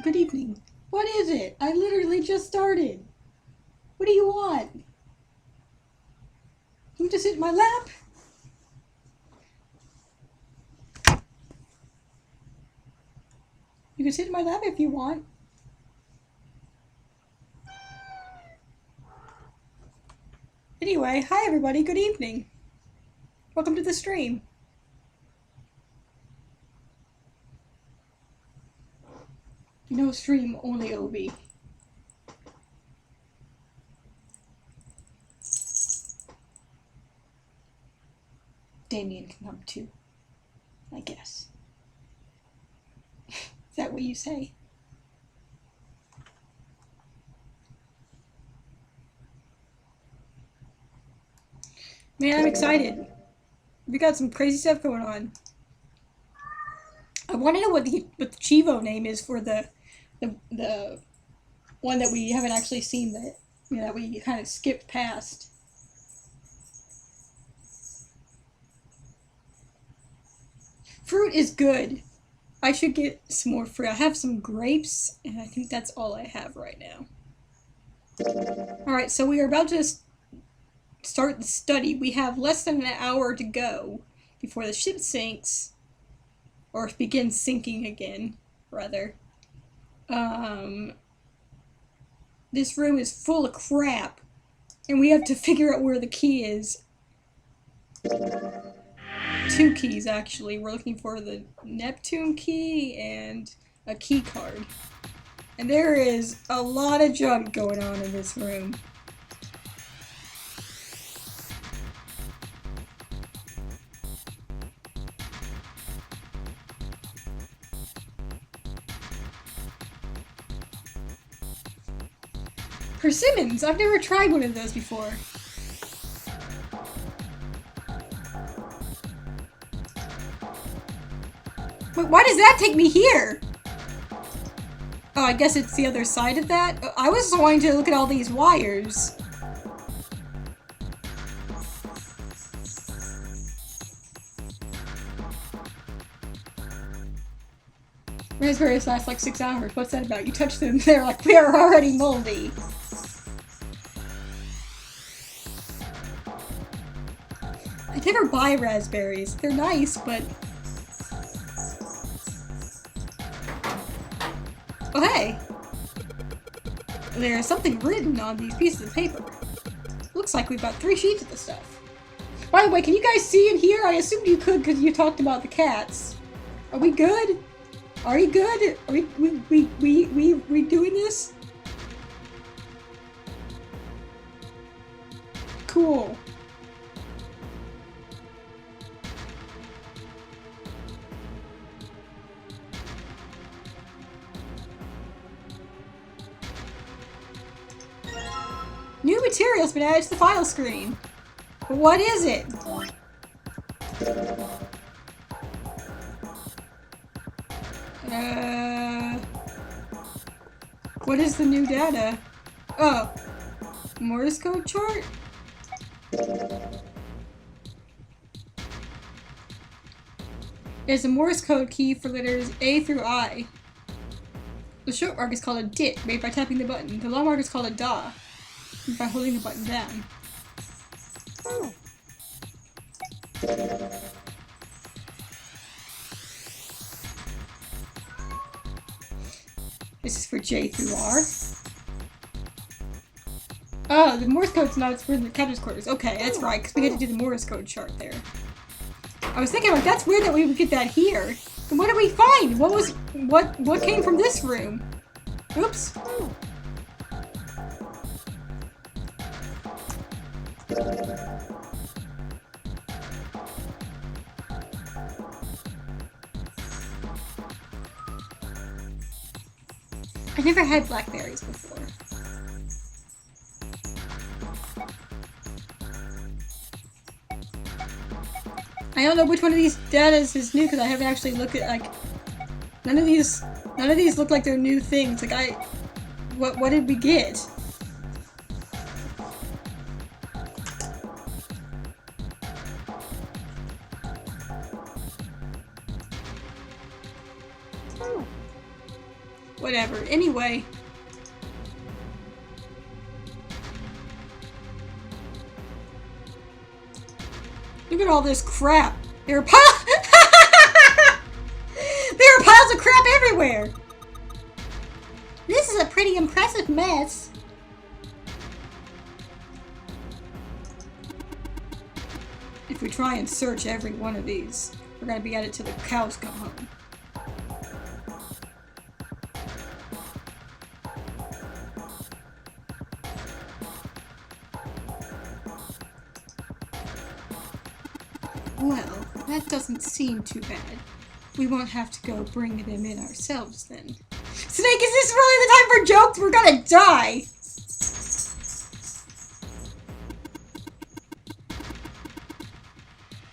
Good evening. What is it? I literally just started. What do you want? You just sit in my lap? You can sit in my lap if you want. Anyway, hi everybody, good evening. Welcome to the stream. No stream, only Obi. Damien can come too, I guess. Is that what you say? Man, I'm excited. We got some crazy stuff going on. I want to know what the Chivo name is for the one that we haven't actually seen that we kind of skipped past. Fruit is good. I should get some more fruit. I have some grapes, and I think that's all I have right now. Alright, so we are about to start the study. We have less than an hour to go before the ship sinks, or begins sinking again, rather. This room is full of crap, and we have to figure out where the key is. 2 keys, actually. We're looking for the Neptune key and a key card. And there is a lot of junk going on in this room. Persimmons! I've never tried one of those before. Wait, why does that take me here? Oh, I guess it's the other side of that? I was wanting to look at all these wires. Raspberries last like 6 hours. What's that about? You touch them, they're like, we are already moldy. I never buy raspberries. They're nice, but... Oh, hey! There's something written on these pieces of paper. Looks like we've got 3 sheets of this stuff. By the way, can you guys see and hear? I assumed you could because you talked about the cats. Are we good? Are we good? Are we doing this? Cool. New material's been added to the file screen. What is it? What is the new data? Oh, Morse code chart? It's a Morse code key for letters A through I. The short mark is called a dit, made by tapping the button. The long mark is called a da, made by holding the button down. This is for J through R. Oh, the Morse code's not for the captain's quarters. Okay, that's right, because we had to do the Morse code chart there. I was thinking, like, that's weird that we would get that here. And what did we find? What came from this room? Oops. I never had blackberries before. I don't know which one of these data is new because I haven't actually looked at, like, none of these look like they're new things. Like, what did we get? Whatever. Anyway. Look at all this crap. There are piles of crap everywhere. This is a pretty impressive mess. If we try and search every one of these, we're gonna be at it till the cows come home. Well, that doesn't seem too bad. We won't have to go bring them in ourselves then. Snake, is this really the time for jokes? We're gonna die!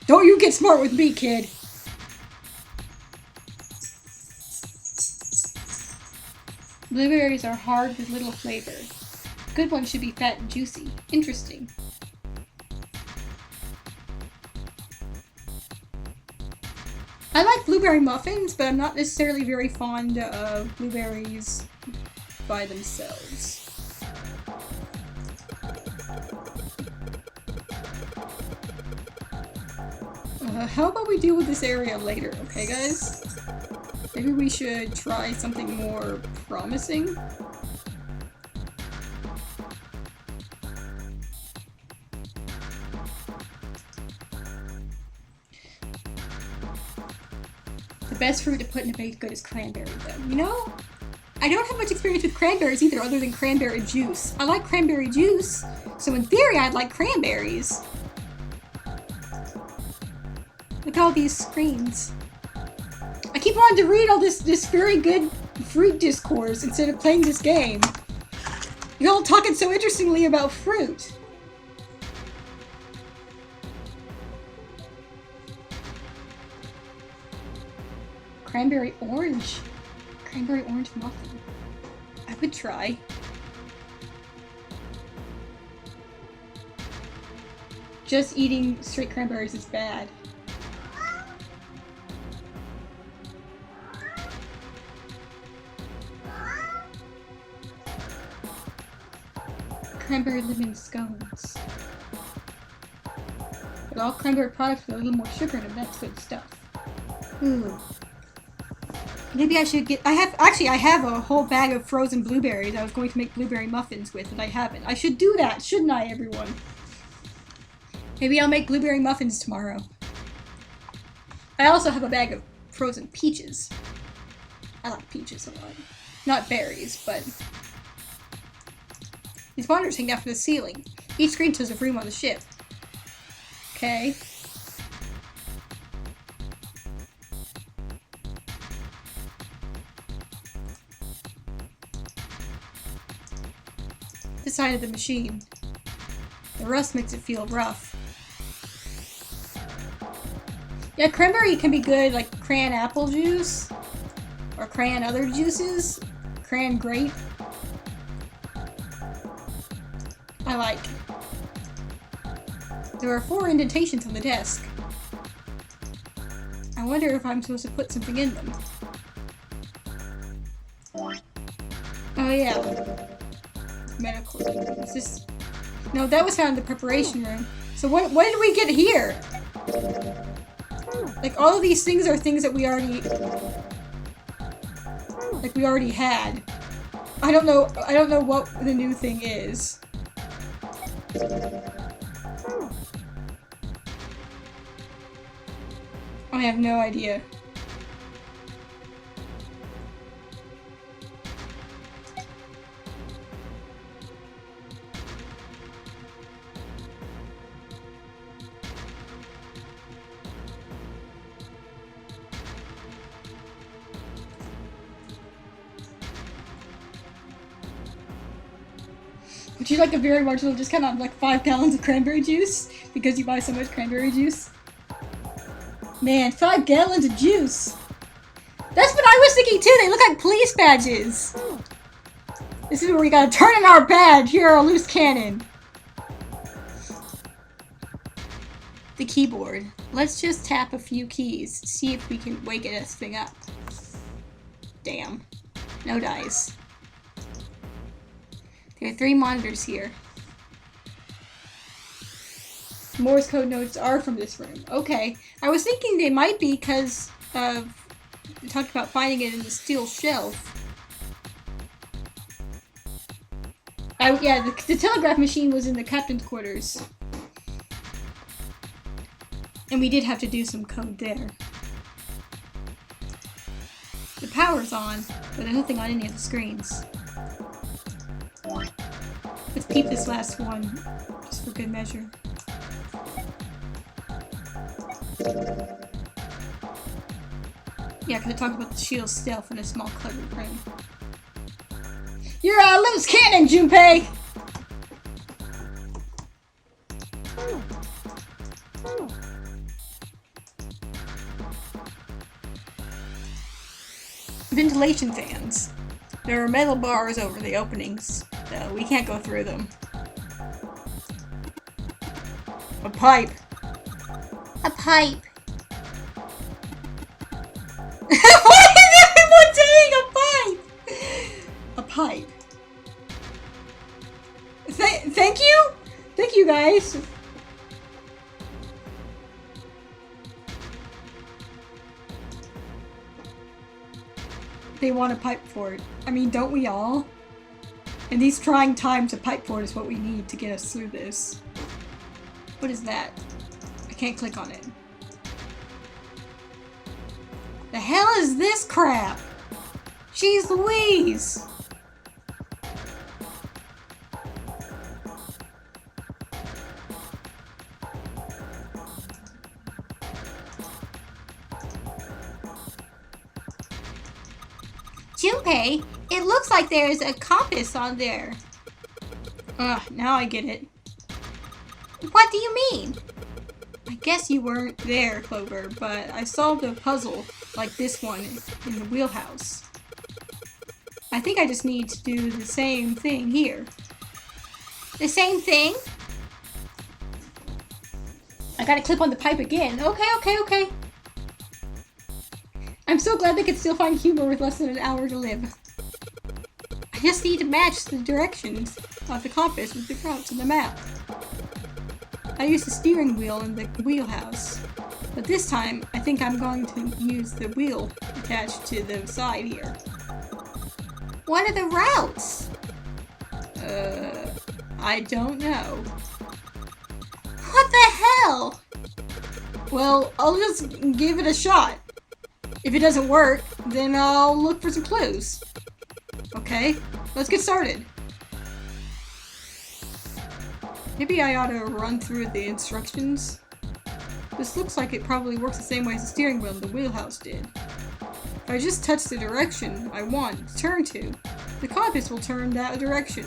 Don't you get smart with me, kid! Blueberries are hard with little flavor. Good ones should be fat and juicy. Interesting. I like blueberry muffins, but I'm not necessarily very fond of blueberries by themselves. How about we deal with this area later, okay guys? Maybe we should try something more promising? The best fruit to put in a baked good is cranberry, though. You know, I don't have much experience with cranberries either, other than cranberry juice. I like cranberry juice, so in theory I'd like cranberries. Look at all these screens. I keep wanting to read all this very good fruit discourse instead of playing this game. You're all talking so interestingly about fruit. Cranberry orange. Cranberry orange muffin. I would try. Just eating straight cranberries is bad. Cranberry lemon scones. But all cranberry products with a little more sugar in them, that's good stuff. Ooh. Maybe I should get, I have a whole bag of frozen blueberries I was going to make blueberry muffins with, and I haven't. I should do that, shouldn't I, everyone? Maybe I'll make blueberry muffins tomorrow. I also have a bag of frozen peaches. I like peaches a lot. Not berries, but... These monitors hang down from the ceiling. Each screen shows a room on the ship. Okay. This side of the machine. The rust makes it feel rough. Yeah, cranberry can be good, like cran apple juice. Or cran other juices. Cran grape. I like. There are 4 indentations on the desk. I wonder if I'm supposed to put something in them. Oh yeah. Medical. Is this... No, that was found in the preparation room. So what did we get here? Like, all of these things are things that we already... Like, we already had. I don't know what the new thing is. I have no idea. Would you like a very marginal discount on like 5 gallons of cranberry juice? Because you buy so much cranberry juice? Man, 5 gallons of juice! That's what I was thinking too! They look like police badges! This is where we gotta turn in our badge! Here are a loose cannon! The keyboard. Let's just tap a few keys, see if we can wake this thing up. Damn. No dice. There are 3 monitors here. Morse code notes are from this room. Okay. I was thinking they might be because of... We talked about finding it in the steel shelf. Yeah, the telegraph machine was in the captain's quarters. And we did have to do some code there. The power's on, but there's nothing on any of the screens. Let's peep this last one, just for good measure. Yeah, because I talked about the shield's stealth in a small cupboard room. You're a loose cannon, Junpei! Ventilation fans. There are metal bars over the openings, so we can't go through them. A pipe. A pipe. Why is everyone saying a pipe? A pipe. Thank you? Thank you, guys. They want a pipe for it. I mean, don't we all? In these trying times, a pipe for it is what we need to get us through this. What is that? I can't click on it. The hell is this crap? Jeez Louise! Junpei, it looks like there's a compass on there. Ugh, now I get it. What do you mean? I guess you weren't there, Clover, but I solved a puzzle like this one in the wheelhouse. I think I just need to do the same thing here. The same thing? I gotta clip on the pipe again. Okay. I'm so glad they could still find humor with less than an hour to live. I just need to match the directions of the compass with the routes on the map. I used the steering wheel in the wheelhouse, but this time I think I'm going to use the wheel attached to the side here. What are the routes? I don't know. What the hell? Well, I'll just give it a shot. If it doesn't work, then I'll look for some clues. Okay, let's get started. Maybe I ought to run through the instructions. This looks like it probably works the same way as the steering wheel in the wheelhouse did. If I just touch the direction I want to turn to, the compass will turn that direction.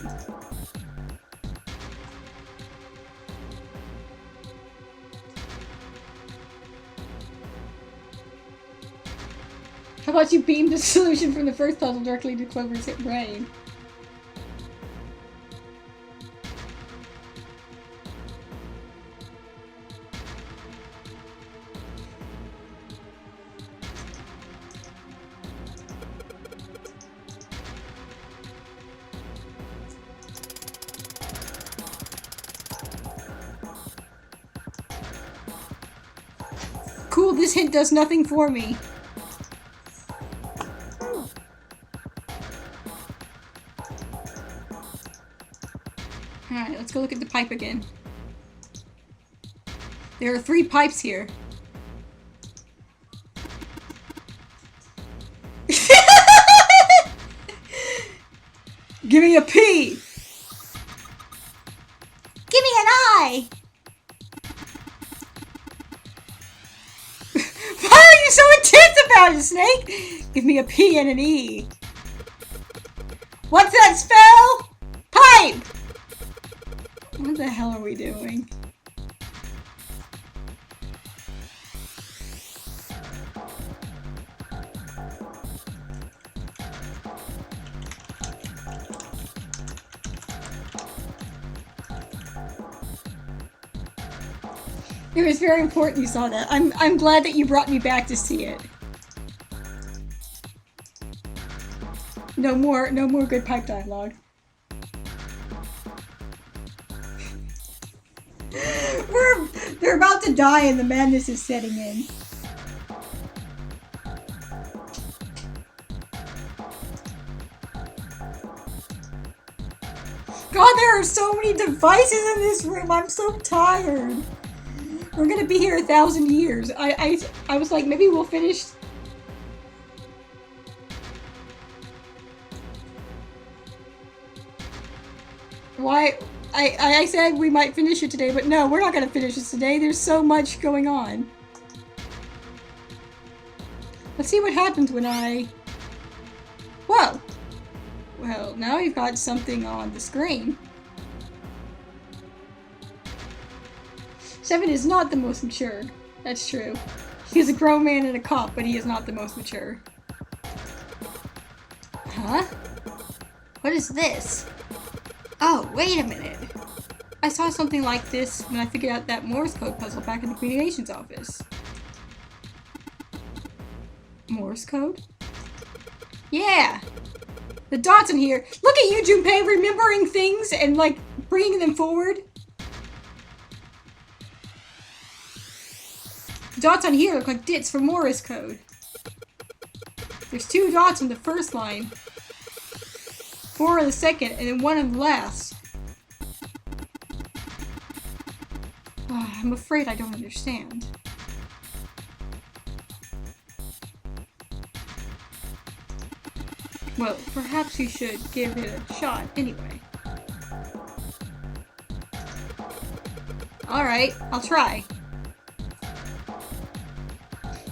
How about you beam the solution from the first puzzle directly to Clover's brain? Cool, this hint does nothing for me. Alright, let's go look at the pipe again. There are 3 pipes here. Give me a P! Give me an I! Why are you so intense about it, Snake? Give me a P and an E. What's that spell? Pipe! What the hell are we doing? It was very important you saw that. I'm glad that you brought me back to see it. No more good pipe dialogue. They're about to die and the madness is setting in. God, there are so many devices in this room. I'm so tired. We're gonna be here 1,000 years. I was like, maybe we'll finish. Why? I said we might finish it today, but no, we're not gonna finish this today. There's so much going on. Let's see what happens when I... Whoa! Well, now you've got something on the screen. 7 is not the most mature. That's true. He's a grown man and a cop, but he is not the most mature. Huh? What is this? Oh, wait a minute. I saw something like this when I figured out that Morse code puzzle back in the communications office. Morse code? Yeah! The dots in here. Look at you, Junpei, remembering things and, like, bringing them forward. The dots on here look like dits for Morse code. There's 2 dots on the first line, 4 on the second, and then 1 on the last. Oh, I'm afraid I don't understand. Well, perhaps you should give it a shot anyway. Alright, I'll try.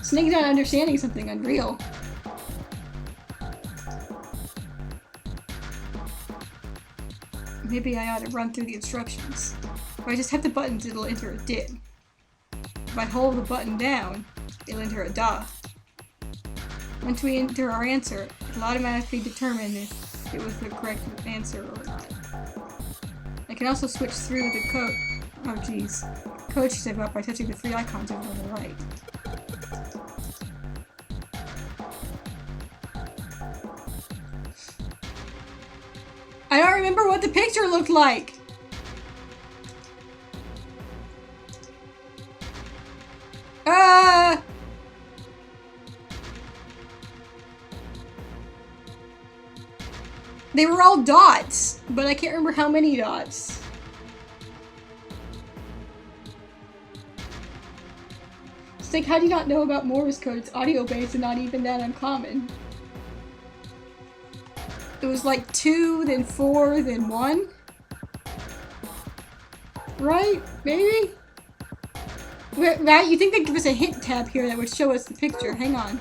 Snake's not understanding something unreal. Maybe I ought to run through the instructions. If I just hit the buttons, it'll enter a dit. If I hold the button down, it'll enter a da. Once we enter our answer, it'll automatically determine if it was the correct answer or not. I can also switch through the code. Oh geez. Code should save up by touching the 3 icons over on the right. I don't remember what the picture looked like! They were all dots, but I can't remember how many dots. It's like, how do you not know about Morse code? It's audio-based and not even that uncommon. It was like 2, then 4, then 1? Right? Maybe? Matt, you think they'd give us a hint tab here that would show us the picture? Hang on.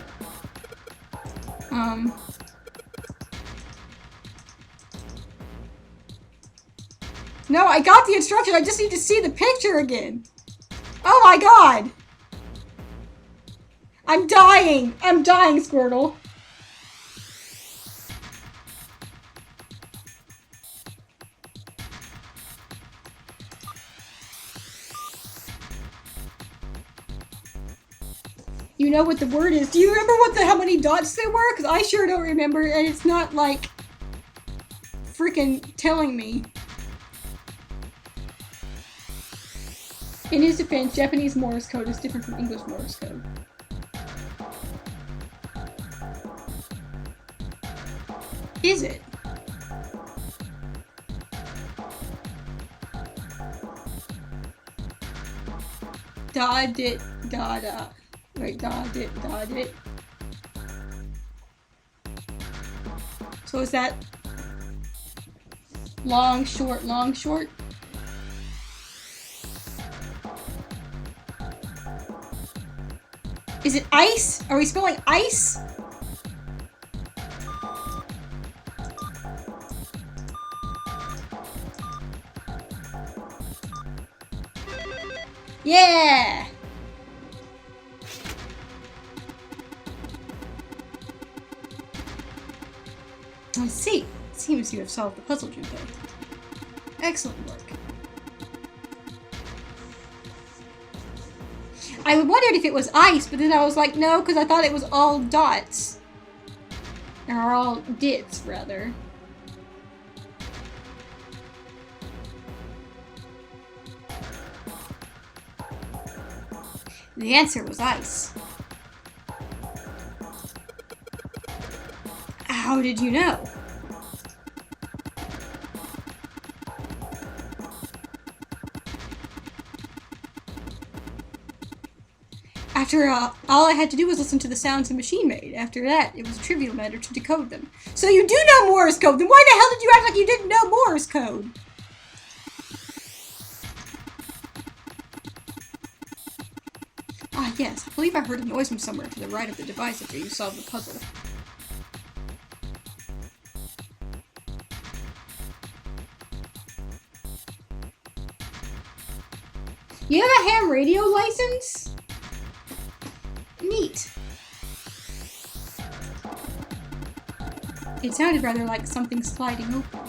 No, I got the instruction. I just need to see the picture again. Oh my god! I'm dying! I'm dying, Squirtle. You know what the word is. Do you remember how many dots there were? Because I sure don't remember, and it's not like freaking telling me. In his defense, Japanese Morse code is different from English Morse code. Is it? Da dit da da. Wait, da dit da dit. So is that long, short, long, short? Is it ice? Are we spelling ice? Yeah! I see. It seems you have solved the puzzle, Junpei. Excellent work. I wondered if it was ice, but then I was like, no, because I thought it was all dots. Are all dits, rather. The answer was ice. How did you know? After all I had to do was listen to the sounds the machine made. After that, it was a trivial matter to decode them. So you do know Morse code! Then why the hell did you act like you didn't know Morse code? Ah, yes. I believe I heard a noise from somewhere to the right of the device after you solved the puzzle. You have a ham radio license? Neat. It sounded rather like something sliding open.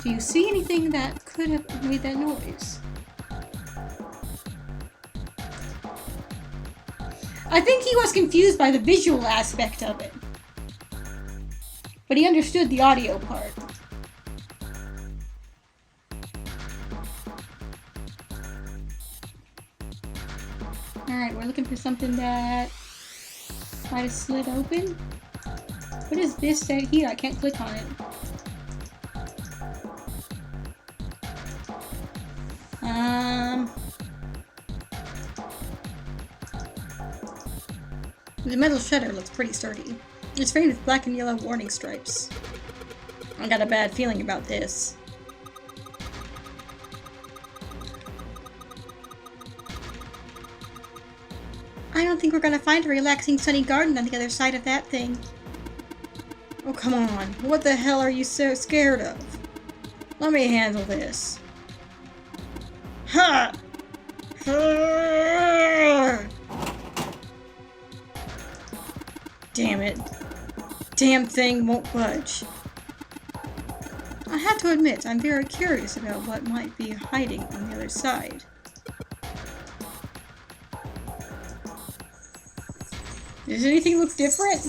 Do you see anything that could have made that noise? I think he was confused by the visual aspect of it. But he understood the audio part. Alright, we're looking for something that might have slid open. What is this right here? I can't click on it. The metal shutter looks pretty sturdy. It's framed with black and yellow warning stripes. I got a bad feeling about this. I don't think we're gonna find a relaxing sunny garden on the other side of that thing. Oh, come on. What the hell are you so scared of? Let me handle this. Ha! Damn it. Damn thing won't budge. I have to admit, I'm very curious about what might be hiding on the other side. Does anything look different?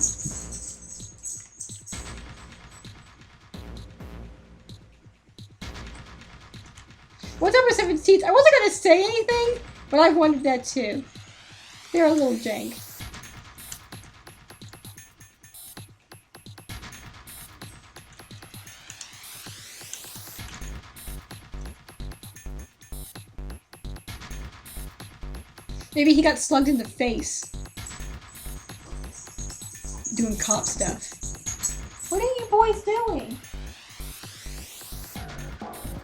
What's up with 7 teeth? I wasn't gonna say anything, but I wanted that too. They're a little jank. Maybe he got slugged in the face. Doing cop stuff. What are you boys doing?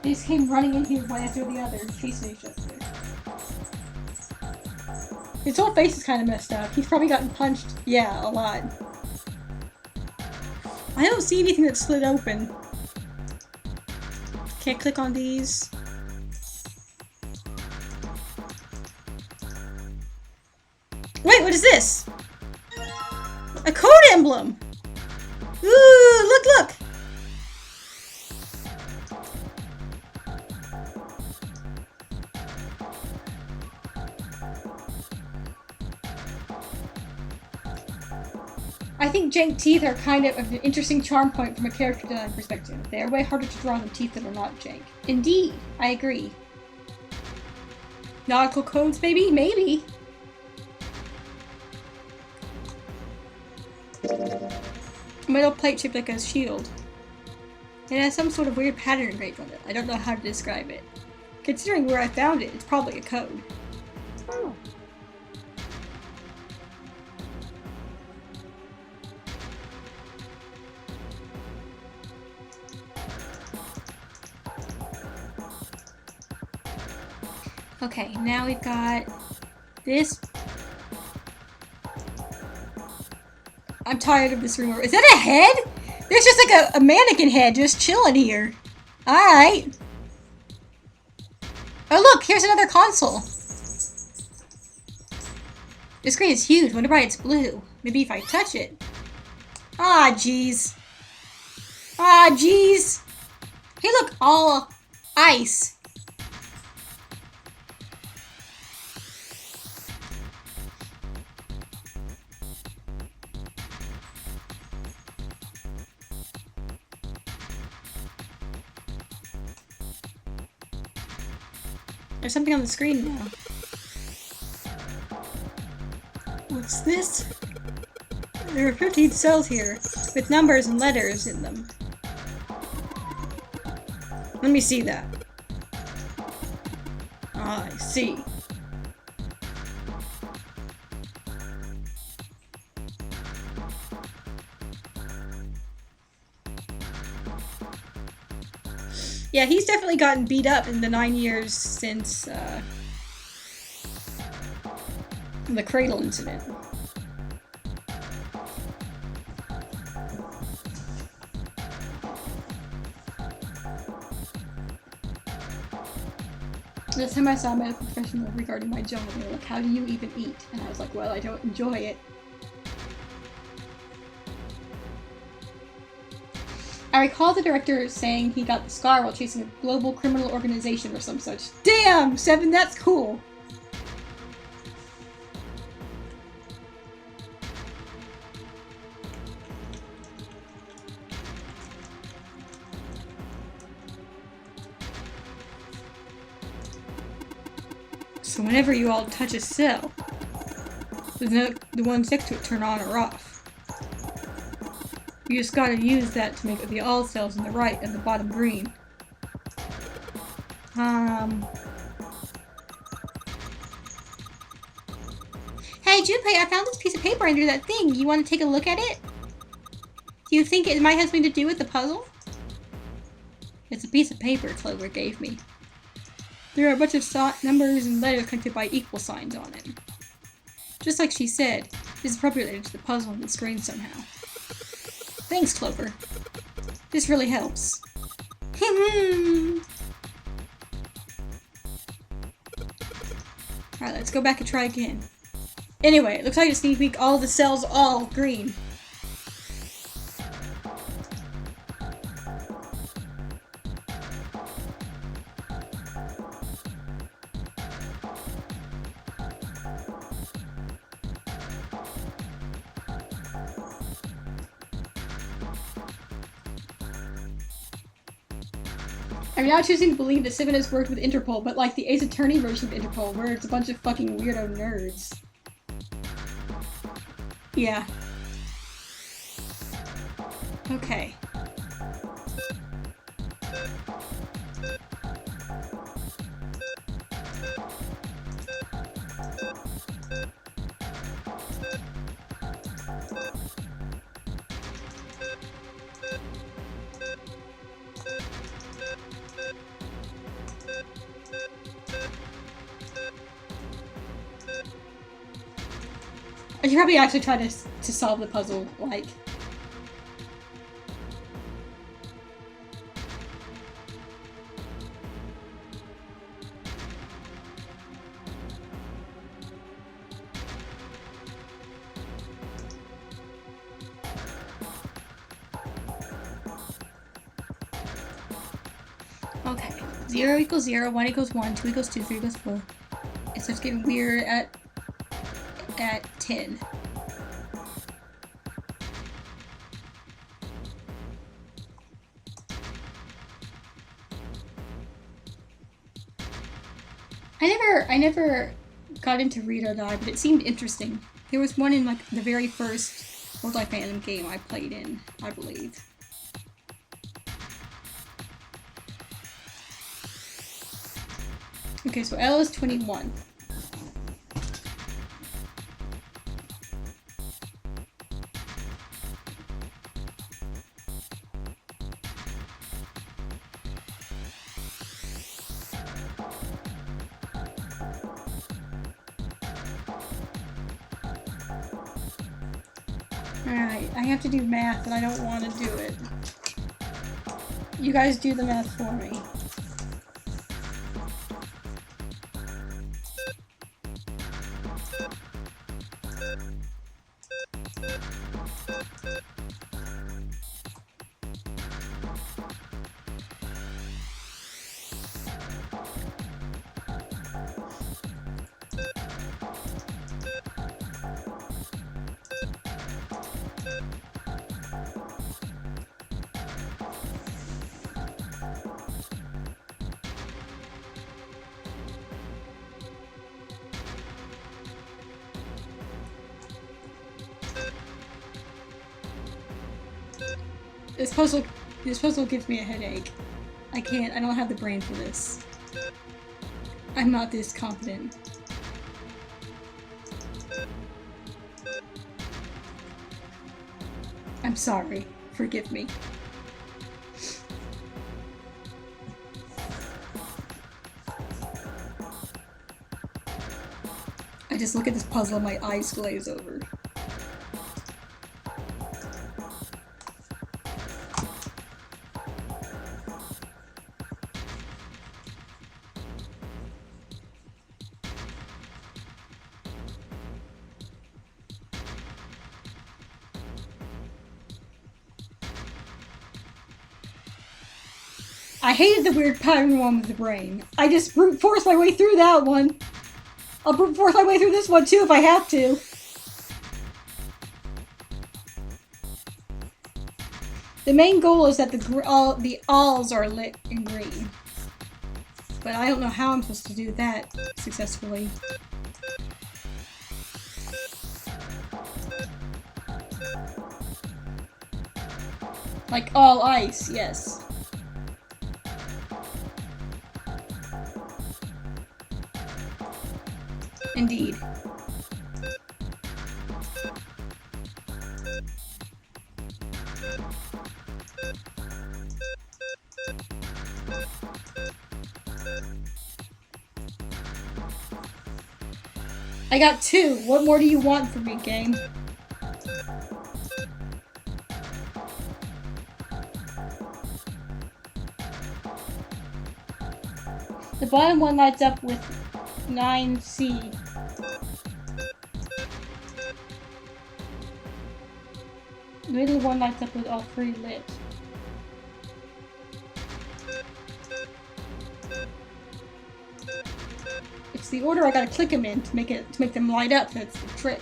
They just came running in here one after the other, chasing each other. His whole face is kind of messed up. He's probably gotten punched. Yeah, a lot. I don't see anything that slid open. Can't click on these. Wait, what is this? A code emblem! Ooh, look, look! I think jank teeth are kind of an interesting charm point from a character design perspective. They are way harder to draw than teeth that are not jank. Indeed, I agree. Nautical codes, maybe? Maybe. A metal plate shaped like a shield. It has some sort of weird pattern engraved on it. I don't know how to describe it. Considering where I found it, it's probably a code. Oh. Okay, now we've got this. I'm tired of this room. Is that a head? There's just like a mannequin head just chilling here. Alright. Oh look, here's another console. This screen is huge. Wonder why it's blue. Maybe if I touch it. Ah, jeez. Ah, jeez. Hey look, all ice. There's something on the screen now. What's this? There are 15 cells here, with numbers and letters in them. Let me see that. Ah, I see. Yeah, he's definitely gotten beat up in the 9 years since the cradle incident. Last time I saw a medical professional regarding my jaw, they were like, "How do you even eat?" And I was like, "Well, I don't enjoy it." I recall the director saying he got the scar while chasing a global criminal organization or some such. Damn, Seven, that's cool! So whenever you all touch a cell, the ones next to it turn on or off. You just gotta use that to make the all cells on the right and the bottom green. Hey Junpei, I found this piece of paper under that thing. You want to take a look at it? Do you think it might have something to do with the puzzle? It's a piece of paper Clover gave me. There are a bunch of numbers and letters connected by equal signs on it. Just like she said, this is appropriate related to the puzzle on the screen somehow. Thanks, Clover. This really helps. Alright, let's go back and try again. Anyway, it looks like I just need to make all the cells all green. I'm now choosing to believe that Seven has worked with Interpol, but like the Ace Attorney version of Interpol, where it's a bunch of fucking weirdo nerds. Yeah. Okay. I should probably actually try to solve the puzzle, like... Okay. 0 equals 0, 1 equals 1, 2 equals 2, 3 equals 4. It starts getting weird at 10. I never got into Read or Die, but it seemed interesting. There was one in like the very first multi-fandom game I played in, I believe. Okay, so L is 21. Alright, I have to do math and I don't want to do it. You guys do the math for me. This puzzle, this puzzle gives me a headache. I can't. I don't have the brain for this. I'm not this competent. I'm sorry. Forgive me. I just look at this puzzle and my eyes glaze over. I hated the weird pattern one with the brain. I just brute force my way through that one. I'll brute force my way through this one too if I have to. The main goal is that the alls are lit in green. But I don't know how I'm supposed to do that successfully. Like all ice, yes. Indeed. I got 2. What more do you want from me, game? The bottom one lights up with 9C. The middle one lights up with all 3 lit. It's the order I gotta click them in to make them light up. That's the trick.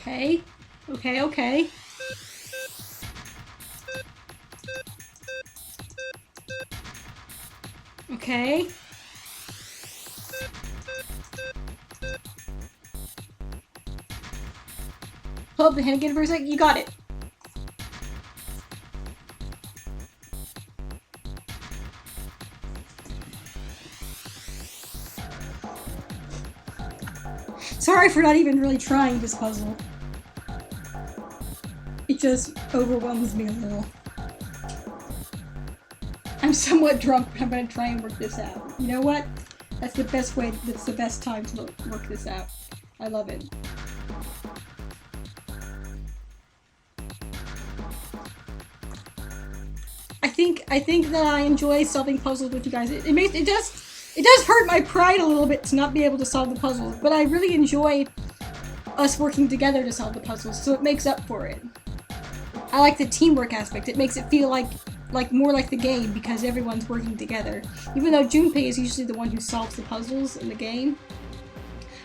Okay. Okay, okay. Okay. Hold up the hand again for a sec. You got it. Sorry for not even really trying this puzzle. It just overwhelms me a little. I'm somewhat drunk, but I'm gonna try and work this out. You know what? That's the best way, that's the best time to work this out. I love it. I think that I enjoy solving puzzles with you guys. It does hurt my pride a little bit to not be able to solve the puzzles, but I really enjoy us working together to solve the puzzles, so it makes up for it. I like the teamwork aspect. It makes it feel like more like the game because everyone's working together. Even though Junpei is usually the one who solves the puzzles in the game,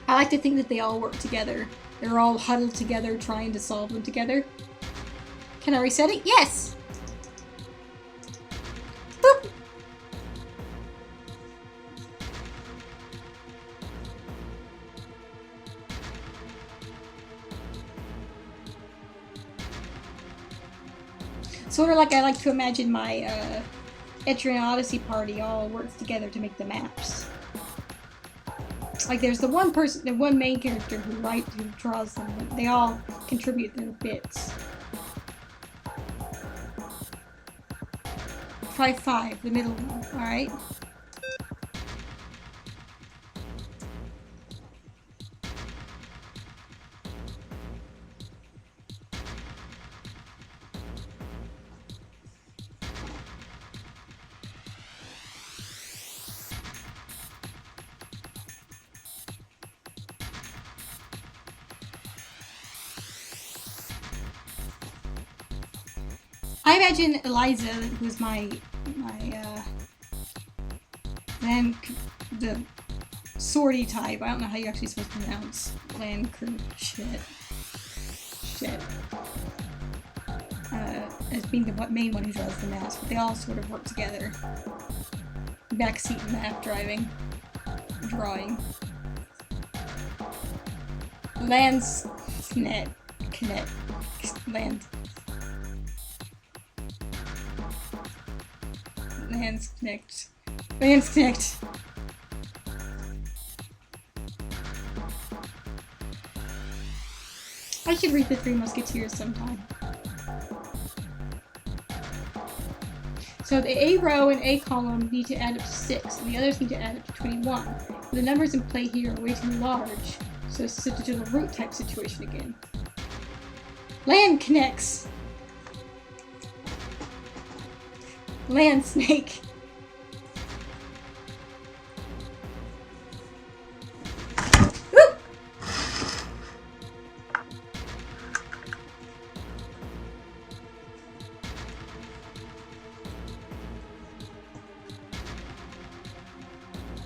I like to think that they all work together. They're all huddled together trying to solve them together. Can I reset it? Yes! Boop! Sort of like I like to imagine my Etrian Odyssey party all works together to make the maps. Like there's the one person, the one main character who draws them. They all contribute their bits. Try 5, the middle one. All right. I imagine Eliza, who's my then the swordy type. I don't know how you're actually supposed to pronounce land crew shit. As being the main one who draws the maps, but they all sort of work together. Backseat map drawing. Landsknecht. I should read the Three Musketeers sometime. So the A row and A column need to add up to 6, and the others need to add up to 21. But the numbers in play here are way too large, so it's a digital root type situation again. Land connects. Land snake. Woo!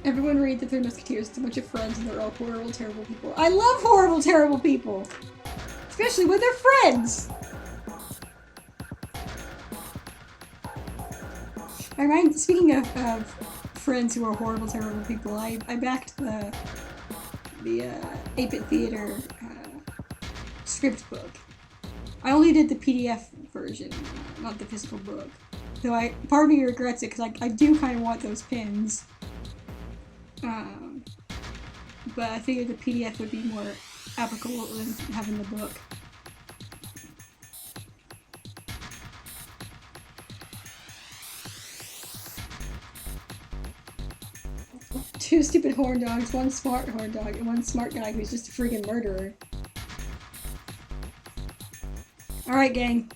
Everyone read the Three Musketeers. It's a bunch of friends and they're all horrible, terrible people. I love horrible, terrible people! Especially when they're friends! Speaking of friends who are horrible, terrible people, I backed the 8-Bit Theater script book. I only did the PDF version, not the physical book. So part of me regrets it because I do kind of want those pins. But I figured the PDF would be more applicable than having the book. Two stupid horn dogs, one smart horn dog, and one smart guy who's just a friggin' murderer. Alright, gang.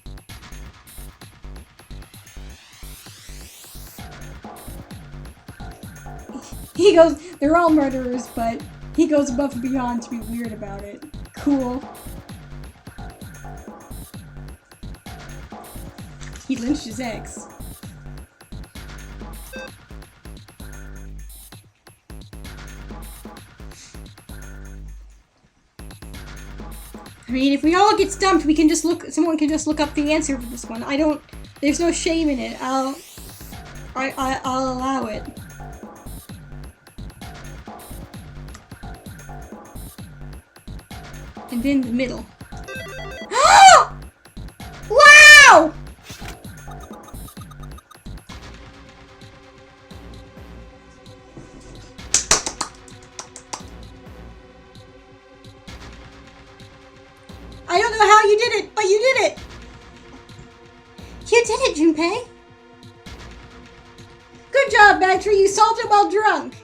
He goes, they're all murderers, but he goes above and beyond to be weird about it. Cool. He lynched his ex. I mean, if we all get stumped, we can just someone can just look up the answer for this one. There's no shame in it. I'll allow it. And then the middle. Wow! I don't know how you did it, but you did it! You did it, Junpei! Good job, Bactry, you solved it while drunk!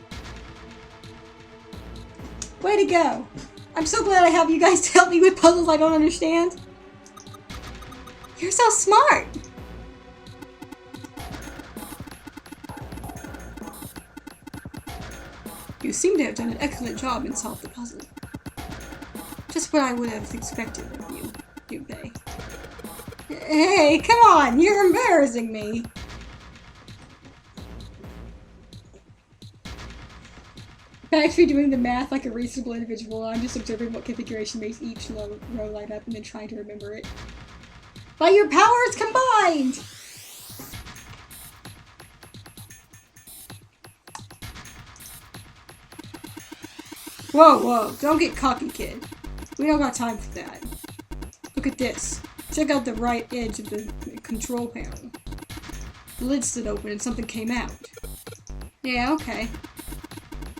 Way to go! I'm so glad I have you guys to help me with puzzles I don't understand. You're so smart! You seem to have done an excellent job and solved the puzzle. Just what I would have expected of you, Junpei. Hey, come on! You're embarrassing me! Actually doing the math like a reasonable individual, I'm just observing what configuration makes each row light up and then trying to remember it. By your powers combined! Whoa, whoa, don't get cocky, kid. We don't got time for that. Look at this. Check out the right edge of the control panel. The lid stood open and something came out. Yeah, okay.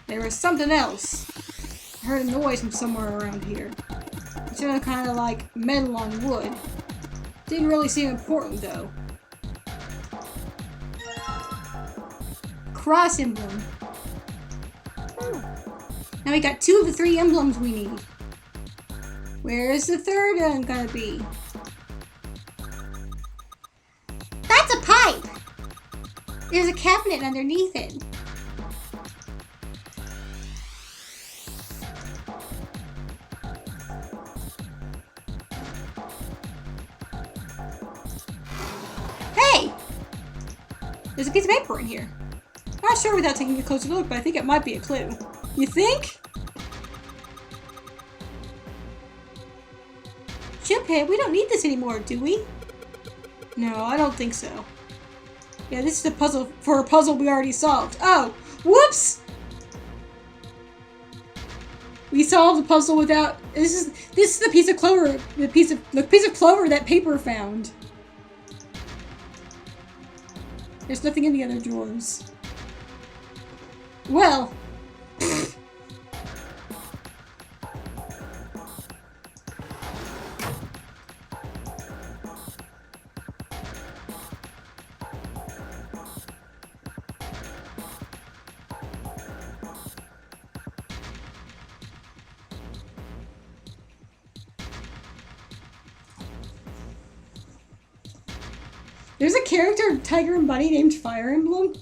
There was something else. I heard a noise from somewhere around here. It sounded kind of like metal on wood. Didn't really seem important, though. Cross emblem. Now we got 2 of the 3 emblems we need. Where is the third one gonna be? That's a pipe! There's a cabinet underneath it. There's a piece of paper in here. Not sure without taking a closer look, but I think it might be a clue. You think? Junpei, we don't need this anymore, do we? No, I don't think so. Yeah, this is a puzzle for a puzzle we already solved. Oh, whoops! We solved the puzzle without. This is the piece of clover. The piece of clover that paper found. There's nothing in the other drawers. Well. There's a character, Tiger and Bunny, named Fire Emblem.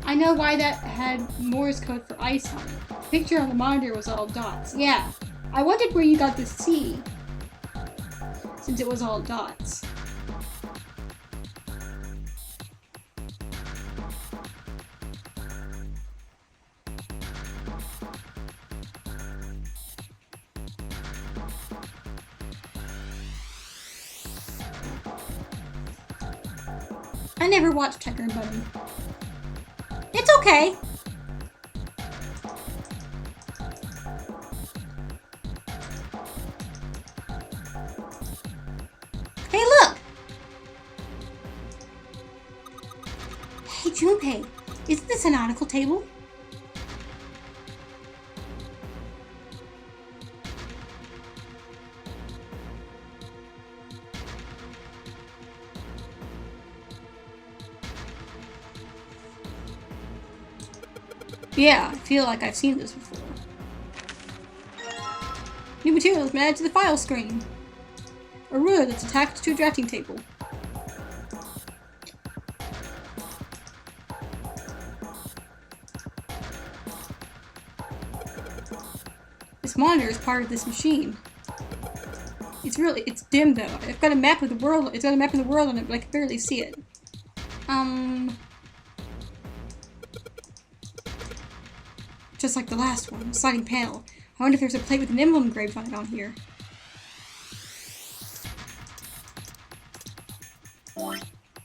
I know why that had Morse code for ice on it. The picture on the monitor was all dots. Yeah, I wondered where you got the C, since it was all dots. I never watched Tiger and Bunny. It's okay. Hey, look! Hey, Junpei, isn't this a nautical table? Yeah, I feel like I've seen this before. New material has been added to the file screen. A ruler that's attached to a drafting table. This monitor is part of this machine. It's dim though. I've got a map of the world. It's got a map of the world on it, but I can barely see it. Just like the last one, sliding panel. I wonder if there's a plate with an emblem engraved on it on here.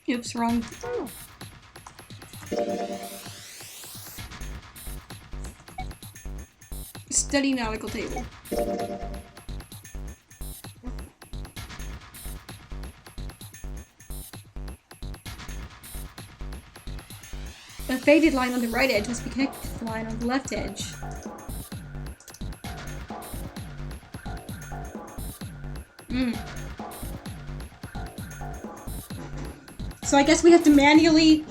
Oops, wrong. Study nautical table. A faded line on the right edge must be connected to the line on the left edge. So I guess we have to manually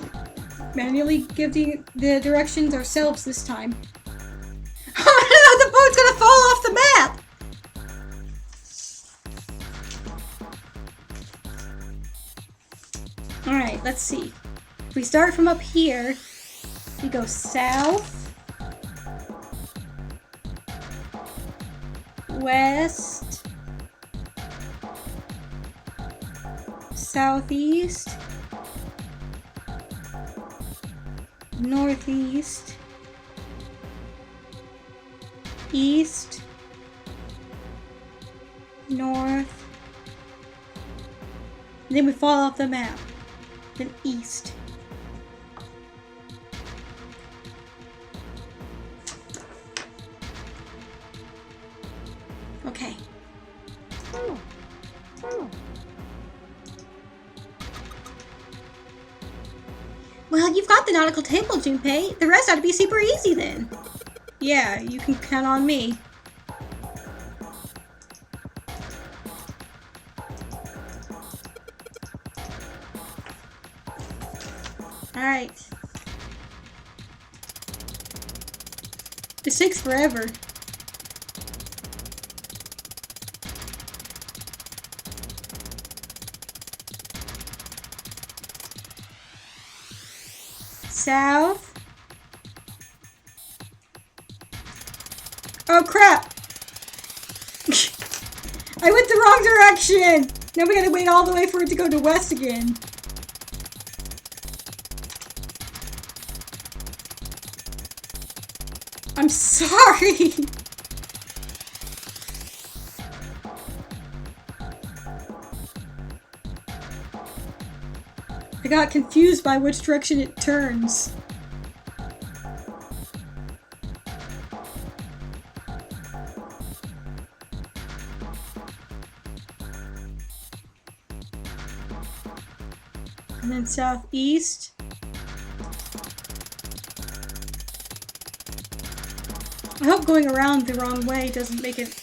give the directions ourselves this time. Oh no, the boat's gonna fall off the map! Alright, let's see. If we start from up here, we go south, west, southeast, northeast, east, north, and then we fall off the map, then east. Okay. Well, you've got the nautical table, Junpei. The rest ought to be super easy then. Yeah, you can count on me. Alright. This takes forever. South. Oh crap! I went the wrong direction! Now we gotta wait all the way for it to go to west again. I'm sorry! I got confused by which direction it turns. And then southeast. I hope going around the wrong way doesn't make it,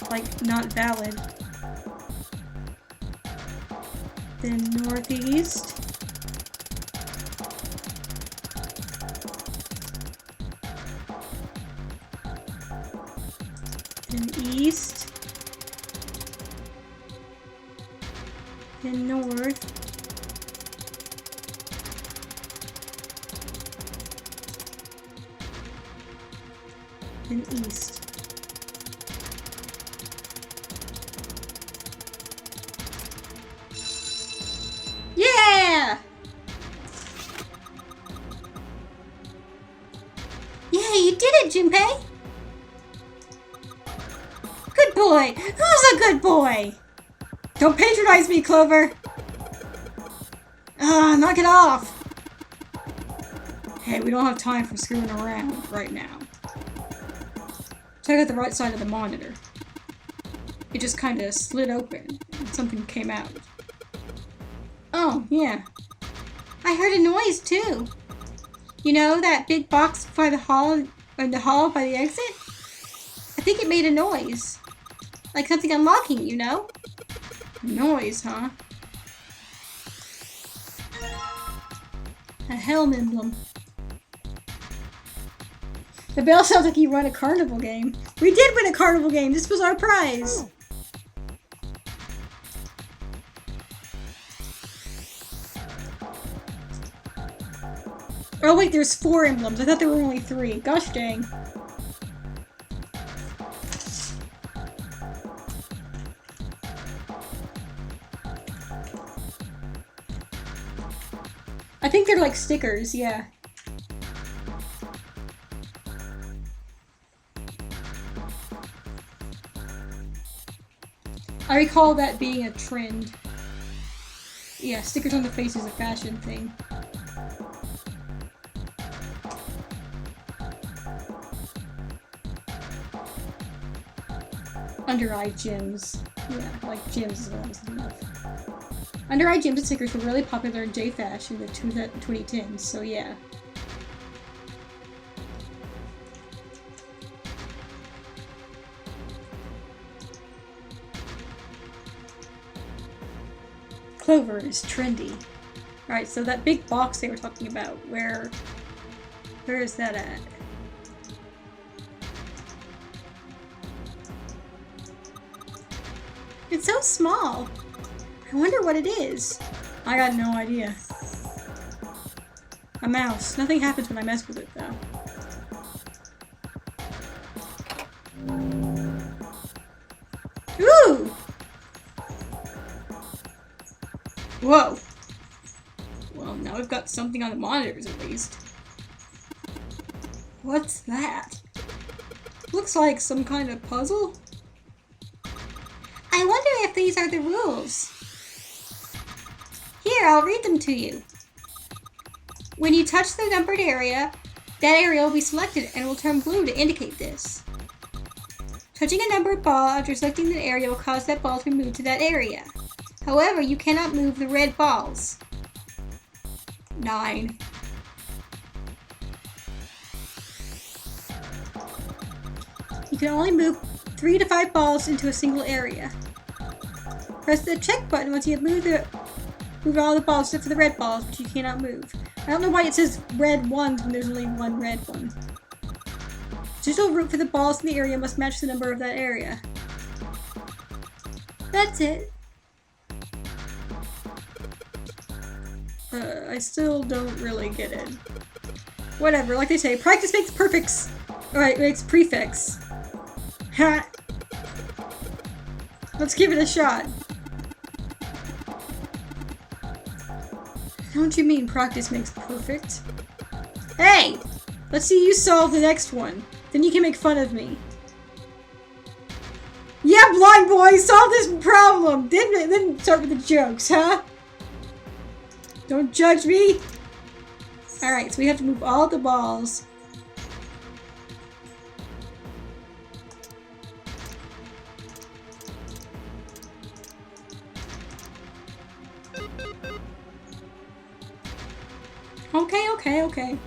like, not valid. Then northeast. Then east. Then north. Then east. Yeah! Yeah, you did it, Junpei! Good boy! Who's a good boy? Don't patronize me, Clover! Knock it off! Hey, we don't have time for screwing around right now. Check out the right side of the monitor. It just kind of slid open and something came out. Oh, yeah. I heard a noise, too. You know, that big box by the hall, in the hall by the exit? I think it made a noise. Like something unlocking, you know? Noise, huh? A helm emblem. The bell sounds like you won a carnival game. We did win a carnival game! This was our prize! Oh wait, there's 4 emblems. I thought there were only 3. Gosh dang. I think they're like stickers, yeah. I recall that being a trend. Yeah, stickers on the face is a fashion thing. Under Eye Gyms. Yeah, like gyms is what I was thinking of. Under Eye Gyms stickers were really popular in JFash in the 2010s, so yeah. Clover is trendy. Alright, so that big box they were talking about, where is that at? It's so small. I wonder what it is. I got no idea. A mouse. Nothing happens when I mess with it, though. Ooh! Whoa. Well, now we've got something on the monitors, at least. What's that? Looks like some kind of puzzle. I wonder if these are the rules. Here, I'll read them to you. When you touch the numbered area, that area will be selected and will turn blue to indicate this. Touching a numbered ball after selecting the area will cause that ball to move to that area. However, you cannot move the red balls. 9. You can only move 3 to 5 balls into a single area. Press the check button once you have moved all the balls except for the red balls, which you cannot move. I don't know why it says red ones when there's only one red one. Digital route for the balls in the area must match the number of that area. That's it. I still don't really get it. Whatever, like they say, practice makes perfects. Alright, makes prefix. Ha! Let's give it a shot. Don't you mean practice makes perfect? Hey! Let's see you solve the next one. Then you can make fun of me. Yeah, blind boy, solve this problem! Then start with the jokes, huh? Don't judge me! Alright, so we have to move all the balls. Okay.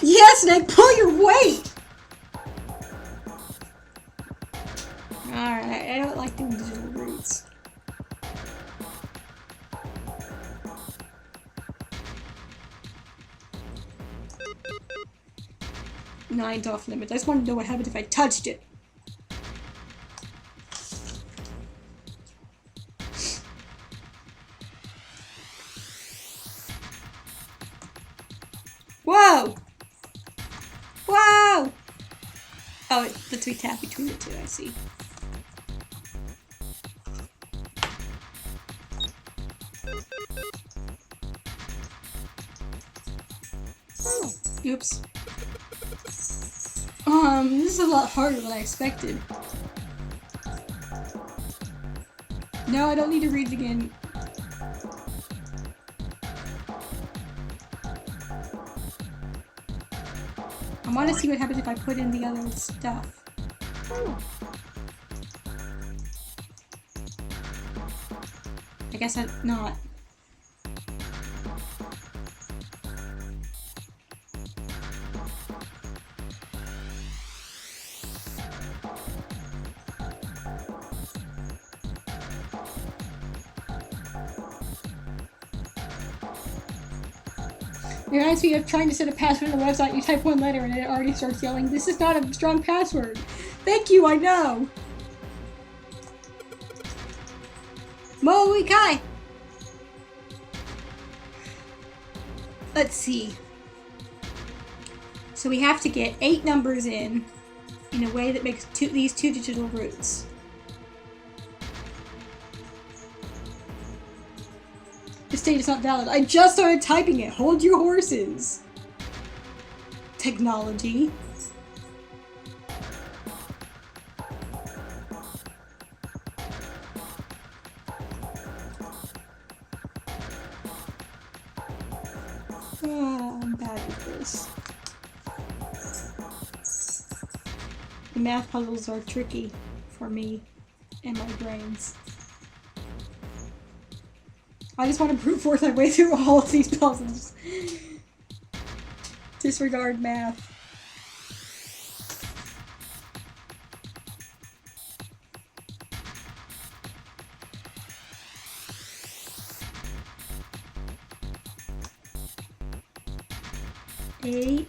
Yes, Nick, pull your weight! Alright, I don't like doing digital routes. Nine's off limits. I just wanted to know what happened if I touched it. Whoa! Whoa! Oh, it lets me tap between the two, I see. Oops. This is a lot harder than I expected. No, I don't need to read it again. I want to see what happens if I put in the other stuff. I guess I'm not. It reminds me of trying to set a password on the website. You type one letter and it already starts yelling, "This is not a strong password." Thank you, I know! Moe Kai! Let's see. So we have to get 8 numbers in a way that makes these two digital roots. This state is not valid. I just started typing it. Hold your horses. Technology. I'm bad at this. The math puzzles are tricky for me and my brains. I just want to brute force my way through all of these puzzles. Disregard math. Eight.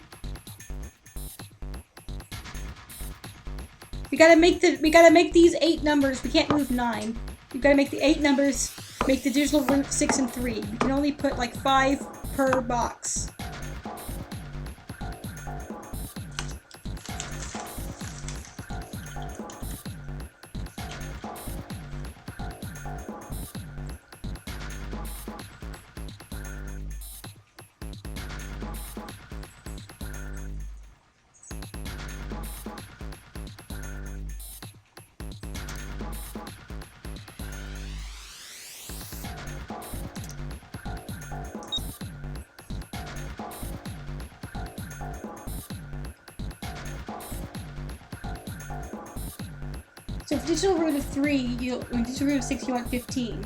We gotta make these 8 numbers. We can't move 9. We've gotta make the 8 numbers. Make the digital root 6 and 3. You can only put like 5 per box. So for digital root of 3, digital root of 6, you want 15.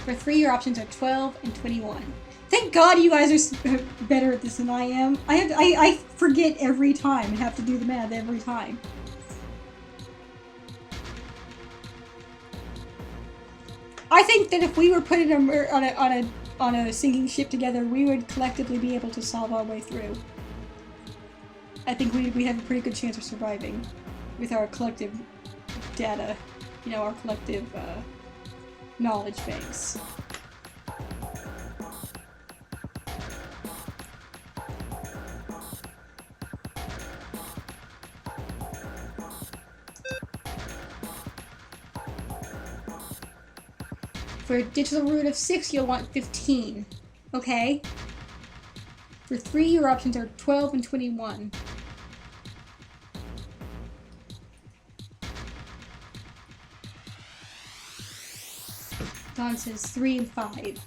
For 3, your options are 12 and 21. Thank God you guys are better at this than I am. I forget every time and have to do the math every time. I think that if we were put in on a sinking ship together, we would collectively be able to solve our way through. I think we have a pretty good chance of surviving with our collective data, you know, our collective knowledge base. For a digital root of 6, you'll want 15. Okay? For 3, your options are 12 and 21. Don says 3 and 5.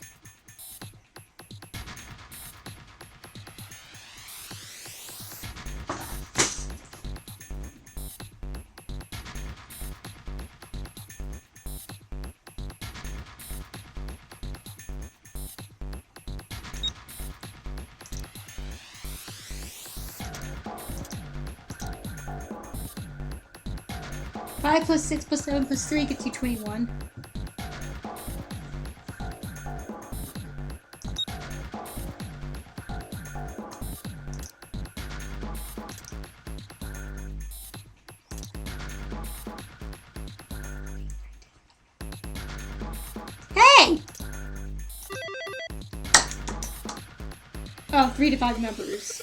Five plus 6 plus 7 plus 3 gets you 21. Hey! Oh, 3 to 5 numbers.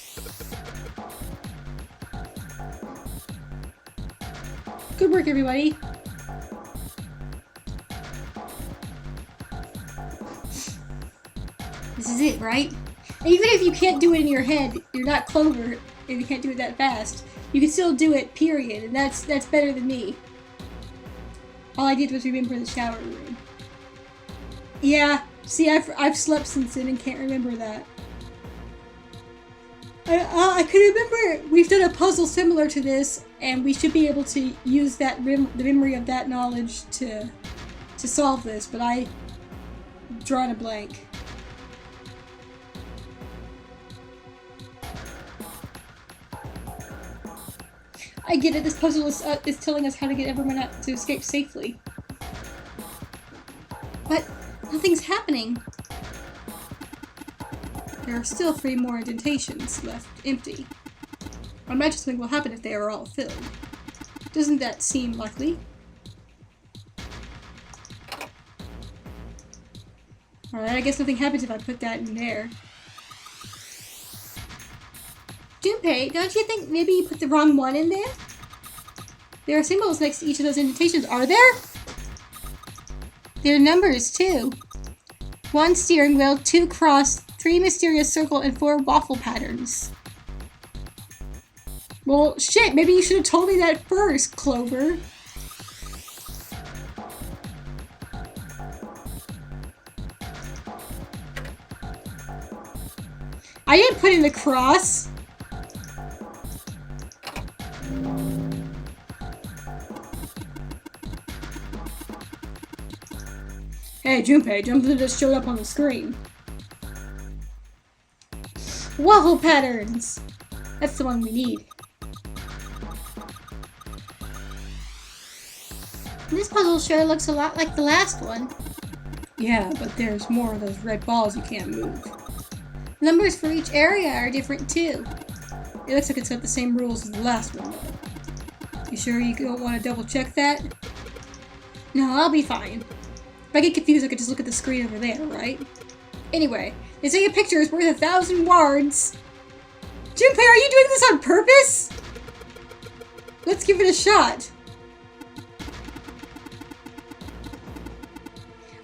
Good work, everybody. This is it, right? And even if you can't do it in your head, you're not Clover, if you can't do it that fast, you can still do it, period. And that's better than me. All I did was remember the shower room. Yeah, see, I've slept since then and can't remember that. I can remember we've done a puzzle similar to this, and we should be able to use that the memory of that knowledge to solve this, but I drawn a blank. I get it. This puzzle is telling us how to get everyone out to escape safely, but nothing's happening. There are still 3 more indentations left empty. I imagine something will happen if they are all filled. Doesn't that seem likely? Alright, I guess nothing happens if I put that in there. Junpei, don't you think maybe you put the wrong one in there? There are symbols next to each of those indentations, are there? There are numbers, too. 1 steering wheel, 2 cross, 3 mysterious circle, and 4 waffle patterns. Well, shit, maybe you should have told me that first, Clover. I didn't put in the cross. Hey, Junpei, something just showed up on the screen. Waffle patterns! That's the one we need. This puzzle sure looks a lot like the last one. Yeah, but there's more of those red balls you can't move. Numbers for each area are different too. It looks like it's got the same rules as the last one though. You sure you don't want to double check that? No, I'll be fine. If I get confused, I could just look at the screen over there, right? Anyway, they say a picture is worth 1,000 words. Junpei, are you doing this on purpose? Let's give it a shot.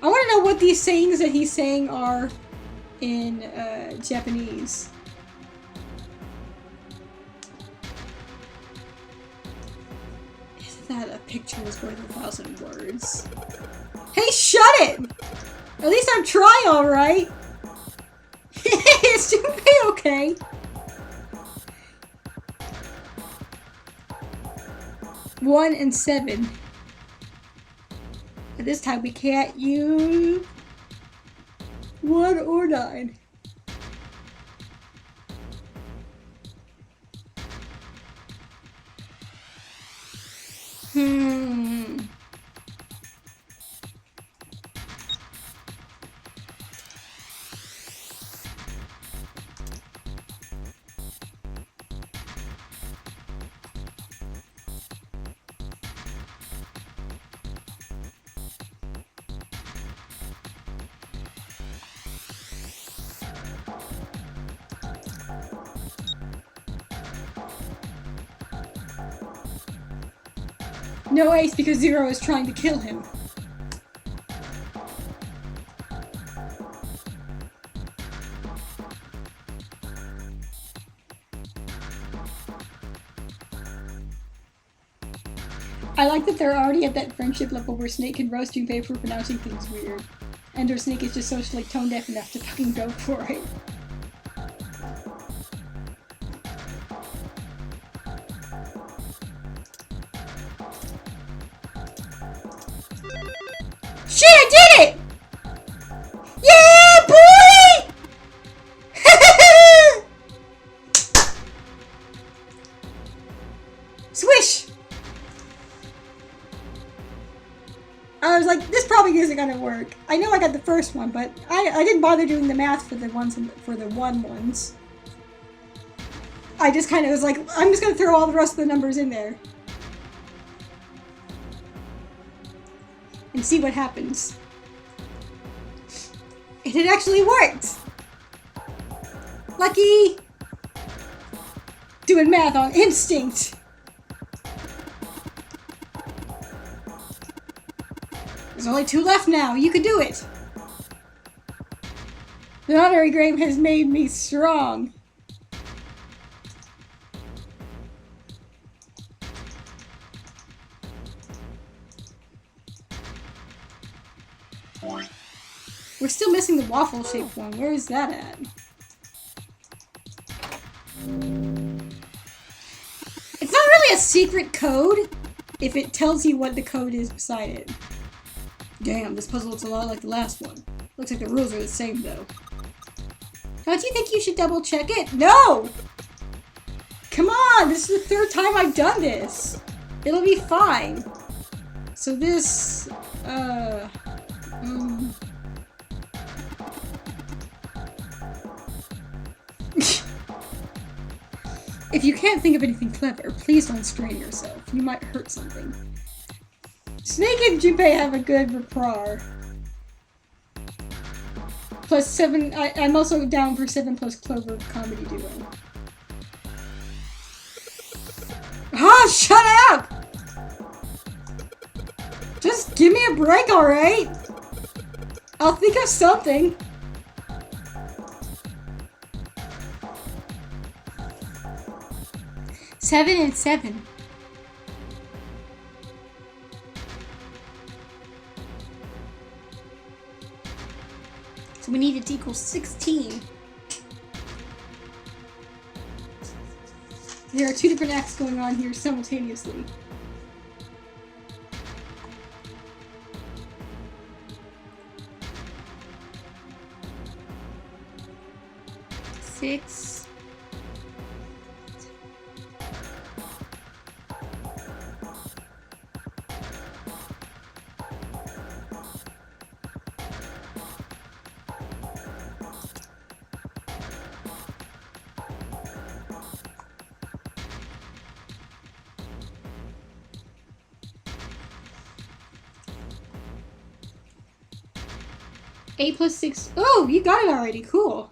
I want to know what these sayings that he's saying are in Japanese. Isn't that a picture is worth 1,000 words? Hey, shut it! At least I'm trying, alright? Is Junpei okay? One and 7. At this time, we can't use 1 or 9. No ace because Zero is trying to kill him. I like that they're already at that friendship level where Snake can roast Junpei for pronouncing things weird. And or Snake is just socially tone deaf enough to fucking go for it. Shit, I did it! Yeah, boy! Swish! I was like, this probably isn't gonna work. I know I got the first one, but I didn't bother doing the math for the ones for the ones. I just kind of was like, I'm just gonna throw all the rest of the numbers in there. And see what happens. And it actually worked! Lucky! Doing math on instinct! There's only 2 left now. You can do it! The honorary grave has made me strong. We're still missing the waffle-shaped one. Where is that at? It's not really a secret code if it tells you what the code is beside it. Damn, this puzzle looks a lot like the last one. Looks like the rules are the same, though. Don't you think you should double-check it? No! Come on! This is the 3rd time I've done this! It'll be fine. So this... If you can't think of anything clever, please don't strain yourself. You might hurt something. Snake and Junpei have a good rapport. Plus 7, I'm also down for 7 plus Clover comedy duo. Ah, shut up! Just give me a break, alright? I'll think of something. Seven and 7. So we need it to equal 16. There are 2 different acts going on here simultaneously. Six. Eight plus 6. Oh, you got it already. Cool.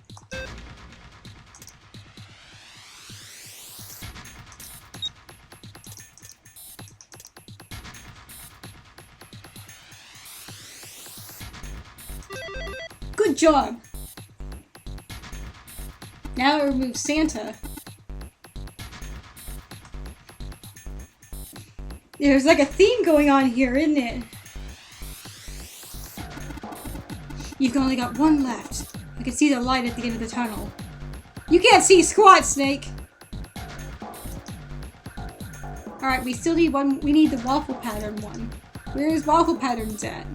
Good job. Now I remove Santa. There's like a theme going on here, isn't it? You've only got 1 left. I can see the light at the end of the tunnel. You can't see squat, Snake! Alright, we still need one. We need the waffle pattern one. Where is waffle patterns at?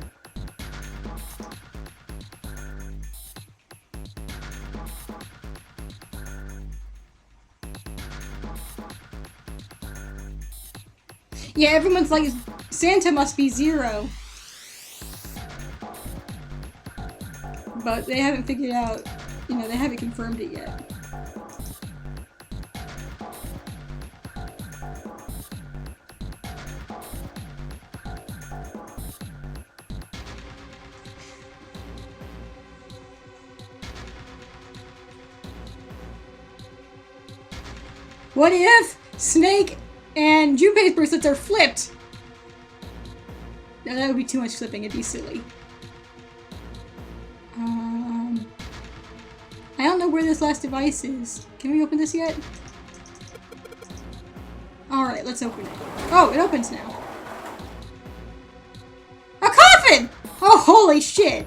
Yeah, everyone's like, Santa must be 0. But they haven't figured out, you know, they haven't confirmed it yet. What if Snake and Junpei's bracelets are flipped? No, that would be too much flipping. It'd be silly. I don't know where this last device is. Can we open this yet? Alright, let's open it. Oh, it opens now. A coffin! Oh, holy shit!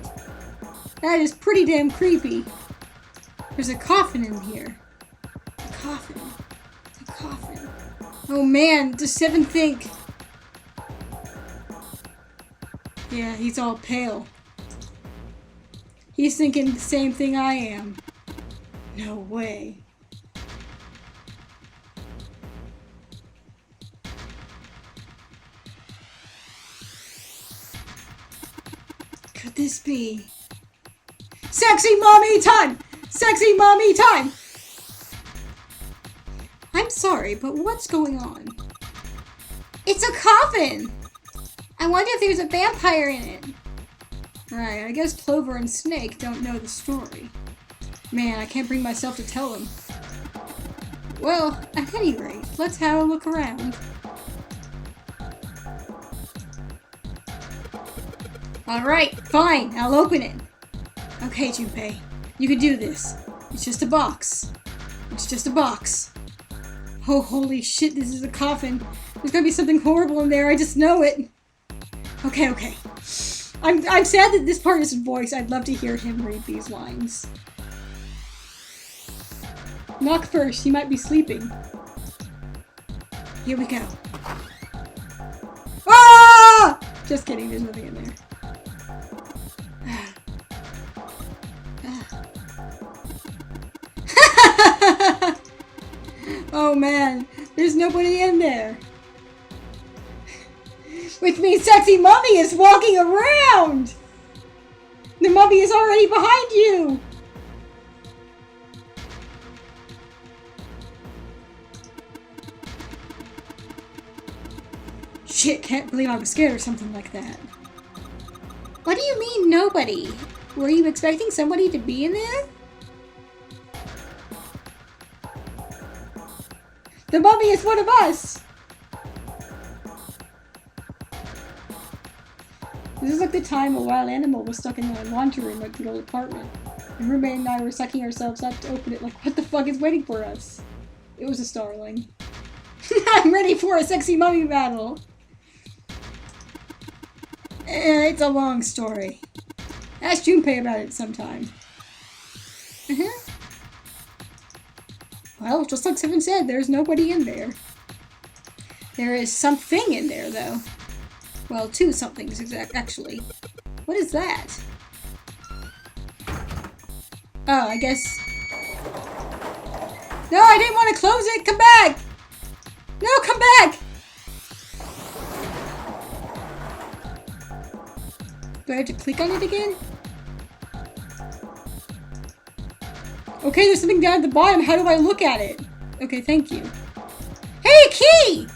That is pretty damn creepy. There's a coffin in here. A coffin. A coffin. Oh man, does Seven think? Yeah, he's all pale. He's thinking the same thing I am. No way. Could this be? Sexy mommy time! Sexy mommy time! I'm sorry, but what's going on? It's a coffin! I wonder if there's a vampire in it. Right, I guess Clover and Snake don't know the story. Man, I can't bring myself to tell them. Well, at any rate, let's have a look around. Alright, fine, I'll open it. Okay, Junpei, you can do this. It's just a box. It's just a box. Oh, holy shit, this is a coffin. There's gonna be something horrible in there, I just know it. Okay, okay. I'm sad that this part is his voice. I'd love to hear him read these lines. Knock first, he might be sleeping. Here we go. Ah! Just kidding, there's nothing in there. Oh man, there's nobody in there. Which means Sexy Mummy is walking around! The mummy is already behind you! Shit, can't believe I was scared or something like that. What do you mean, nobody? Were you expecting somebody to be in there? The mummy is one of us! This is like the time a wild animal was stuck in the laundry room at the old apartment. And roommate and I were sucking ourselves up to open it like, what the fuck is waiting for us? It was a starling. I'm ready for a sexy mummy battle! It's a long story. Ask Junpei about it sometime. Well, just like Seven said, there's nobody in there. There is something in there, though. Well, two somethings, actually. What is that? Oh, I guess... No, I didn't want to close it! Come back! No, come back! Do I have to click on it again? Okay, there's something down at the bottom. How do I look at it? Okay, thank you. Hey, a key!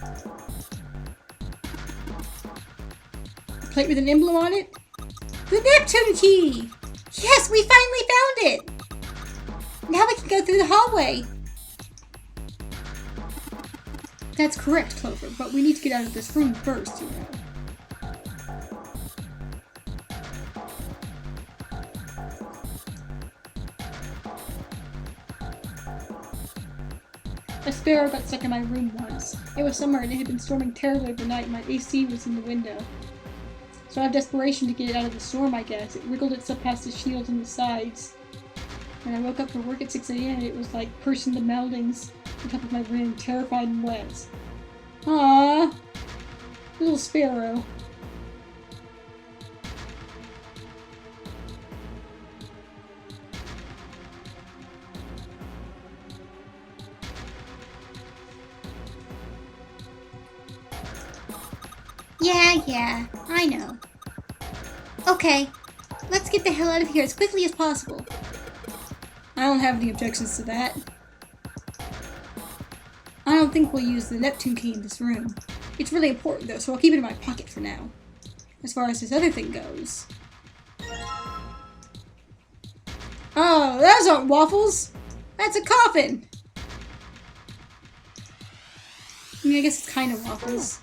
A plate with an emblem on it? The Neptune key! Yes, we finally found it! Now we can go through the hallway. That's correct, Clover, but we need to get out of this room first, you know. A sparrow got stuck in my room once. It was summer and it had been storming terribly overnight and my AC was in the window. So out of desperation to get it out of the storm, I guess, it wriggled itself past the shields and the sides. When I woke up for work at 6 a.m., it was like pushing the meldings on top of my room, terrified and wet. Aww, little sparrow. Yeah, I know. Okay, let's get the hell out of here as quickly as possible. I don't have any objections to that. I don't think we'll use the Neptune key in this room. It's really important though, so I'll keep it in my pocket for now. As far as this other thing goes. Oh, those aren't waffles! That's a coffin! I mean, I guess it's kind of waffles.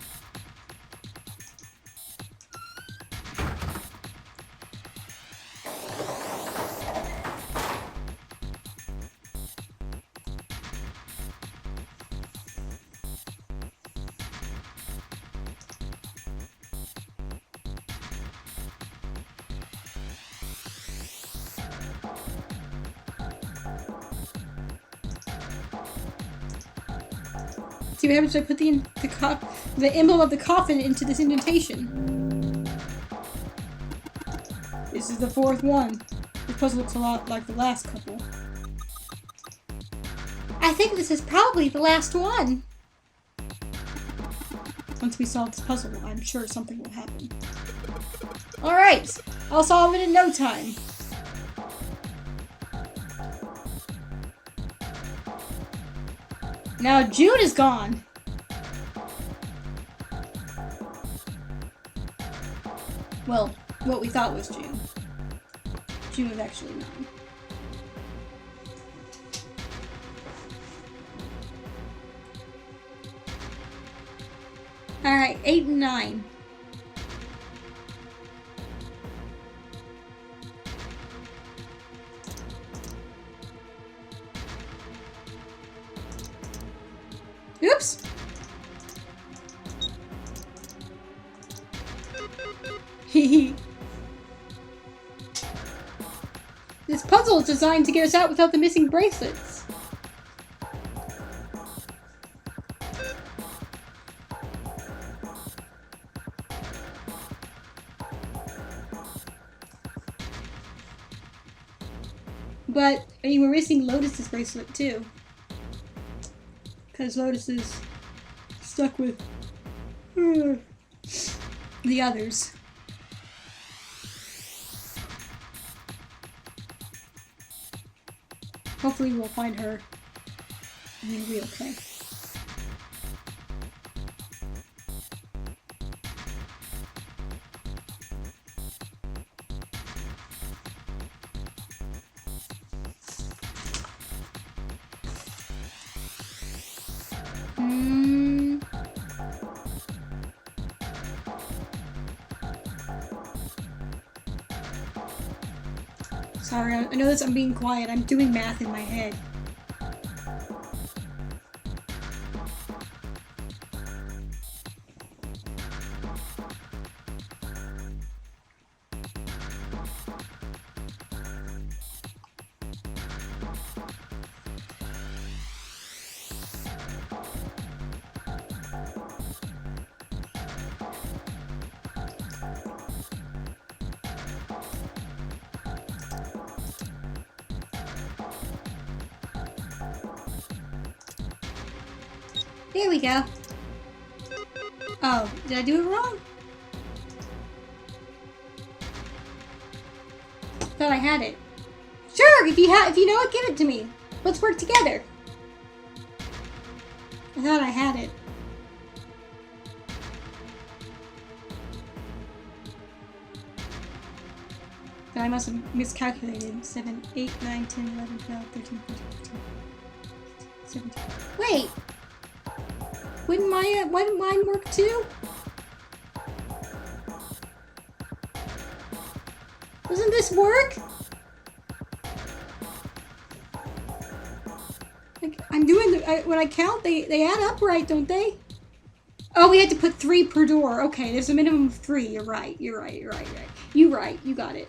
See what happens if I put the emblem of the coffin into this indentation. This is the fourth one. This puzzle looks a lot like the last couple. I think this is probably the last one. Once we solve this puzzle, I'm sure something will happen. Alright, I'll solve it in no time. Now June is gone. Well, what we thought was June. June was actually 9. Alright, 8 and 9. Oops! Hehe. This puzzle is designed to get us out without the missing bracelets. But, I mean, we're missing Lotus's bracelet too. Because Lotus is stuck with the others. Hopefully we'll find her and we'll be okay. Sorry, I know that I'm being quiet. I'm doing math in my head. There we go. Oh, did I do it wrong? Thought I had it. Sure, if you know it, give it to me. Let's work together. I thought I had it. But I must have miscalculated. 7, 8, 9, 10, 11, 12, 13, 14, 15, 17. Wait! Wouldn't mine work too? Doesn't this work? Like, I'm doing when I count, they add up right, don't they? Oh, we had to put 3 per door. Okay, there's a minimum of 3. You're right. You're right. You got it.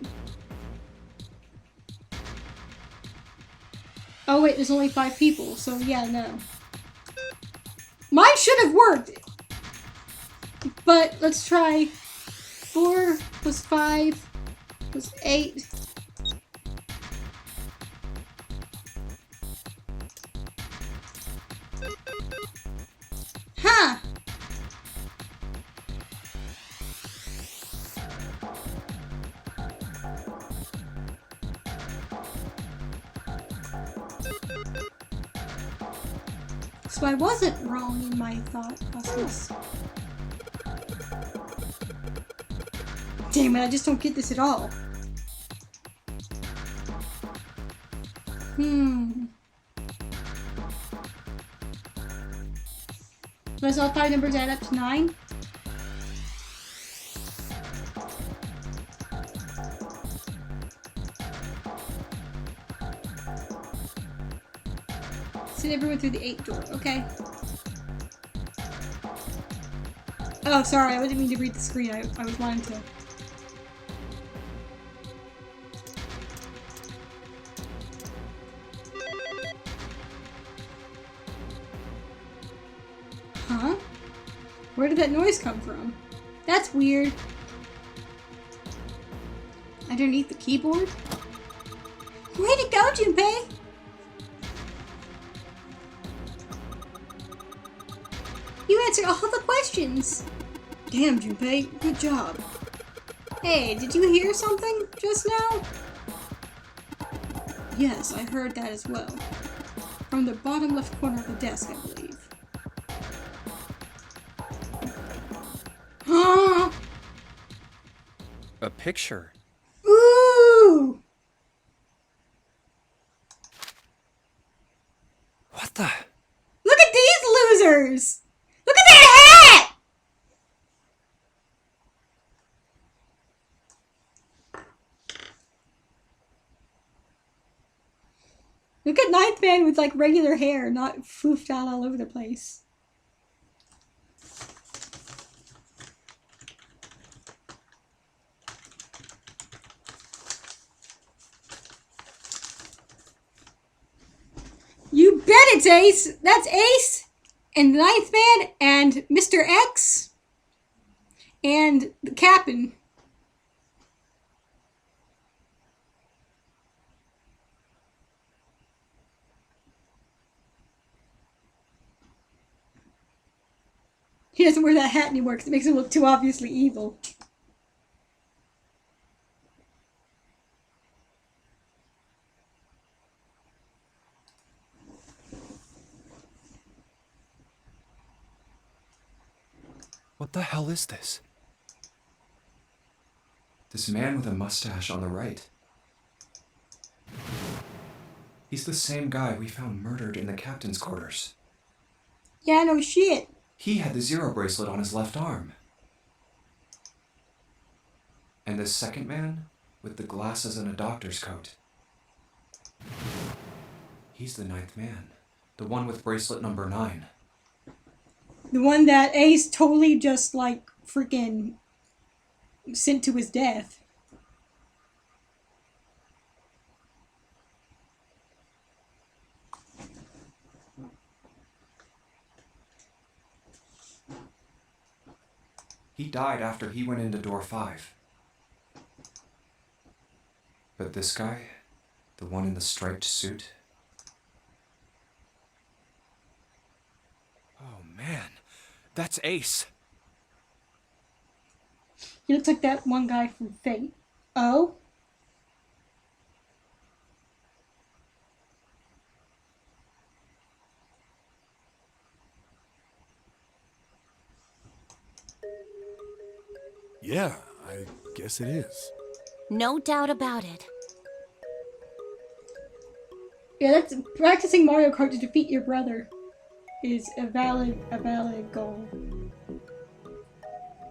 Oh wait, there's only 5 people, so yeah, no. Mine should have worked! But let's try 4 plus 5 plus 8. Huh! So I wasn't wrong in my thought process. Damn it, I just don't get this at all. Does all 5 numbers add up to 9? Send everyone through the 8th door. Okay. Oh, sorry. I didn't mean to read the screen. I was wanting to. Where did that noise come from? That's weird. Underneath the keyboard? Way to go, Junpei! You answered all the questions! Damn, Junpei, good job. Hey, did you hear something just now? Yes, I heard that as well. From the bottom left corner of the desk, I believe. A picture. Ooh! What the? Look at these losers! Look at that hat! Look at Ninth Man with like regular hair, not foofed out all over the place. You bet it's Ace! That's Ace! And the Ninth Man and Mr. X and the Captain. He doesn't wear that hat anymore because it makes him look too obviously evil. What the hell is this? This man with a mustache on the right. He's the same guy we found murdered in the captain's quarters. Yeah, no shit. He had the Zero bracelet on his left arm. And this second man, with the glasses and a doctor's coat. He's the Ninth Man. The one with bracelet number 9. The one that Ace totally just, like, freaking sent to his death. He died after he went into door 5. But this guy, the one in the striped suit. Oh man, that's Ace. He looks like that one guy from Fate. Oh? Yeah, I guess it is. No doubt about it. Yeah, that's practicing Mario Kart to defeat your brother is a valid goal.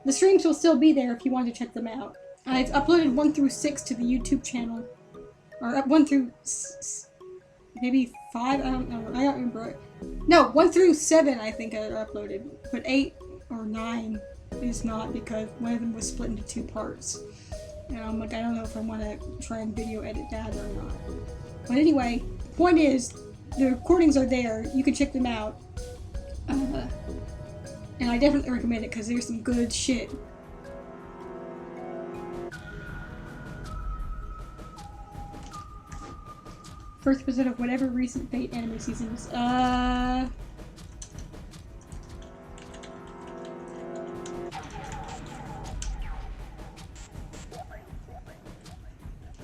The streams will still be there if you want to check them out. I've uploaded 1 through 6 to the YouTube channel. Or 1 through maybe 5? I don't know. I don't remember. No, 1 through 7 I think I uploaded. But 8 or 9 is not because one of them was split into 2 parts. And I'm like, I don't know if I want to try and video edit that or not. But anyway, the point is, the recordings are there. You can check them out. And I definitely recommend it because there's some good shit. First episode of whatever recent Fate anime seasons.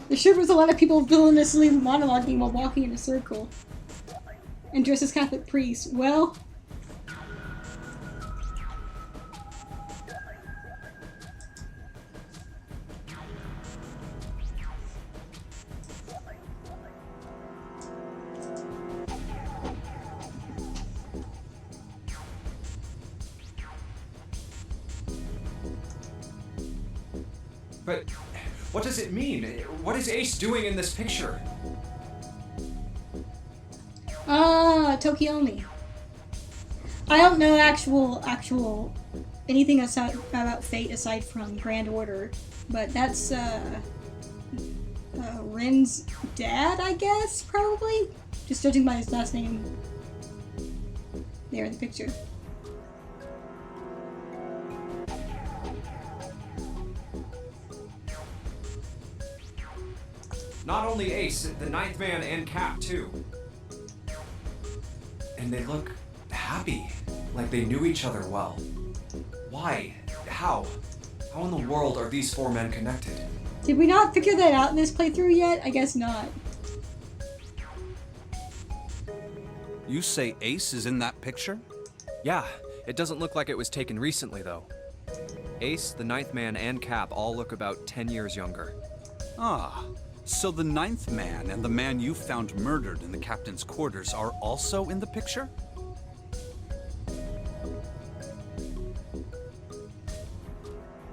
There sure was a lot of people villainously monologuing while walking in a circle. And dressed as Catholic priests. Well... But what does it mean? What is Ace doing in this picture? Tokyomi. I don't know actual anything about Fate aside from Grand Order, but that's Ren's dad, I guess, probably? Just judging by his last name there in the picture. Not only Ace, the Ninth Man and Cap too. And they look happy, like they knew each other well. Why? How? How in the world are these four men connected? Did we not figure that out in this playthrough yet? I guess not. You say Ace is in that picture? Yeah, it doesn't look like it was taken recently, though. Ace, the Ninth Man, and Cap all look about 10 years younger. Ah, so the Ninth Man and the man you found murdered in the captain's quarters are also in the picture?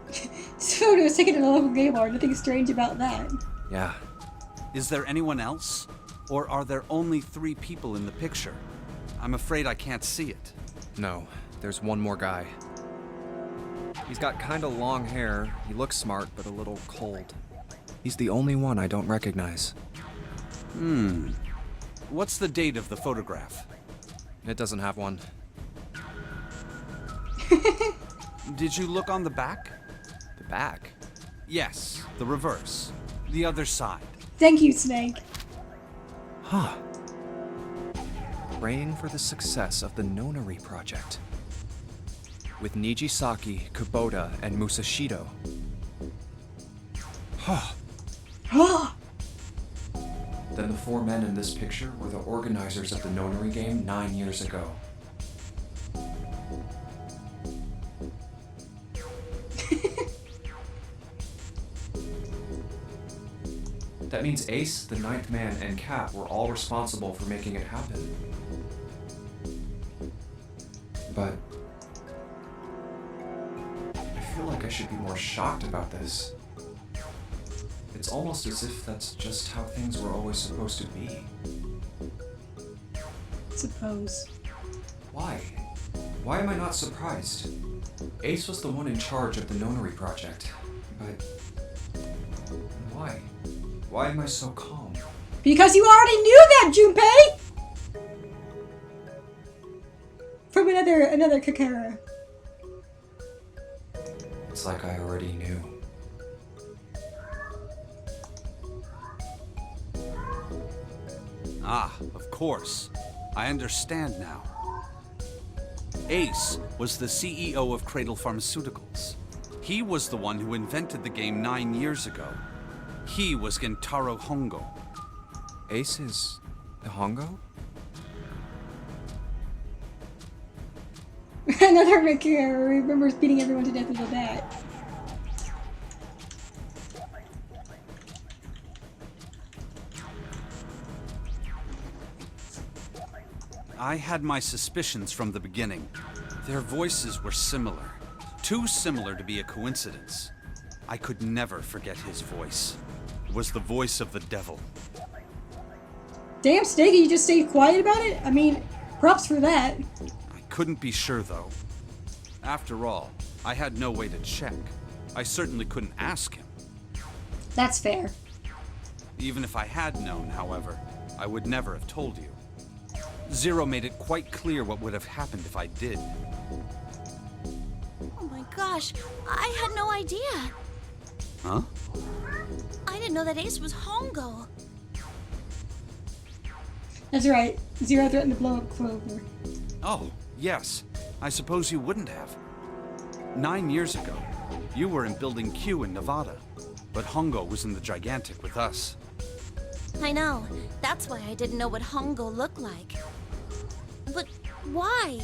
This photo was taken at a local game bar. Nothing strange about that. Yeah. Is there anyone else? Or are there only 3 people in the picture? I'm afraid I can't see it. No, there's one more guy. He's got kinda long hair, he looks smart, but a little cold. He's the only one I don't recognize. What's the date of the photograph? It doesn't have one. Did you look on the back? The back? Yes, the reverse. The other side. Thank you, Snake. Huh. Praying for the success of the Nonary project. With Nijisaki, Kubota, and Musashido. Huh. Ah! Then the four men in this picture were the organizers of the Nonary game 9 years ago. That means Ace, the Ninth Man, and Cap were all responsible for making it happen. But I feel like I should be more shocked about this. It's almost as if that's just how things were always supposed to be. Suppose. Why? Why am I not surprised? Ace was the one in charge of the Nonary project, but why? Why am I so calm? Because you already knew that, Junpei! From another Kakara. It's like I already knew. Ah, of course. I understand now. Ace was the CEO of Cradle Pharmaceuticals. He was the one who invented the game 9 years ago. He was Gentaro Hongo. Ace is the Hongo? Another Kakara remembers beating everyone to death with a bat. I had my suspicions from the beginning. Their voices were similar. Too similar to be a coincidence. I could never forget his voice. It was the voice of the devil. Damn, Snakey, you just stayed quiet about it? I mean, props for that. I couldn't be sure, though. After all, I had no way to check. I certainly couldn't ask him. That's fair. Even if I had known, however, I would never have told you. Zero made it quite clear what would have happened if I did. Oh my gosh, I had no idea. Huh? I didn't know that Ace was Hongo. That's right. Zero threatened to blow up Clover. Oh, yes. I suppose you wouldn't have. 9 years ago, you were in Building Q in Nevada, but Hongo was in the Gigantic with us. I know. That's why I didn't know what Hongo looked like. But why?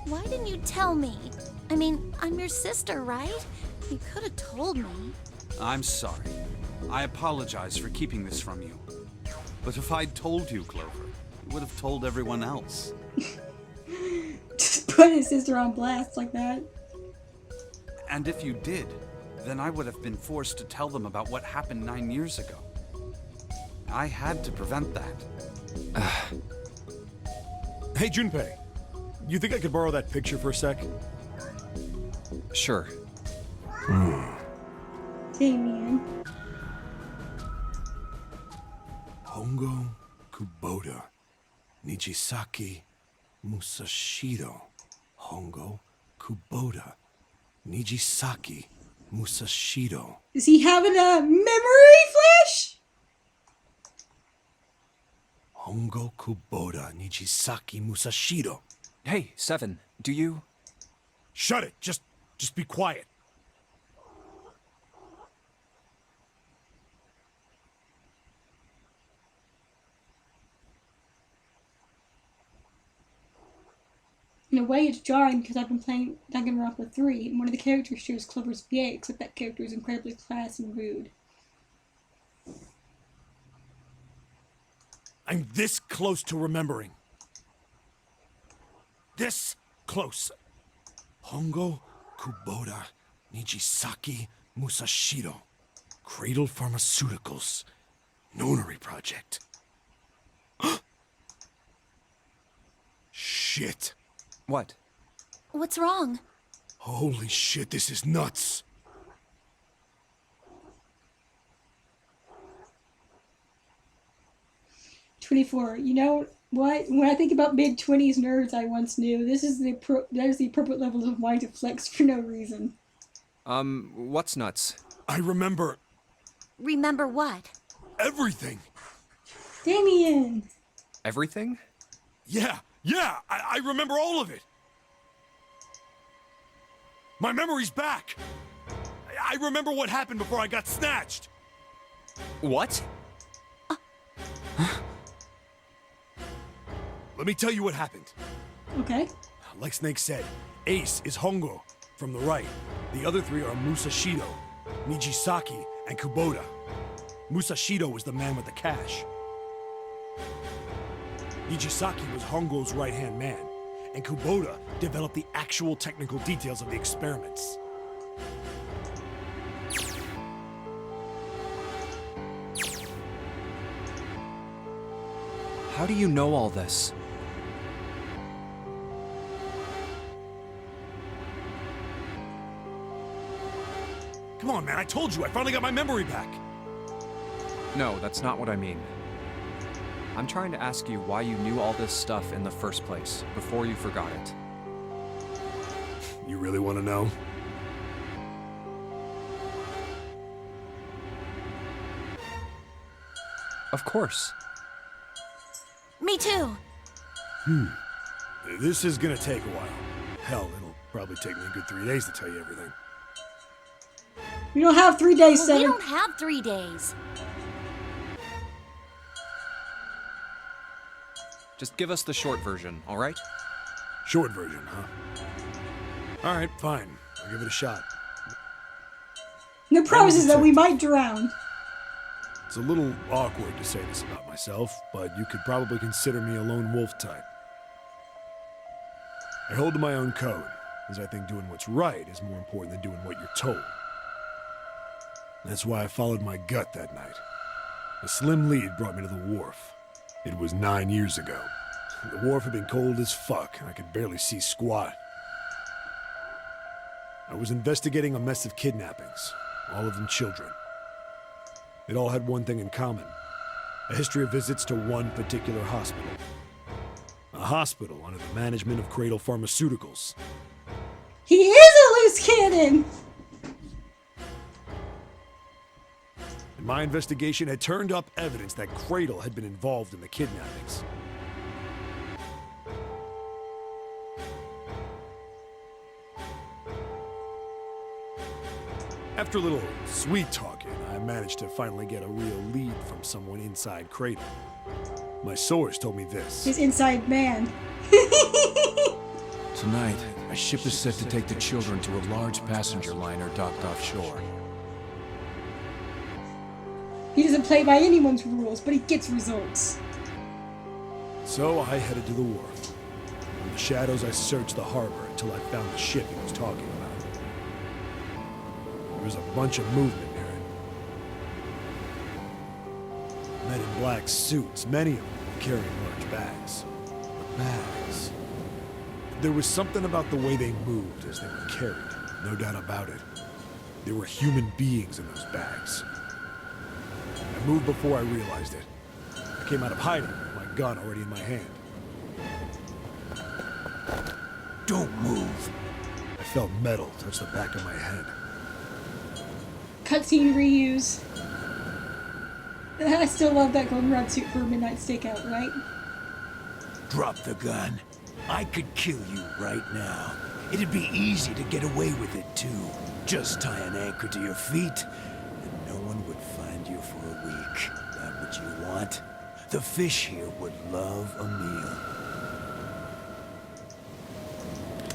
Why didn't you tell me? I mean, I'm your sister, right? You could have told me. I'm sorry. I apologize for keeping this from you. But if I'd told you, Clover, I would have told everyone else. Just put his sister on blast like that. And if you did, then I would have been forced to tell them about what happened 9 years ago. I had to prevent that. Hey, Junpei. You think I could borrow that picture for a sec? Sure. Damien. Hongo, Kubota, Nijisaki, Musashido. Hongo, Kubota, Nijisaki, Musashido. Is he having a memory flash? Hongo Kubota Nijisaki Musashiro. Hey, Seven, do you... Shut it! Just be quiet. In a way, it's jarring because I've been playing Danganronpa 3, and one of the characters shares Clover's VA, except that character is incredibly class and rude. I'm this close to remembering. This close. Hongo Kubota Nijisaki Musashiro. Cradle Pharmaceuticals. Nonary Project. Shit. What? What's wrong? Holy shit, this is nuts. "24. You know what? When I think about mid-20s nerds I once knew, that is the appropriate level of mind to flex for no reason." What's nuts? I remember Remember what? everything. Damien! Everything? Yeah, I remember all of it. My memory's back. I remember what happened before I got snatched. What? Let me tell you what happened. Okay. Like Snake said, Ace is Hongo from the right. The other three are Musashiro, Nijisaki, and Kubota. Musashiro was the man with the cash. Nijisaki was Hongo's right-hand man, and Kubota developed the actual technical details of the experiments. How do you know all this? Come on, man, I told you, I finally got my memory back. No, that's not what I mean. I'm trying to ask you why you knew all this stuff in the first place, before you forgot it. You really want to know? Of course. Me too. This is gonna take a while. Hell, it'll probably take me a good 3 days to tell you everything. We don't have 3 days, We Seven. don't have 3 days. Just give us the short version, all right? Short version, huh? All right, fine. I'll give it a shot. No promises that we might drown. It's a little awkward to say this about myself, but you could probably consider me a lone wolf type. I hold to my own code, as I think doing what's right is more important than doing what you're told. That's why I followed my gut that night. A slim lead brought me to the wharf. It was 9 years ago. The wharf had been cold as fuck, and I could barely see squat. I was investigating a mess of kidnappings, all of them children. It all had one thing in common. A history of visits to one particular hospital. A hospital under the management of Cradle Pharmaceuticals. He is a loose cannon! And my investigation had turned up evidence that Cradle had been involved in the kidnappings. After a little sweet talking, I managed to finally get a real lead from someone inside Cradle. My source told me this. His inside man. Tonight, a ship is set to take the children to a large passenger liner docked offshore. He doesn't play by anyone's rules, but he gets results. So I headed to the wharf. In the shadows, I searched the harbor until I found the ship he was talking about. There was a bunch of movement near it. Men in black suits, many of them carrying large bags. But bags. There was something about the way they moved as they were carried, no doubt about it. There were human beings in those bags. I moved before I realized it. I came out of hiding with my gun already in my hand. Don't move. I felt metal touch the back of my head. Cutscene reuse. I still love that goldenrod suit for a midnight stakeout, right? Drop the gun. I could kill you right now. It'd be easy to get away with it, too. Just tie an anchor to your feet, and no one would find you for a week. That what you want? The fish here would love a meal.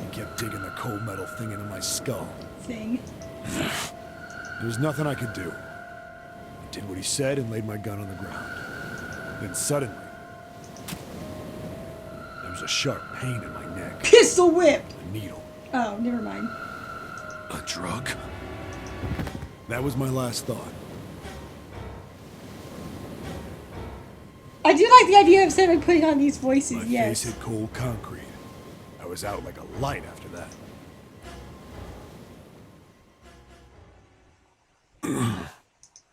He kept digging the cold metal thing into my skull. Thing. There was nothing I could do. I did what he said and laid my gun on the ground. Then suddenly, there was a sharp pain in my neck. Pistol whip! A needle. Oh, never mind. A drug? That was my last thought. I do like the idea of Sam putting on these voices, My yes. face hit cold concrete. I was out like a light after that.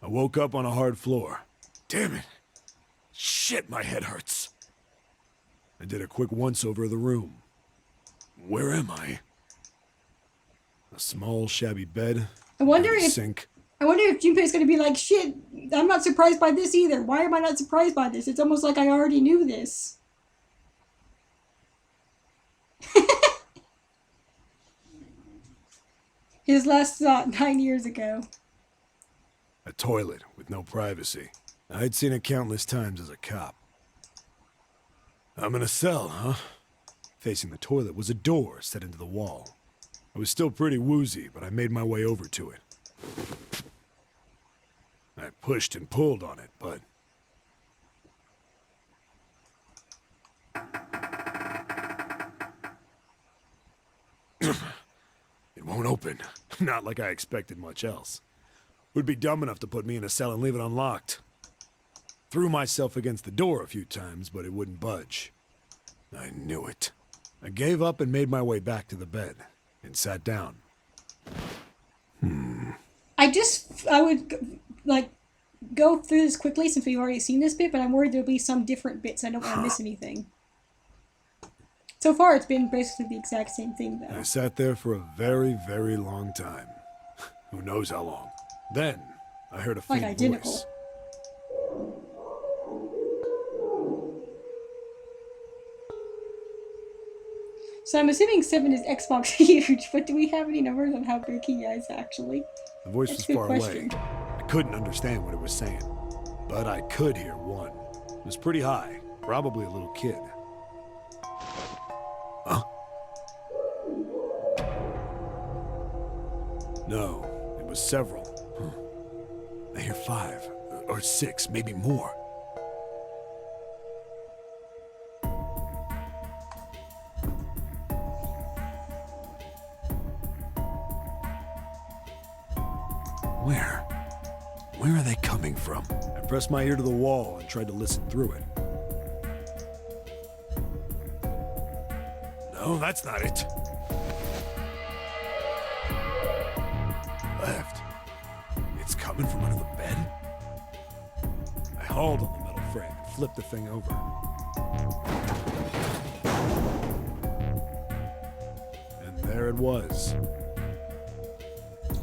I woke up on a hard floor. Damn it. Shit, my head hurts. I did a quick once-over of the room. Where am I? A small, shabby bed. I wonder a if sink. Junpei's gonna be like, shit, I'm not surprised by this either. Why am I not surprised by this? It's almost like I already knew this. His last thought 9 years ago. A toilet with no privacy. I'd seen it countless times as a cop. I'm in a cell, huh? Facing the toilet was a door set into the wall. I was still pretty woozy, but I made my way over to it. I pushed and pulled on it, but... it won't open. Not like I expected much else. Would be dumb enough to put me in a cell and leave it unlocked. Threw myself against the door a few times, but it wouldn't budge. I knew it. I gave up and made my way back to the bed, and sat down. I would, like, go through this quickly since we've already seen this bit, but I'm worried there'll be some different bits. I don't want to miss anything. So far, it's been basically the exact same thing, though. I sat there for a very, very long time. Who knows how long. Then, I heard a faint identical. voice. So I'm assuming 7 is Xbox huge, but do we have any numbers on how big he is, actually? The voice That's was a good far question. away. I couldn't understand what it was saying. But I could hear one. It was pretty high. Probably a little kid. Huh? No, it was several. I hear 5, or 6, maybe more. Where are they coming from? I pressed my ear to the wall and tried to listen through it. No, that's not it. Left. It's coming from under the bed? I hauled on the metal frame and flipped the thing over. And there it was.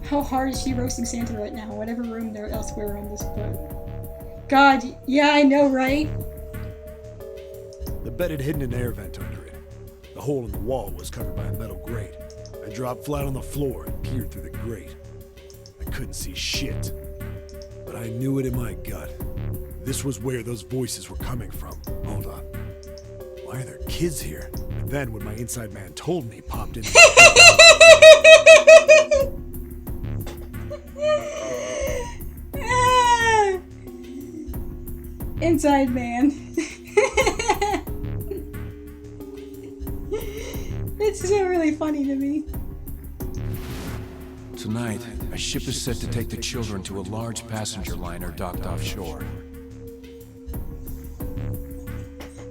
How hard is she roasting Santa right now? Whatever room there elsewhere on this boat. God, yeah, I know, right? The bed had hidden an air vent under it. The hole in the wall was covered by a metal grate. I dropped flat on the floor and peered through the grate. I couldn't see shit, but I knew it in my gut. This was where those voices were coming from. Hold on. Why are there kids here? And then when my inside man told me, popped in. Inside man. It's still really funny to me. Tonight, a ship is set to take the children to a large passenger liner docked offshore.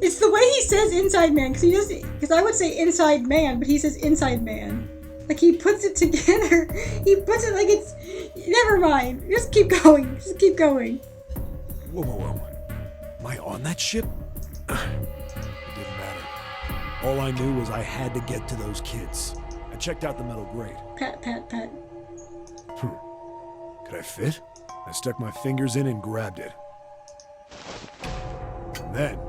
It's the way he says inside man, because I would say inside man, but he says inside man. Like, he puts it together. He puts it like it's... Never mind. Just keep going. Just keep going. Whoa, whoa, whoa. Am I on that ship? It didn't matter. All I knew was I had to get to those kids. I checked out the metal grate. Pat, pat, pat. Could I fit? I stuck my fingers in and grabbed it. And then...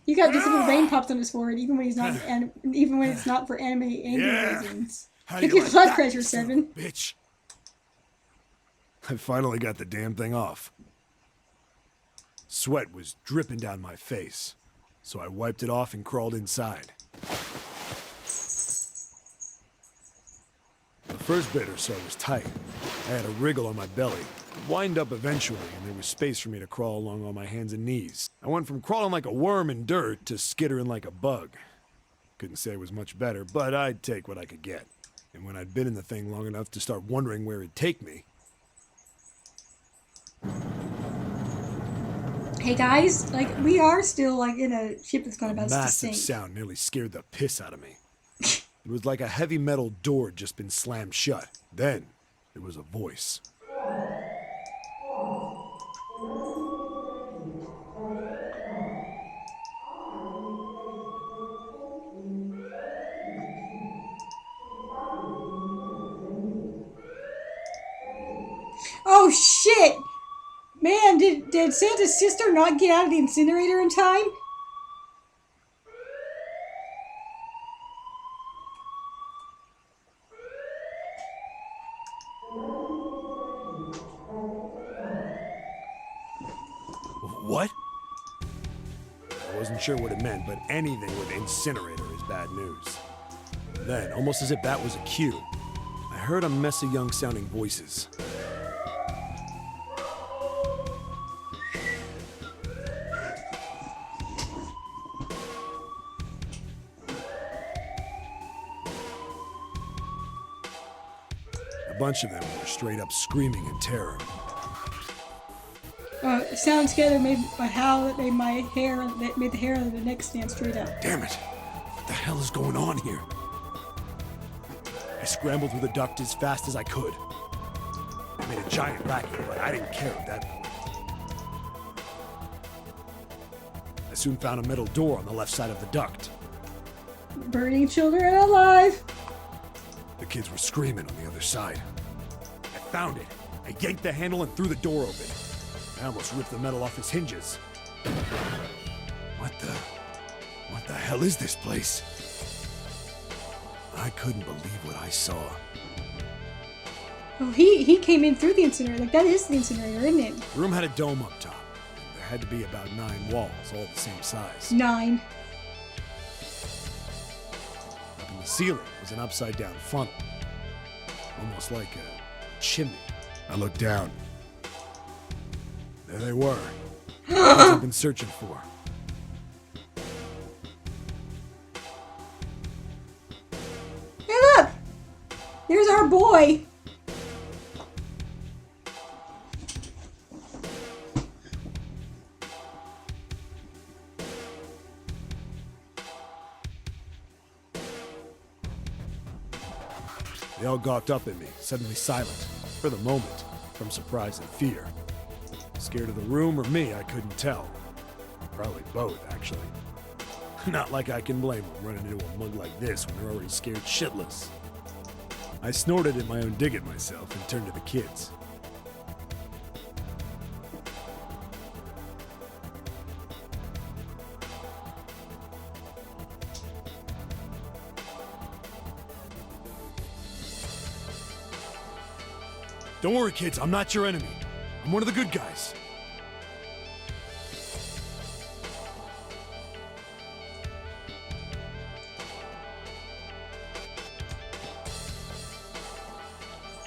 You got this little vein popped on his forehead, even when he's not, even when it's not for anime anger reasons. How do Check you your like blood that, pressure, son of a Seven. Bitch. I finally got the damn thing off. Sweat was dripping down my face, so I wiped it off and crawled inside. The first bit or so was tight. I had a wriggle on my belly, wind up eventually, and there was space for me to crawl along on my hands and knees. I went from crawling like a worm in dirt to skittering like a bug. Couldn't say it was much better, but I'd take what I could get. And when I'd been in the thing long enough to start wondering where it'd take me... Hey guys, like, we are still, like, in a ship that's going about to massive sink. sound nearly scared the piss out of me. It was like a heavy metal door had just been slammed shut. Then, there was a voice. Oh shit! Man, did Santa's sister not get out of the incinerator in time? What? I wasn't sure what it meant, but anything with incinerator is bad news. Then, almost as if that was a cue, I heard a mess of young-sounding voices. A bunch of them were straight up screaming in terror. Sounds together made my how that made my hair, that made the hair on the neck stand straight up. Damn it! What the hell is going on here? I scrambled through the duct as fast as I could. I made a giant racket, but I didn't care at that point. I soon found a metal door on the left side of the duct. Burning children alive! The kids were screaming on the other side. I found it. I yanked the handle and threw the door open. I almost ripped the metal off its hinges. What the hell is this place? I couldn't believe what I saw. Oh, he came in through the incinerator. Like, that is the incinerator, isn't it? The room had a dome up top. There had to be about 9 walls, all the same size. 9. Up in the ceiling was an upside-down funnel. Almost like a chimney. I looked down. There they were. What I've been searching for. Hey, look! There's our boy! They all gawked up at me, suddenly silent. For the moment, from surprise and fear. Scared of the room or me, I couldn't tell. Probably both, actually. Not like I can blame them running into a mug like this when they're already scared shitless. I snorted at my own dig at myself and turned to the kids. Don't worry, kids, I'm not your enemy. I'm one of the good guys.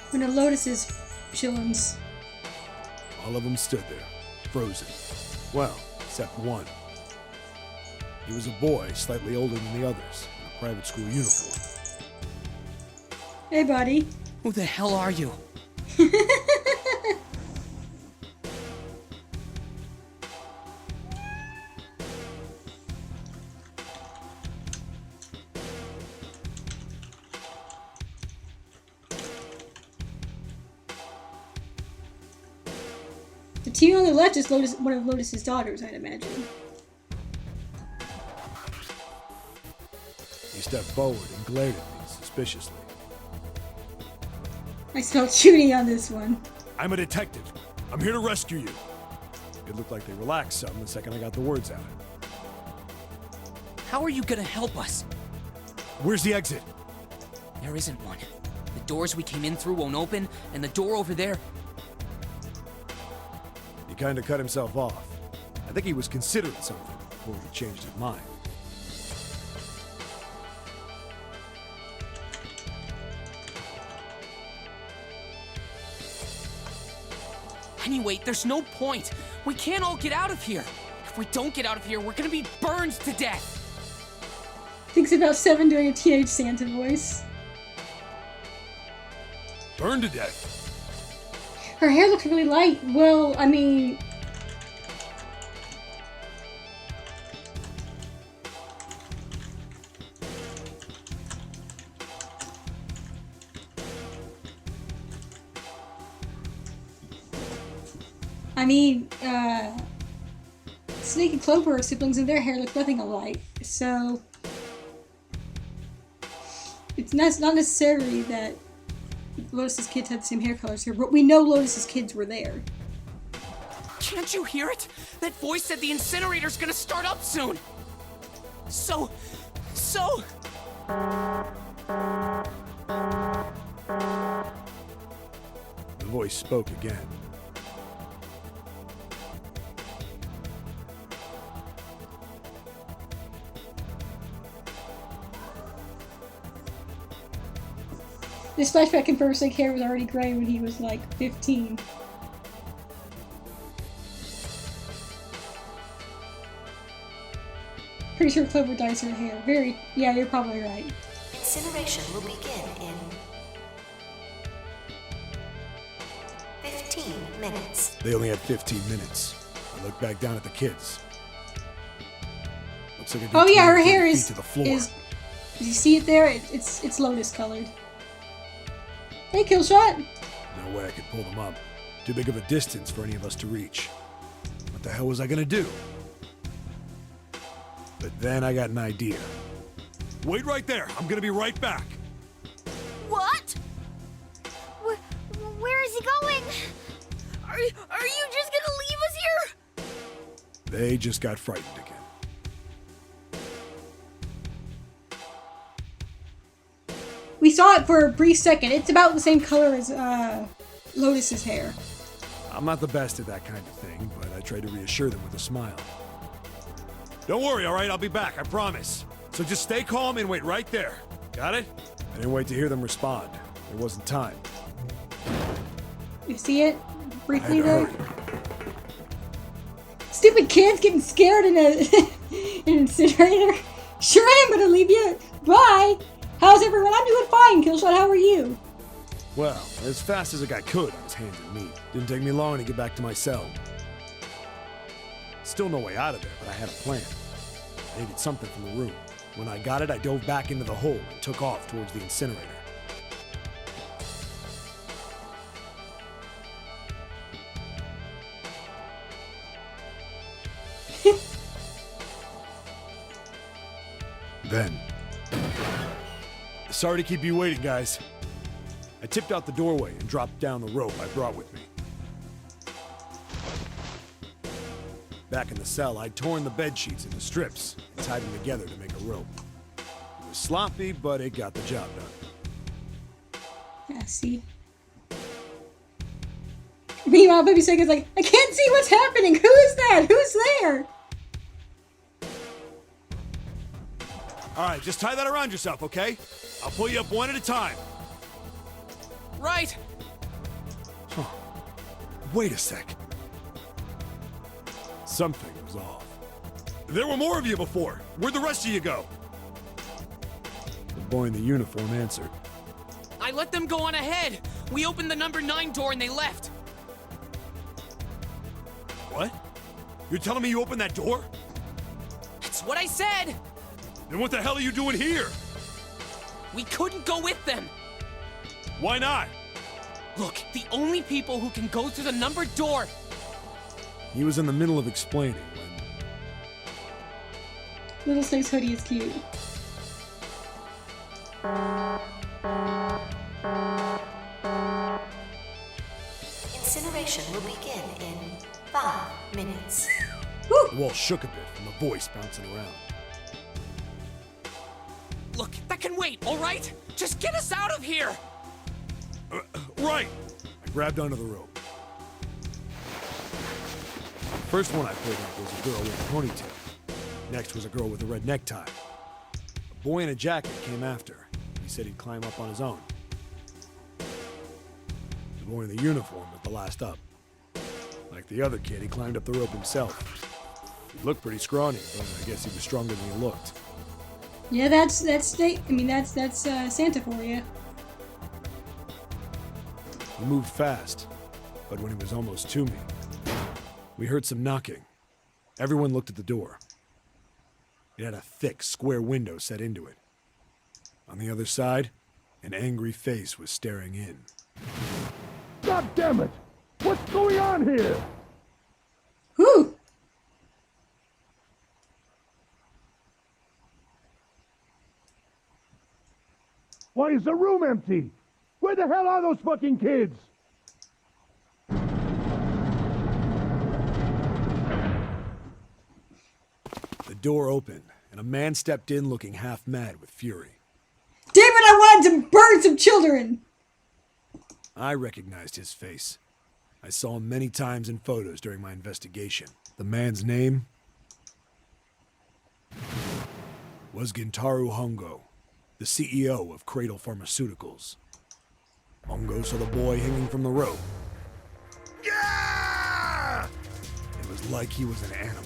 When a Lotus is chillins. All of them stood there, frozen. Well, except one. He was a boy, slightly older than the others, in a private school uniform. Hey, buddy. Who the hell are you? The T on the left is Lotus, one of Lotus's daughters, I'd imagine. These stepped forward and glared at me suspiciously. I smelled shooting on this one. I'm a detective. I'm here to rescue you. It looked like they relaxed some the second I got the words out. How are you gonna help us? Where's the exit? There isn't one. The doors we came in through won't open, and the door over there... He kind of cut himself off. I think he was considering something before he changed his mind. Anyway, there's no point. We can't all get out of here. If we don't get out of here, we're gonna be burned to death. Thinks about Seven doing a teenage Santa voice. Burned to death. Her hair looks really light. Well, I mean... Snake and Clover are siblings and their hair look nothing alike, so... It's not necessarily that Lotus's kids had the same hair colors here, but we know Lotus's kids were there. Can't you hear it? That voice said the incinerator's gonna start up soon. So... The voice spoke again. This flashback confirms Snake's hair was already gray when he was like 15. Pretty sure Clover dyes her hair. Yeah, you're probably right. Incineration will begin in 15 minutes. They only had 15 minutes. I looked back down at the kids. Looks like Oh yeah, her hair feet is to the floor. Did you see it there? It's lotus colored. Hey, Killshot! No way I could pull them up. Too big of a distance for any of us to reach. What the hell was I gonna do? But then I got an idea. Wait right there. I'm gonna be right back. What? Where is he going? Are you just gonna leave us here? They just got frightened again. We saw it for a brief second. It's about the same color as Lotus's hair. I'm not the best at that kind of thing, but I tried to reassure them with a smile. Don't worry, all right? I'll be back, I promise. So just stay calm and wait right there. Got it? I didn't wait to hear them respond. There wasn't time. You see it briefly I had though? to hurry. Stupid kids getting scared in an incinerator. Sure, I am gonna leave you. Bye. How's everyone? I'm doing fine, Killshot. How are you? Well, as fast as a guy could on his hands and knees. Didn't take me long to get back to my cell. Still no way out of there, but I had a plan. I needed something from the room. When I got it, I dove back into the hole and took off towards the incinerator. Then... Sorry to keep you waiting, guys. I tipped out the doorway and dropped down the rope I brought with me. Back in the cell, I'd torn the bed sheets into strips and tied them together to make a rope. It was sloppy, but it got the job done. Yeah, see? Meanwhile, Baby Snake is like, I can't see what's happening! Who is that? Who's there? Alright, just tie that around yourself, okay? I'll pull you up one at a time. Right. Huh. Wait a sec. Something was off. There were more of you before. Where'd the rest of you go? The boy in the uniform answered. I let them go on ahead. We opened the number 9 door and they left. What? You're telling me you opened that door? That's what I said. Then what the hell are you doing here? We couldn't go with them. Why not? Look, the only people who can go through the numbered door... He was in the middle of explaining when... Little Snake's hoodie is cute. Incineration will begin in 5 minutes. The wall shook a bit from the voice bouncing around. Look, that can wait, all right? Just get us out of here! Right! I grabbed onto the rope. First one I pulled up was a girl with a ponytail. Next was a girl with a red necktie. A boy in a jacket came after. He said he'd climb up on his own. The boy in the uniform was the last up. Like the other kid, he climbed up the rope himself. He looked pretty scrawny, but I guess he was stronger than he looked. Yeah, that's Santa for you. He moved fast, but when he was almost to me, we heard some knocking. Everyone looked at the door. It had a thick, square window set into it. On the other side, an angry face was staring in. God damn it! What's going on here? Whew! Why is the room empty? Where the hell are those fucking kids? The door opened, and a man stepped in looking half mad with fury. Damn it, I wanted to burn some children! I recognized his face. I saw him many times in photos during my investigation. The man's name was Gintaro Hongo, the CEO of Cradle Pharmaceuticals. Hongo saw the boy hanging from the rope. Yeah! It was like he was an animal.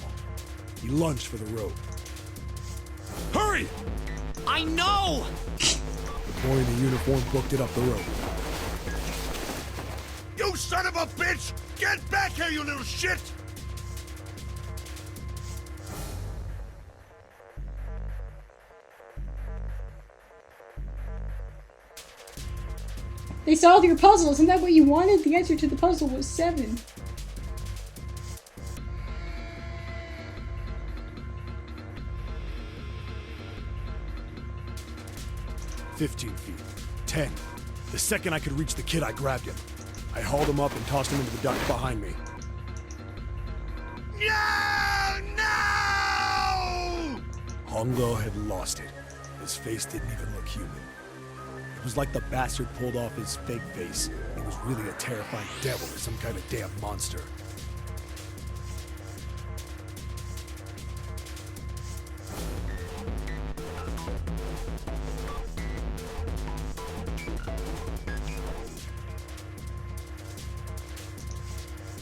He lunged for the rope. Hurry! I know! The boy in the uniform booked it up the rope. You son of a bitch! Get back here, you little shit! They solved your puzzle. Isn't that what you wanted? The answer to the puzzle was 7. "15 feet. 10. The second I could reach the kid, I grabbed him. I hauled him up and tossed him into the duct behind me. No! No! Hongo had lost it. His face didn't even look human. It was like the bastard pulled off his fake face. He was really a terrifying devil or some kind of damn monster.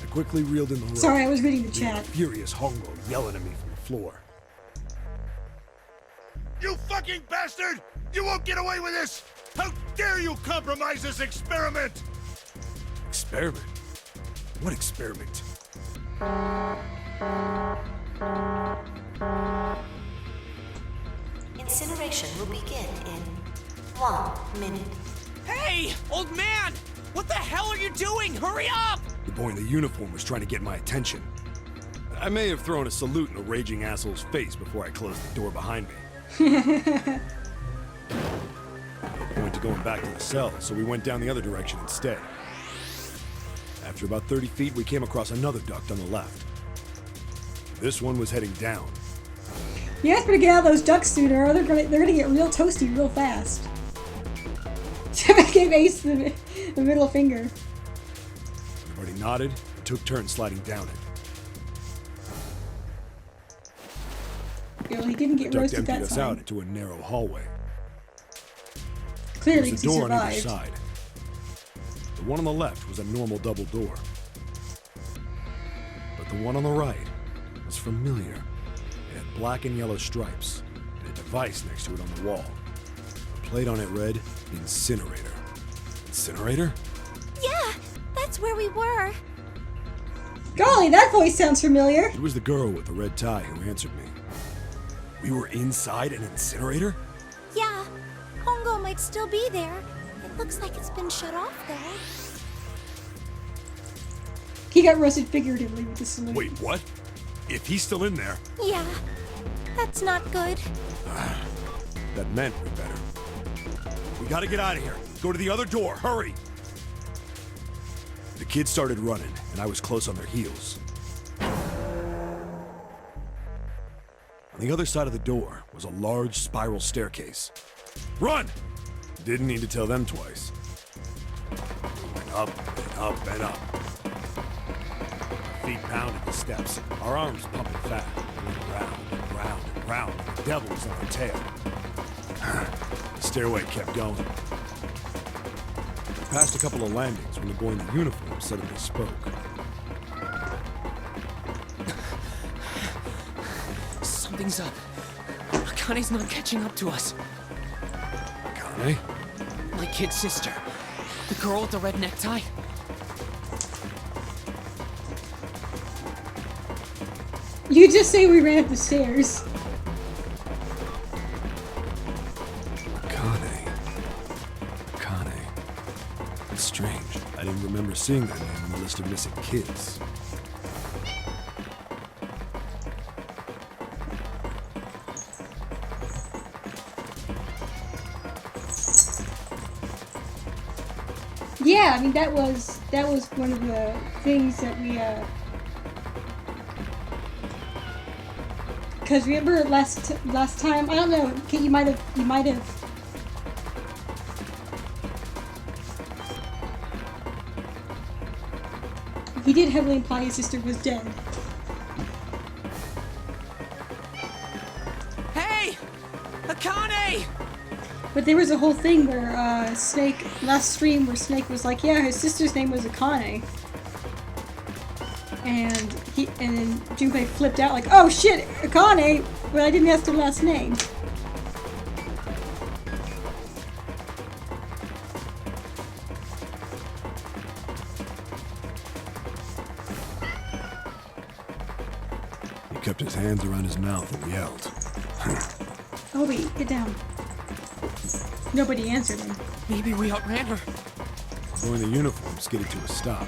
I quickly reeled in the rope. Sorry, I was reading the leaving a chat. furious Hongo yelling at me from the floor. You fucking bastard! You won't get away with this! How dare you compromise this experiment! Experiment? What experiment? Incineration will begin in 1 minute. Hey, old man! What the hell are you doing? Hurry up! The boy in the uniform was trying to get my attention. I may have thrown a salute in the raging asshole's face before I closed the door behind me. No point to going back to the cell, so we went down the other direction instead. After about 30 feet, we came across another duct on the left. This one was heading down. You guys better get out of those ducks sooner, or they're gonna get real toasty real fast. I gave Ace the middle finger. Everybody nodded and took turns sliding down it. You know, he didn't get The duct roasted emptied that us out time. into a narrow hallway. Clearly, There was he a door on either survived. side. The one on the left was a normal double door. But the one on the right was familiar. It had black and yellow stripes, and a device next to it on the wall. The plate on it read, Incinerator. Incinerator? Yeah, that's where we were. Golly, that voice sounds familiar. It was the girl with the red tie who answered me. We were inside an incinerator? Yeah, Hongo might still be there. It looks like it's been shut off, though. He got roasted figuratively with the salute. Wait, what? If he's still in there, Yeah, that's not good. that meant we better. We gotta get out of here. Go to the other door, hurry! The kids started running, and I was close on their heels. On the other side of the door was a large spiral staircase. Run! Didn't need to tell them twice. We went up and up and up. Our feet pounded the steps, our arms pumping fat. We went round and round and round. The devil was on our tail. The stairway kept going. We passed a couple of landings when the boy in the uniform suddenly spoke. Something's up. Akane's not catching up to us. Akane? My kid sister. The girl with the red necktie. You just say we ran up the stairs. Akane. It's strange. I didn't remember seeing that name on the list of missing kids. Yeah, I mean that was one of the things that we because remember last time, I don't know, you might have he did heavily imply his sister was dead. Hey! Akane! But there was a whole thing where Snake, last stream, where Snake was like, yeah, his sister's name was Akane. And then Junpei flipped out like, oh shit, Akane, but I didn't ask her last name. He kept his hands around his mouth and yelled. Obi, get down. Nobody answered him. Maybe we outran her. The boy in the uniform skidded to a stop.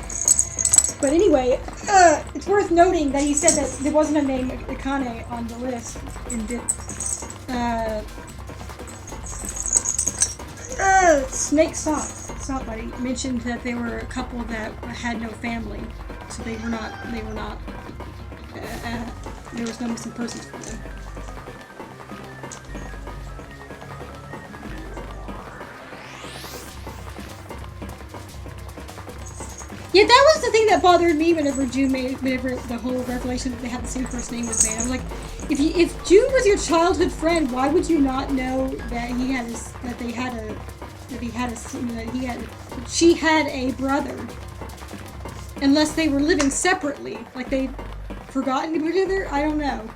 But anyway, it's worth noting that he said that there wasn't a name Akane on the list. And Snake Soft Buddy mentioned that there were a couple that had no family, so there was no missing persons for them. Yeah, that was the thing that bothered me whenever the whole revelation that they had the same first name was made. I was like, if June was your childhood friend, why would you not know that she had a brother? Unless they were living separately, like they'd forgotten to be together. I don't know.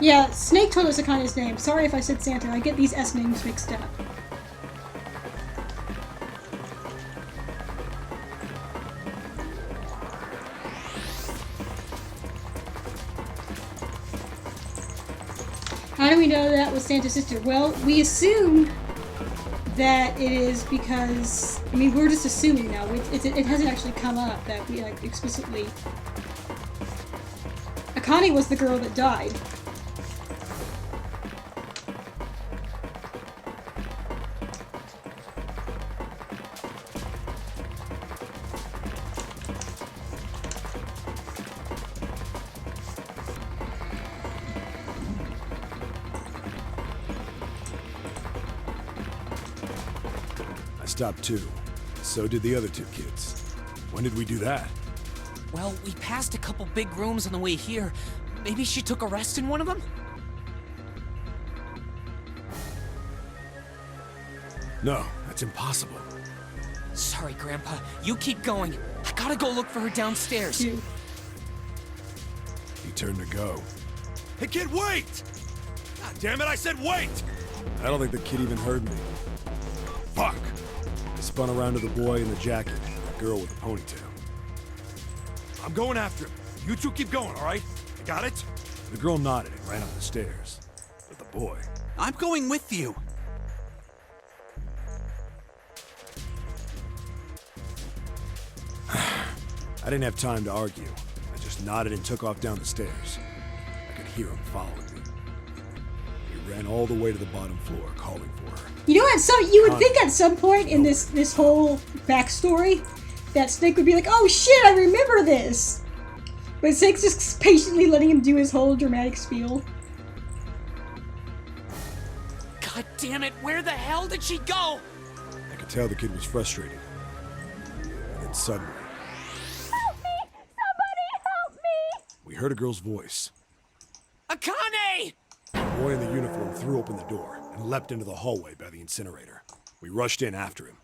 Yeah, Snake told us Akane's name. Sorry if I said Santa. I get these S names mixed up. How do we know that was Santa's sister? Well, we assume that it is because, I mean, we're just assuming now. It hasn't actually come up that we like explicitly. Akane was the girl that died. Stopped too. So did the other two kids. When did we do that? Well, we passed a couple big rooms on the way here. Maybe she took a rest in one of them? No, that's impossible. Sorry, Grandpa. You keep going. I gotta go look for her downstairs. He turned to go. Hey, kid, wait! God damn it, I said wait! I don't think the kid even heard me. Fuck! I spun around to the boy in the jacket, the girl with the ponytail. I'm going after him. You two keep going, all right? You got it? The girl nodded and ran up the stairs. But the boy... I'm going with you. I didn't have time to argue. I just nodded and took off down the stairs. I could hear him following me. He ran all the way to the bottom floor, calling for her. You know, you would think at some point in this whole backstory that Snake would be like, "Oh shit, I remember this," but Snake's just patiently letting him do his whole dramatic spiel. God damn it, where the hell did she go? I could tell the kid was frustrated. And then suddenly... Help me! Somebody help me! we heard a girl's voice. Akane! The boy in the uniform threw open the door and leapt into the hallway by the incinerator. We rushed in after him.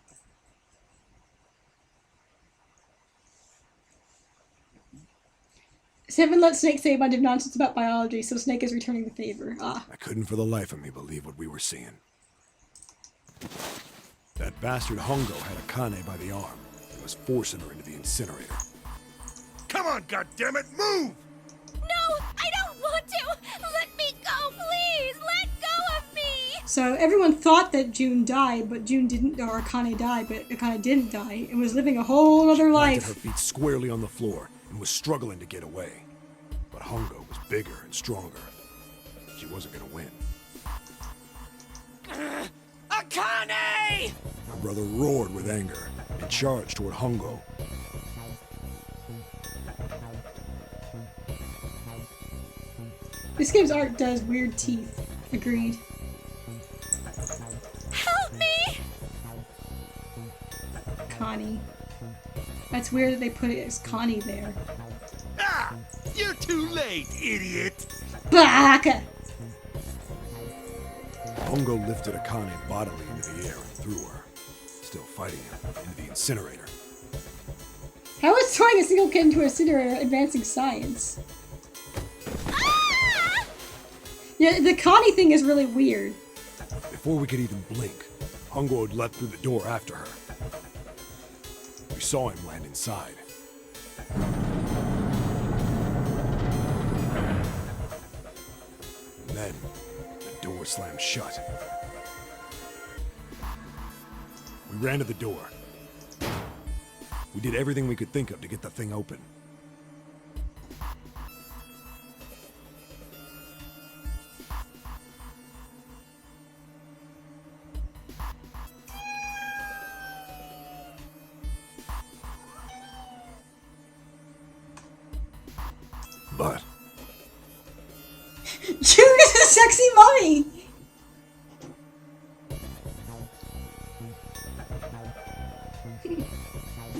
Seven let Snake say a bunch of nonsense about biology, so Snake is returning the favor. Ah. I couldn't for the life of me believe what we were seeing. That bastard Hongo had Akane by the arm and was forcing her into the incinerator. Come on, goddammit, move! No, I don't want to! Let me go, please! Let go of me! So everyone thought that June died, but June didn't, or Akane died, but Akane didn't die, and was living a whole other Planted her life. feet squarely on the floor and was struggling to get away. But Hongo was bigger and stronger. She wasn't gonna win. Akane! My brother roared with anger and charged toward Hongo. This game's art does weird teeth. Agreed. Help me! Connie. That's weird that they put it as Connie there. Ah! You're too late, idiot! Baka! Hongo lifted Akane bodily into the air and threw her, still fighting him, into the incinerator. How is throwing a single kid into a incinerator advancing science? Ah! Yeah, the Connie thing is really weird. Before we could even blink, Hongo had leapt through the door after her. We saw him land inside. And then, the door slammed shut. We ran to the door. We did everything we could think of to get the thing open. But June is a sexy mummy!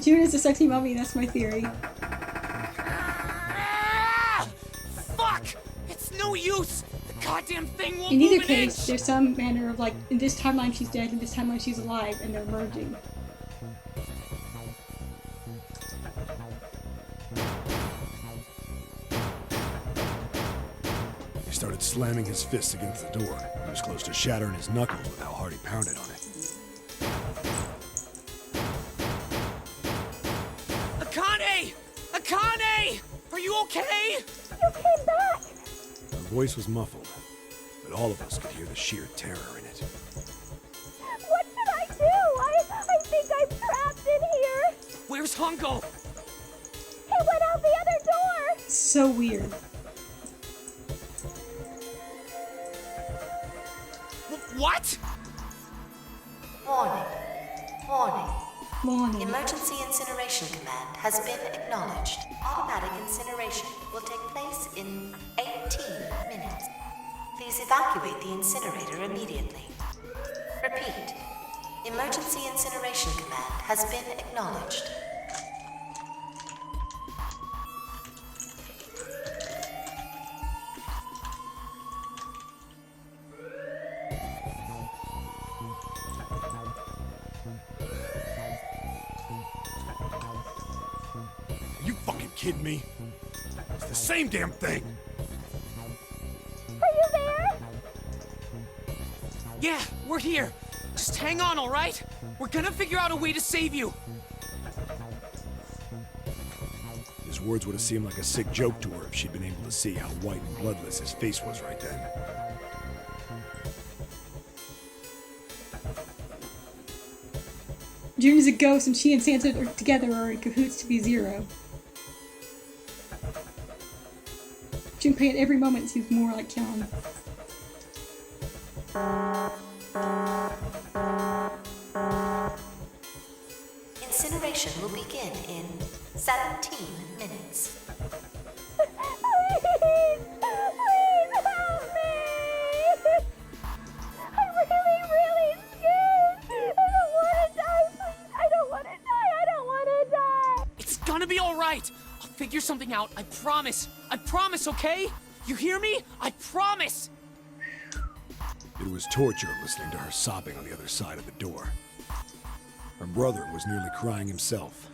June is a sexy mummy, that's my theory. Ah! Fuck! It's no use! The goddamn thing won't In move either an case, inch! there's some manner of like, in this timeline she's dead, in this timeline she's alive, and they're merging. he started slamming his fists against the door. He was close to shattering his knuckles with how hard he pounded on it. Akane! Akane! Are you okay? You came back! Her voice was muffled, but all of us could hear the sheer terror in it. What should I do? I think I'm trapped in here! Where's Hongo? He went out the other door! So weird. What? Warning. Warning. Morning. Emergency incineration command has been acknowledged. Automatic incineration will take place in 18 minutes. Please evacuate the incinerator immediately. Repeat. Emergency incineration command has been acknowledged. Are you fucking kidding me? It's the same damn thing! Are you there? Yeah, we're here. Just hang on, alright? We're gonna figure out a way to save you. His Those words would have seemed like a sick joke to her if she'd been able to see how white and bloodless his face was right then. June is a ghost, and she and Santa are together are in cahoots to be Zero. Junpei at every moment seems more like Kyon. Incineration will begin in 17 minutes. It's gonna be all right. I'll figure something out. I promise. I promise, okay? You hear me? I promise. It was torture listening to her sobbing on the other side of the door. Her brother was nearly crying himself.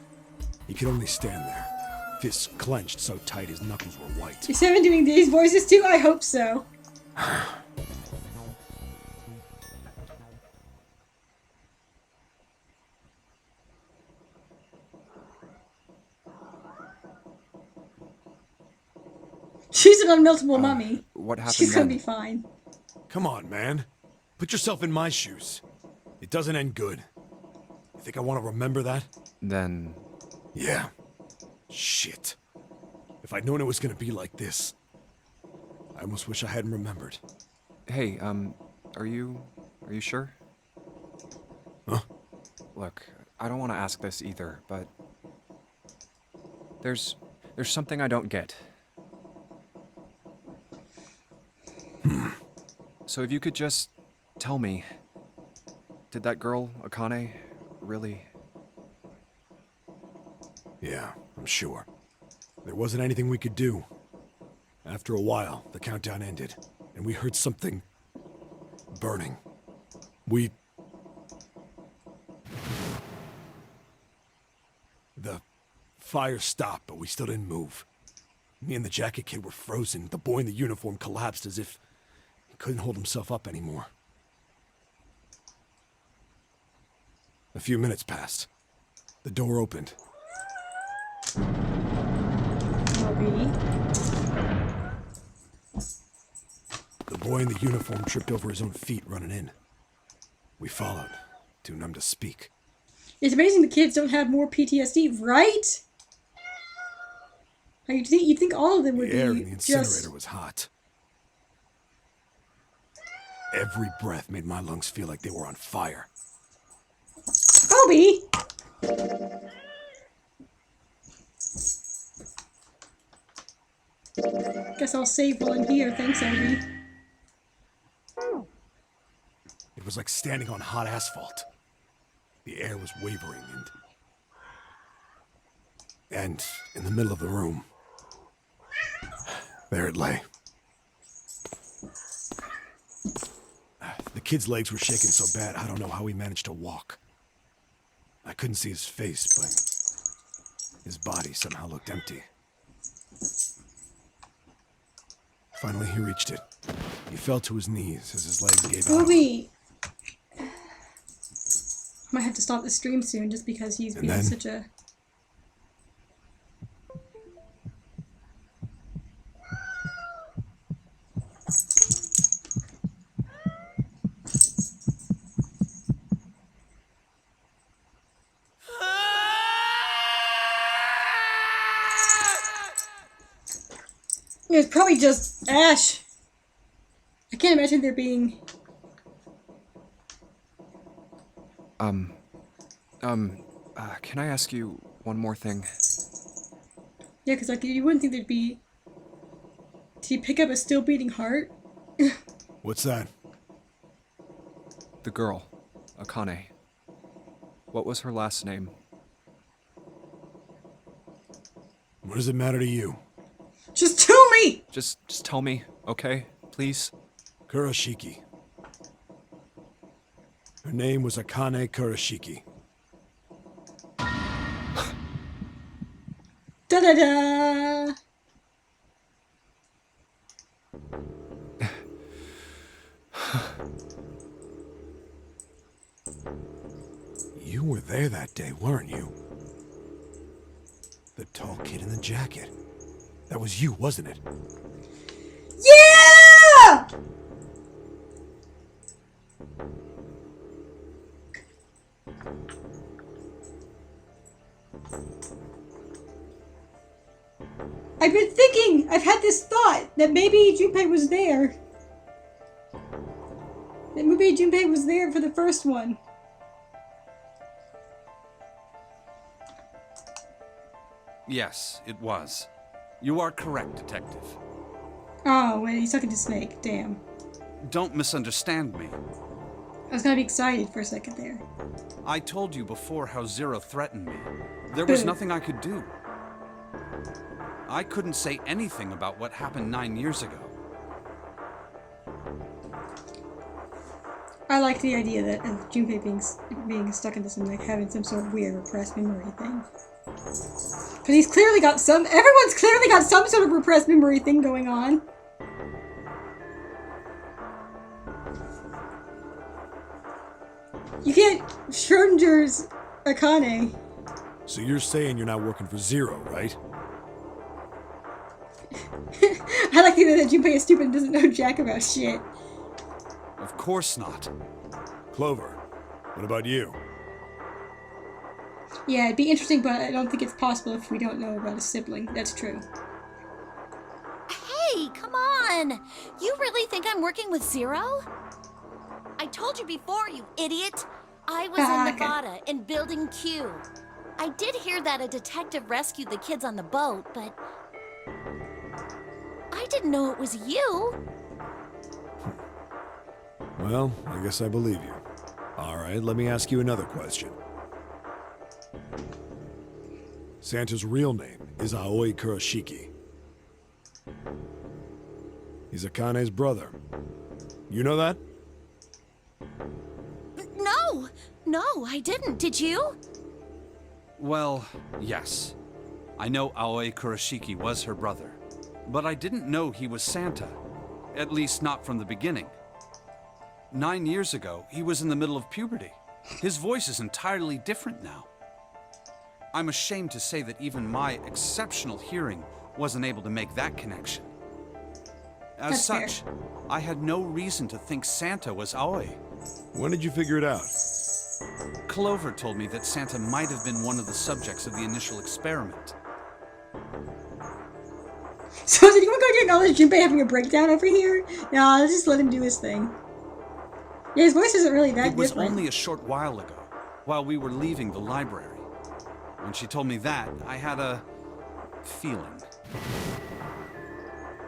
He could only stand there, fists clenched so tight his knuckles were white. Is Seven doing these voices too? I hope so. She's an unmeltable mummy. What happened She's gonna then? be fine. Come on, man. Put yourself in my shoes. It doesn't end good. You think I want to remember that? Then... Yeah. Shit. If I'd known it was gonna be like this, I almost wish I hadn't remembered. Hey, are you sure? Huh? Look, I don't want to ask this either, but... There's something I don't get. So if you could just tell me, did that girl, Akane, really... Yeah, I'm sure. There wasn't anything we could do. After a while, the countdown ended, and we heard something... burning. The fire stopped, but we still didn't move. Me and the jacket kid were frozen. The boy in the uniform collapsed as if he couldn't hold himself up anymore. A few minutes passed. The door opened. Bobby. The boy in the uniform tripped over his own feet running in. We followed, too numb to speak. It's amazing the kids don't have more PTSD, right? Like, you'd think all of them would The air be in the incinerator just... was hot. Every breath made my lungs feel like they were on fire. Bobby! Guess I'll save while I'm here. Thanks, Obi. It was like standing on hot asphalt. The air was wavering and in the middle of the room, there it lay. The kid's legs were shaking so bad, I don't know how he managed to walk. I couldn't see his face, but his body somehow looked empty. Finally, he reached it. He fell to his knees as his legs gave out. Obi! I might have to stop the stream soon just because he's being such a... It's probably just Ash. I can't imagine there being... can I ask you one more thing? Yeah, because like, you wouldn't think there'd be... Did he pick up a still beating heart? What's that? The girl, Akane. What was her last name? What does it matter to you? Just tell me! Just tell me, okay? Please? Kurashiki. Her name was Akane Kurashiki. Da-da-da! You were there that day, weren't you? The tall kid in the jacket. That was you, wasn't it? Yeah! I've been thinking, I've had this thought that maybe Junpei was there. That maybe Junpei was there for the first one. Yes, it was. You are correct, Detective. Oh, wait, he's talking to Snake. Damn. Don't misunderstand me. I was gonna be excited for a second there. I told you before how Zero threatened me. There was nothing I could do. I couldn't say anything about what happened 9 years ago. I like the idea that of Junpei being stuck into some, like, having some sort of weird repressed memory thing. Because he's clearly got some, everyone's clearly got some sort of repressed memory thing going on. You can't Schrodinger's Akane. So you're saying you're not working for Zero, right? I like the idea that Junpei is stupid and doesn't know jack about shit. Of course not. Clover, what about you? Yeah, it'd be interesting, but I don't think it's possible if we don't know about a sibling. That's true. Hey, come on! You really think I'm working with Zero? I told you before, you idiot! I was in Nevada, in Building Q. I did hear that a detective rescued the kids on the boat, but I didn't know it was you. Well, I guess I believe you. Alright, let me ask you another question. Santa's real name is Aoi Kurashiki. He's Akane's brother. You know that? No, I didn't. Did you? Well, yes. I know Aoi Kurashiki was her brother, but I didn't know he was Santa. At least not from the beginning. 9 years ago, he was in the middle of puberty. His voice is entirely different now. I'm ashamed to say that even my exceptional hearing wasn't able to make that connection. As such, I had no reason to think Santa was Aoi. When did you figure it out? Clover told me that Santa might have been one of the subjects of the initial experiment. So did anyone go acknowledge Junpei having a breakdown over here? No, let's just let him do his thing. Yeah, his voice isn't really that different. It was only a short while ago, while we were leaving the library. When she told me that, I had a feeling.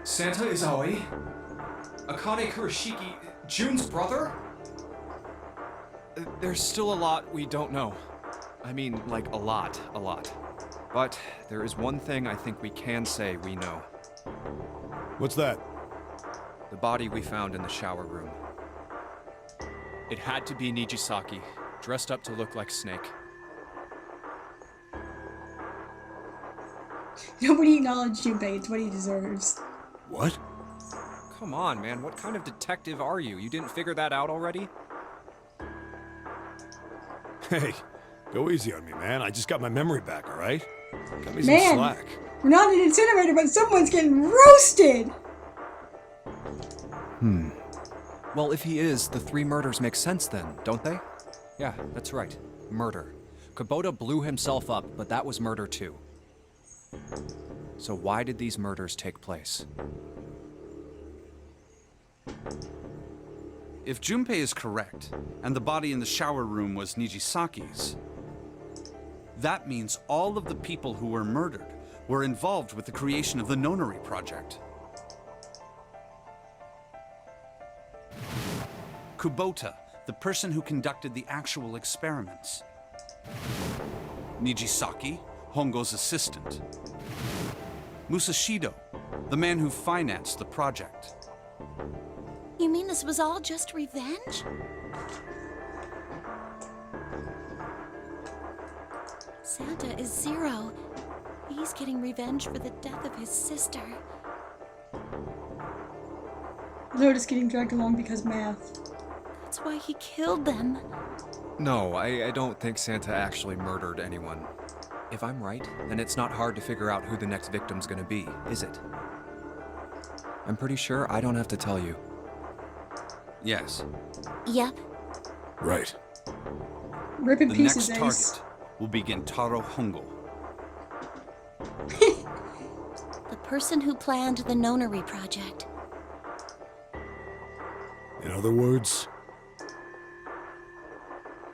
Santa is Aoi? Akane Kurashiki, June's brother? There's still a lot we don't know. I mean, like, a lot. But there is one thing I think we can say we know. What's that? The body we found in the shower room. It had to be Nijisaki, dressed up to look like Snake. Nobody acknowledged Junpei. It's what he deserves. What? Come on, man. What kind of detective are you? You didn't figure that out already? Hey, go easy on me, man. I just got my memory back, alright? Got me some Man, slack. we're not an incinerator, but someone's getting roasted! Well, if he is, the 3 murders make sense then, don't they? Yeah, that's right. Murder. Kubota blew himself up, but that was murder too. So why did these murders take place? If Junpei is correct, and the body in the shower room was Nijisaki's, that means all of the people who were murdered were involved with the creation of the Nonary Project. Kubota, the person who conducted the actual experiments. Nijisaki, Hongo's assistant. Musashido, the man who financed the project. You mean this was all just revenge? Santa is Zero. He's getting revenge for the death of his sister. They're just getting dragged along because math. That's why he killed them. No, I don't think Santa actually murdered anyone. If I'm right, then it's not hard to figure out who the next victim's gonna be, is it? I'm pretty sure I don't have to tell you. Yes. Yep. Right. Rip in The pieces, next Ace. target will be Gentaro Hongo. The person who planned the Nonary project. In other words,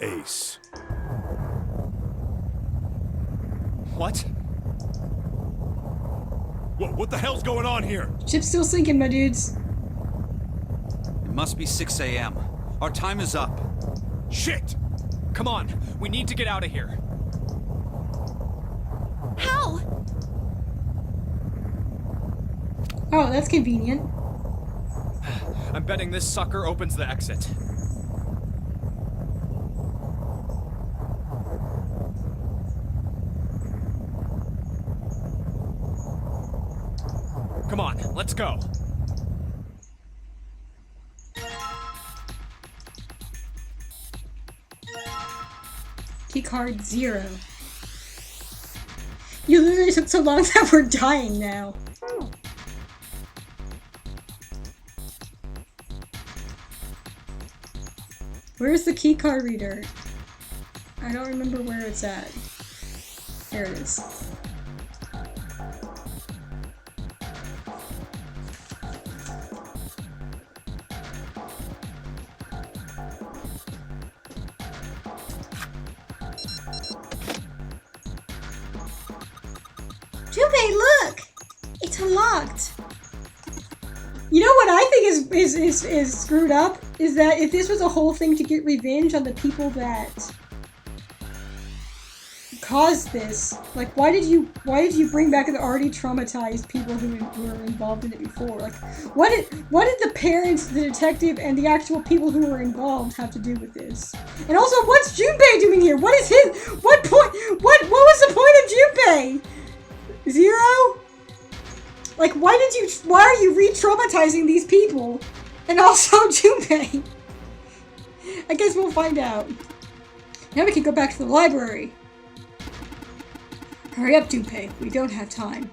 Ace. What? What the hell's going on here? Ship's still sinking, my dudes. It must be 6 a.m. Our time is up. Shit! Come on, we need to get out of here. How? Oh, that's convenient. I'm betting this sucker opens the exit. Come on, let's go. Keycard 0. You literally took so long that we're dying now. Where's the keycard reader? I don't remember where it's at. There it is. Junpei, look! It's unlocked! You know what I think is screwed up? Is that if this was a whole thing to get revenge on the people that caused this, like why did you bring back the already traumatized people who were involved in it before? Like what did the parents, the detective, and the actual people who were involved have to do with this? And also, what's Junpei doing here? What is his what was the point of Junpei? 0? Like, why are you re-traumatizing these people? And also Junpei. I guess we'll find out. Now we can go back to the library. Hurry up, Junpei. We don't have time.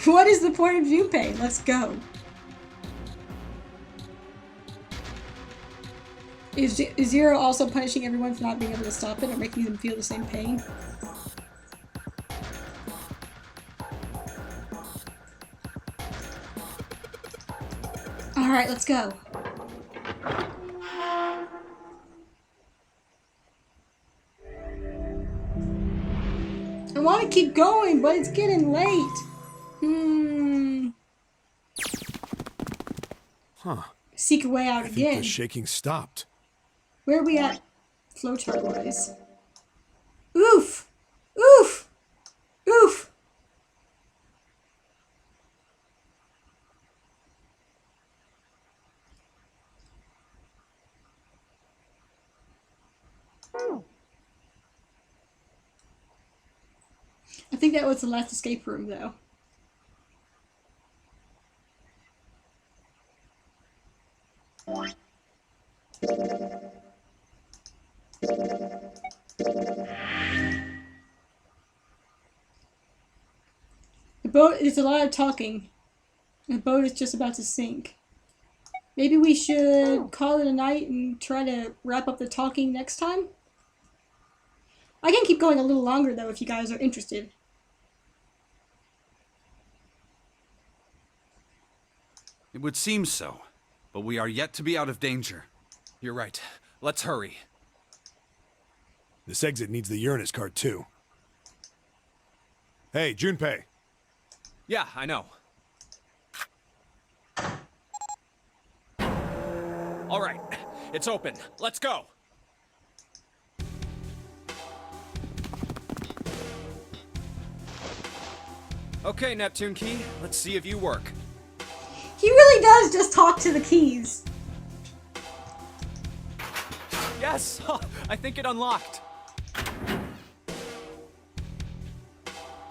What is the point of Junpei? Let's go. Is 0 also punishing everyone for not being able to stop it or making them feel the same pain? Alright, let's go. I want to keep going, but it's getting late. Huh. Seek a way out I think again. the shaking stopped. Where are we at flowchart wise? Oof! Oof! Oof! I think that was the last escape room, though. The boat is a lot of talking. The boat is just about to sink. Maybe we should call it a night and try to wrap up the talking next time? I can keep going a little longer, though, if you guys are interested. It would seem so, but we are yet to be out of danger. You're right. Let's hurry. This exit needs the Uranus card, too. Hey, Junpei. Yeah, I know. All right, it's open. Let's go. Okay, Neptune Key, let's see if you work. He really does just talk to the keys. Yes, I think it unlocked.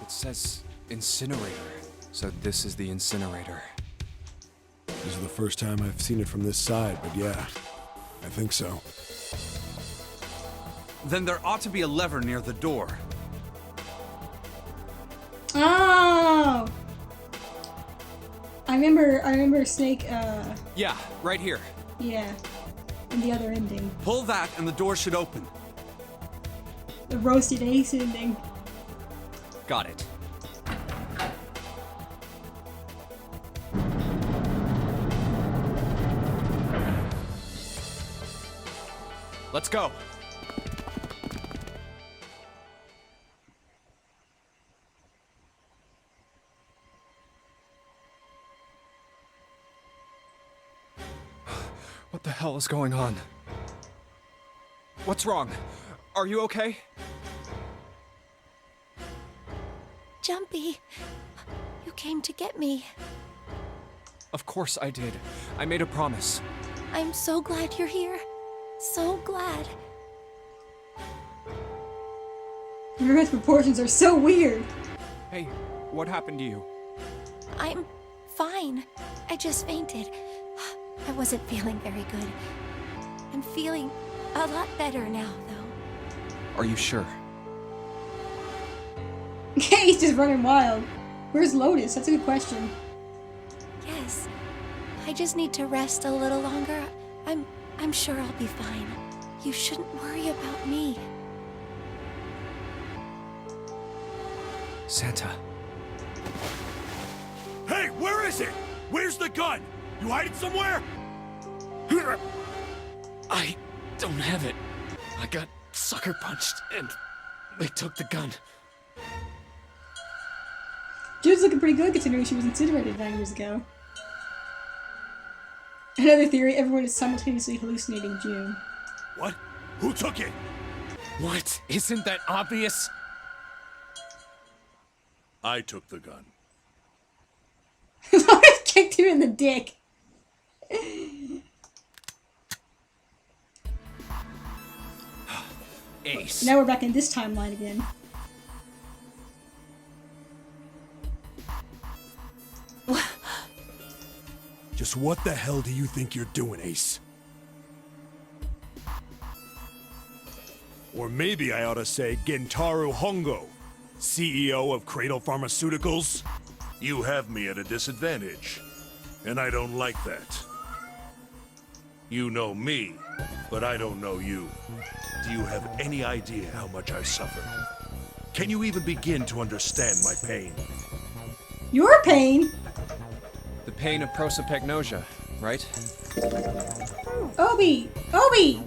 It says incinerator, so this is the incinerator. This is the first time I've seen it from this side, but yeah, I think so. Then there ought to be a lever near the door. Oh! I remember Snake, Yeah, right here. yeah. And the other ending. Pull that and the door should open. The roasted Ace ending. Got it. Let's go. What the hell is going on? What's wrong? Are you okay? Jumpy, you came to get me. Of course I did. I made a promise. I'm so glad you're here. So glad. Your Earth proportions are so weird. Hey, what happened to you? I'm fine. I just fainted. I wasn't feeling very good. I'm feeling a lot better now, though. Are you sure? He's just running wild. Where's Lotus? That's a good question. Yes. I just need to rest a little longer. I'm sure I'll be fine. You shouldn't worry about me. Santa. Hey, where is it? Where's the gun? You hide it somewhere? I don't have it. I got sucker punched and they took the gun. June's looking pretty good considering she was incinerated 9 years ago. Another theory, everyone is simultaneously hallucinating June. What? Who took it? What? Isn't that obvious? I took the gun. Lotus kicked him in the dick. Ace. Now we're back in this timeline again. Just what the hell do you think you're doing, Ace? Or maybe I ought to say Gentaro Hongo, CEO of Cradle Pharmaceuticals. You have me at a disadvantage, and I don't like that. You know me, but I don't know you. Do you have any idea how much I suffer? Can you even begin to understand my pain? Your pain? The pain of prosopagnosia, right? Obi! Obi!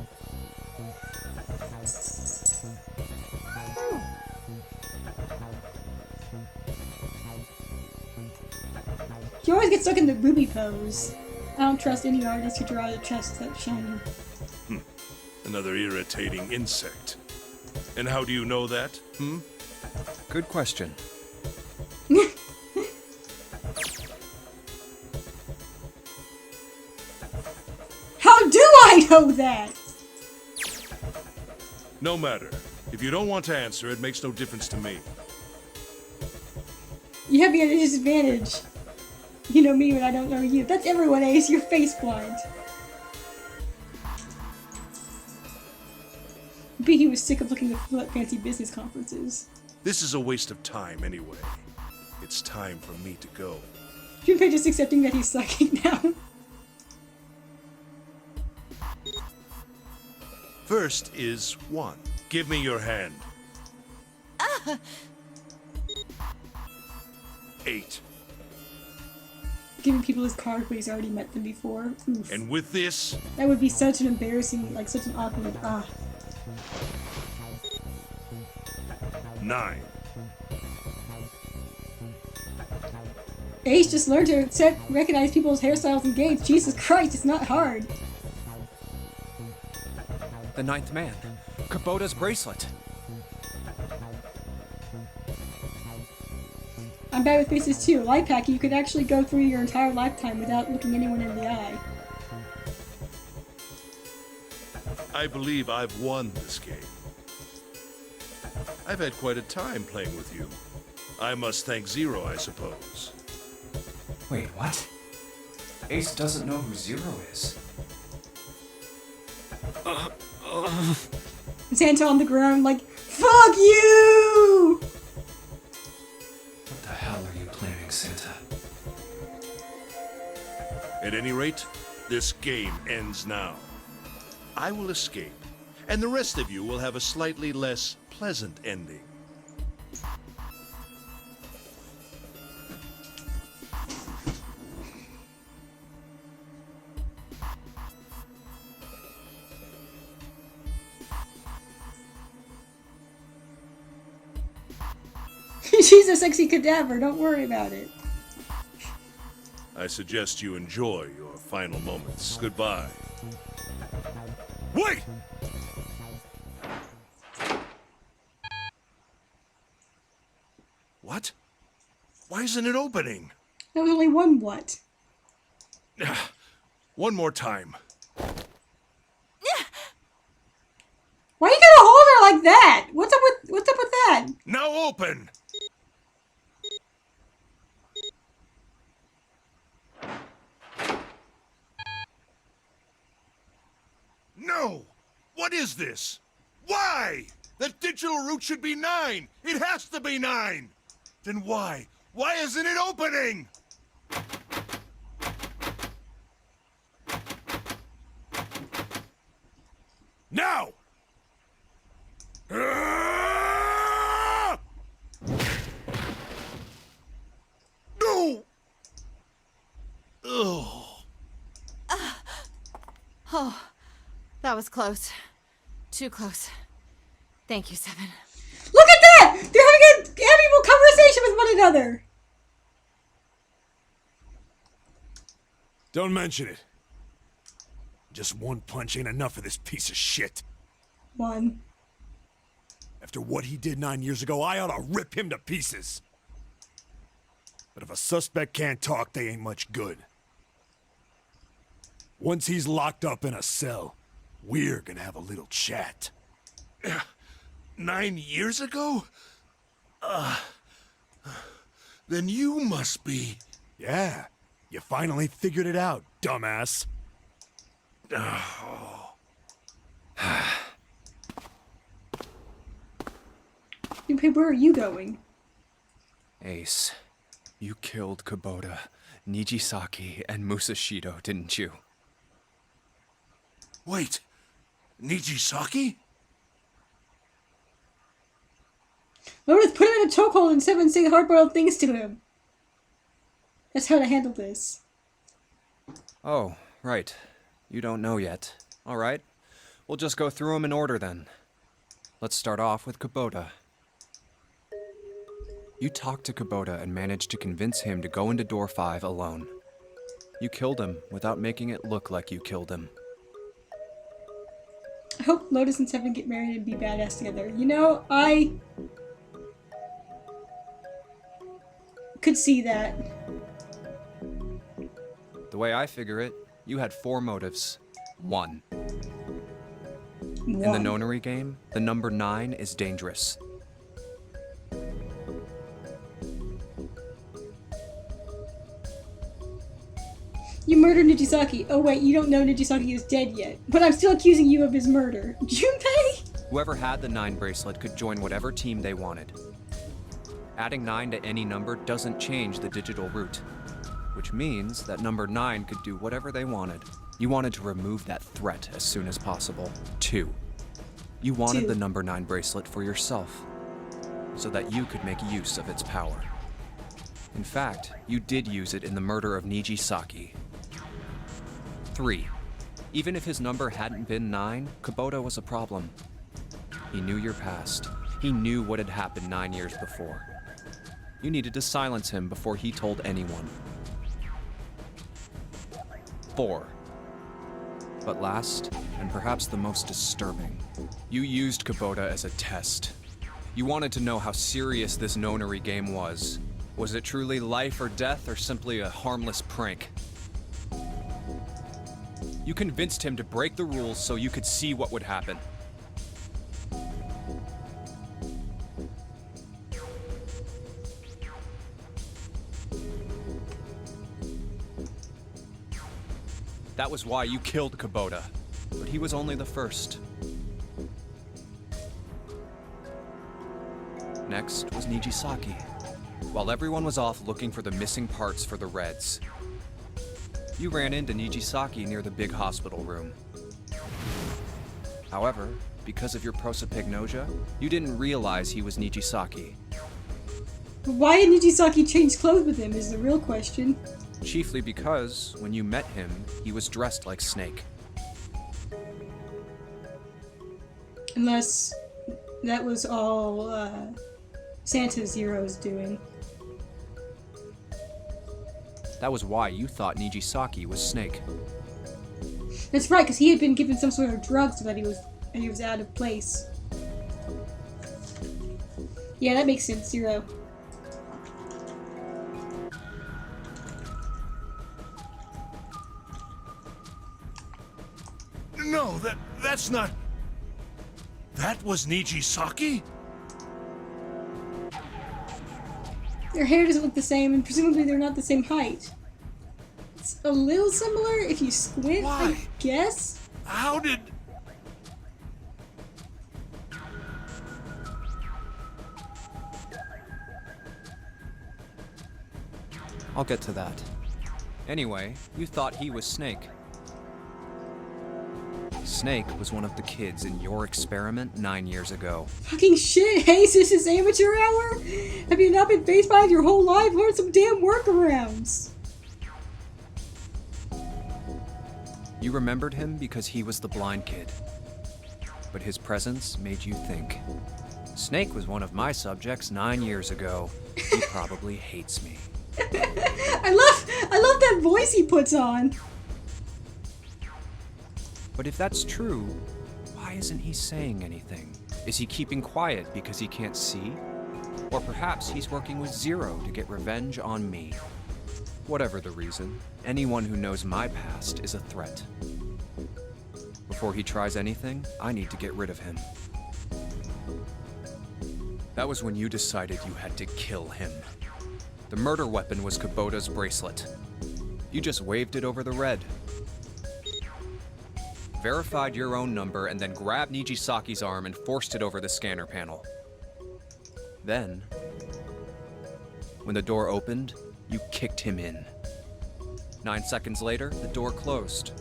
You always get stuck in the booby pose. I don't trust any artist who draws a chest that shiny. Another irritating insect. And how do you know that? Good question. How do I know that? No matter. If you don't want to answer, it makes no difference to me. You have me at a disadvantage. You know me, but I don't know you. That's everyone, Ace. You're face blind. B was sick of looking at fancy business conferences. This is a waste of time anyway. It's time for me to go. Junpei just accepting that he's sucking now. First is 1. Give me your hand. 8. Giving people his card when he's already met them before. Oof. And with this, That would be such an embarrassing, like such an awkward, 9. Ace just learned to recognize people's hairstyles and gaits. Jesus Christ, it's not hard. The ninth man. Kubota's bracelet. I'm bad with faces too. Life hack, you could actually go through your entire lifetime without looking anyone in the eye. I believe I've won this game. I've had quite a time playing with you. I must thank Zero, I suppose. Wait, what? Ace doesn't know who Zero is. Santa on the ground, like, fuck you! What the hell are you planning, Santa? At any rate, this game ends now. I will escape, and the rest of you will have a slightly less pleasant ending. She's a sexy cadaver, don't worry about it. I suggest you enjoy your final moments. Goodbye. Wait! What? Why isn't it opening? That was only one what? One more time. Why are you gonna hold her like that? What's up with that? Now open! No! What is this? Why? That digital route should be 9! It has to be 9! Then why? Why isn't it opening? Now! Ah! No! Ugh. Oh, that was close. Too close. Thank you, Seven. Look at that! They're having an amiable conversation with one another! Don't mention it. Just one punch ain't enough for this piece of shit. One. After what he did 9 years ago, I ought to rip him to pieces. But if a suspect can't talk, they ain't much good. Once he's locked up in a cell, we're gonna have a little chat. 9 years ago? Then you must be... Yeah, you finally figured it out, dumbass. Oh. Where are you going? Ace, you killed Kubota, Nijisaki, and Musashido, didn't you? Wait, Nijisaki? Lotus put him in a chokehold and Seven saying hard-boiled things to him. That's how to handle this. Oh, right. You don't know yet. All right. We'll just go through them in order then. Let's start off with Kubota. You talked to Kubota and managed to convince him to go into door 5 alone. You killed him without making it look like you killed him. I hope Lotus and Seven get married and be badass together. You know, I could see that. The way I figure it, you had 4 motives. 1. In the nonary game, the number 9 is dangerous. You murdered Nijisaki. Oh wait, you don't know Nijisaki is dead yet. But I'm still accusing you of his murder. Junpei? Whoever had the 9 bracelet could join whatever team they wanted. Adding 9 to any number doesn't change the digital route, which means that number 9 could do whatever they wanted. You wanted to remove that threat as soon as possible. 2. You wanted the number 9 bracelet for yourself, so that you could make use of its power. In fact, you did use it in the murder of Nijisaki. 3. Even if his number hadn't been 9, Kubota was a problem. He knew your past. He knew what had happened 9 years before. You needed to silence him before he told anyone. 4. But last, and perhaps the most disturbing, you used Kubota as a test. You wanted to know how serious this nonary game was. Was it truly life or death, or simply a harmless prank? You convinced him to break the rules so you could see what would happen. That was why you killed Kubota, but he was only the first. Next was Nijisaki. While everyone was off looking for the missing parts for the Reds, you ran into Nijisaki near the big hospital room. However, because of your prosopagnosia, you didn't realize he was Nijisaki. Why did Nijisaki change clothes with him is the real question. Chiefly because, when you met him, he was dressed like Snake. Unless that was all Santa Zero's doing. That was why you thought Nijisaki was Snake. That's right, because he had been given some sort of drug so that he was out of place. Yeah, that makes sense, Zero. No, that's not... That was Nijisaki? Their hair doesn't look the same, and presumably they're not the same height. It's a little similar if you squint, Why? I guess? How did... I'll get to that. Anyway, you thought he was Snake. Snake was one of the kids in your experiment 9 years ago. Fucking shit, Hayes, this is amateur hour? Have you not been face bombed your whole life? Learn some damn workarounds. You remembered him because he was the blind kid. But his presence made you think. Snake was one of my subjects 9 years ago. He probably hates me. I love that voice he puts on. But if that's true, why isn't he saying anything? Is he keeping quiet because he can't see? Or perhaps he's working with Zero to get revenge on me. Whatever the reason, anyone who knows my past is a threat. Before he tries anything, I need to get rid of him. That was when you decided you had to kill him. The murder weapon was Kubota's bracelet. You just waved it over the Red. Verified your own number and then grabbed Nijisaki's arm and forced it over the scanner panel. Then, when the door opened, you kicked him in. 9 seconds later, the door closed.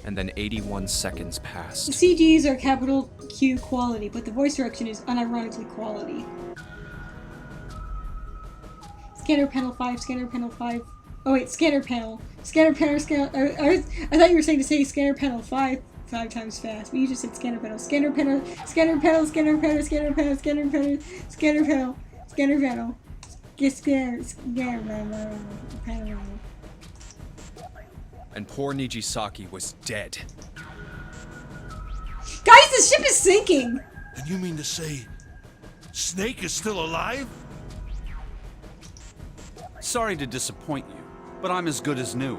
And then 81 seconds passed. The CGs are capital Q quality, but the voice direction is unironically quality. Scanner panel 5, scanner panel 5. Oh wait, scanner panel. Scanner panel, scanner... I thought you were saying to say scanner panel 5 times fast, but you just said scanner panel. Scanner panel, scanner panel, scanner panel, scanner panel, scanner panel, scanner panel, scanner panel. Get scanner panel. And poor Nijisaki was dead. Guys, the ship is sinking! And you mean to say... Snake is still alive? Sorry to disappoint you, but I'm as good as new.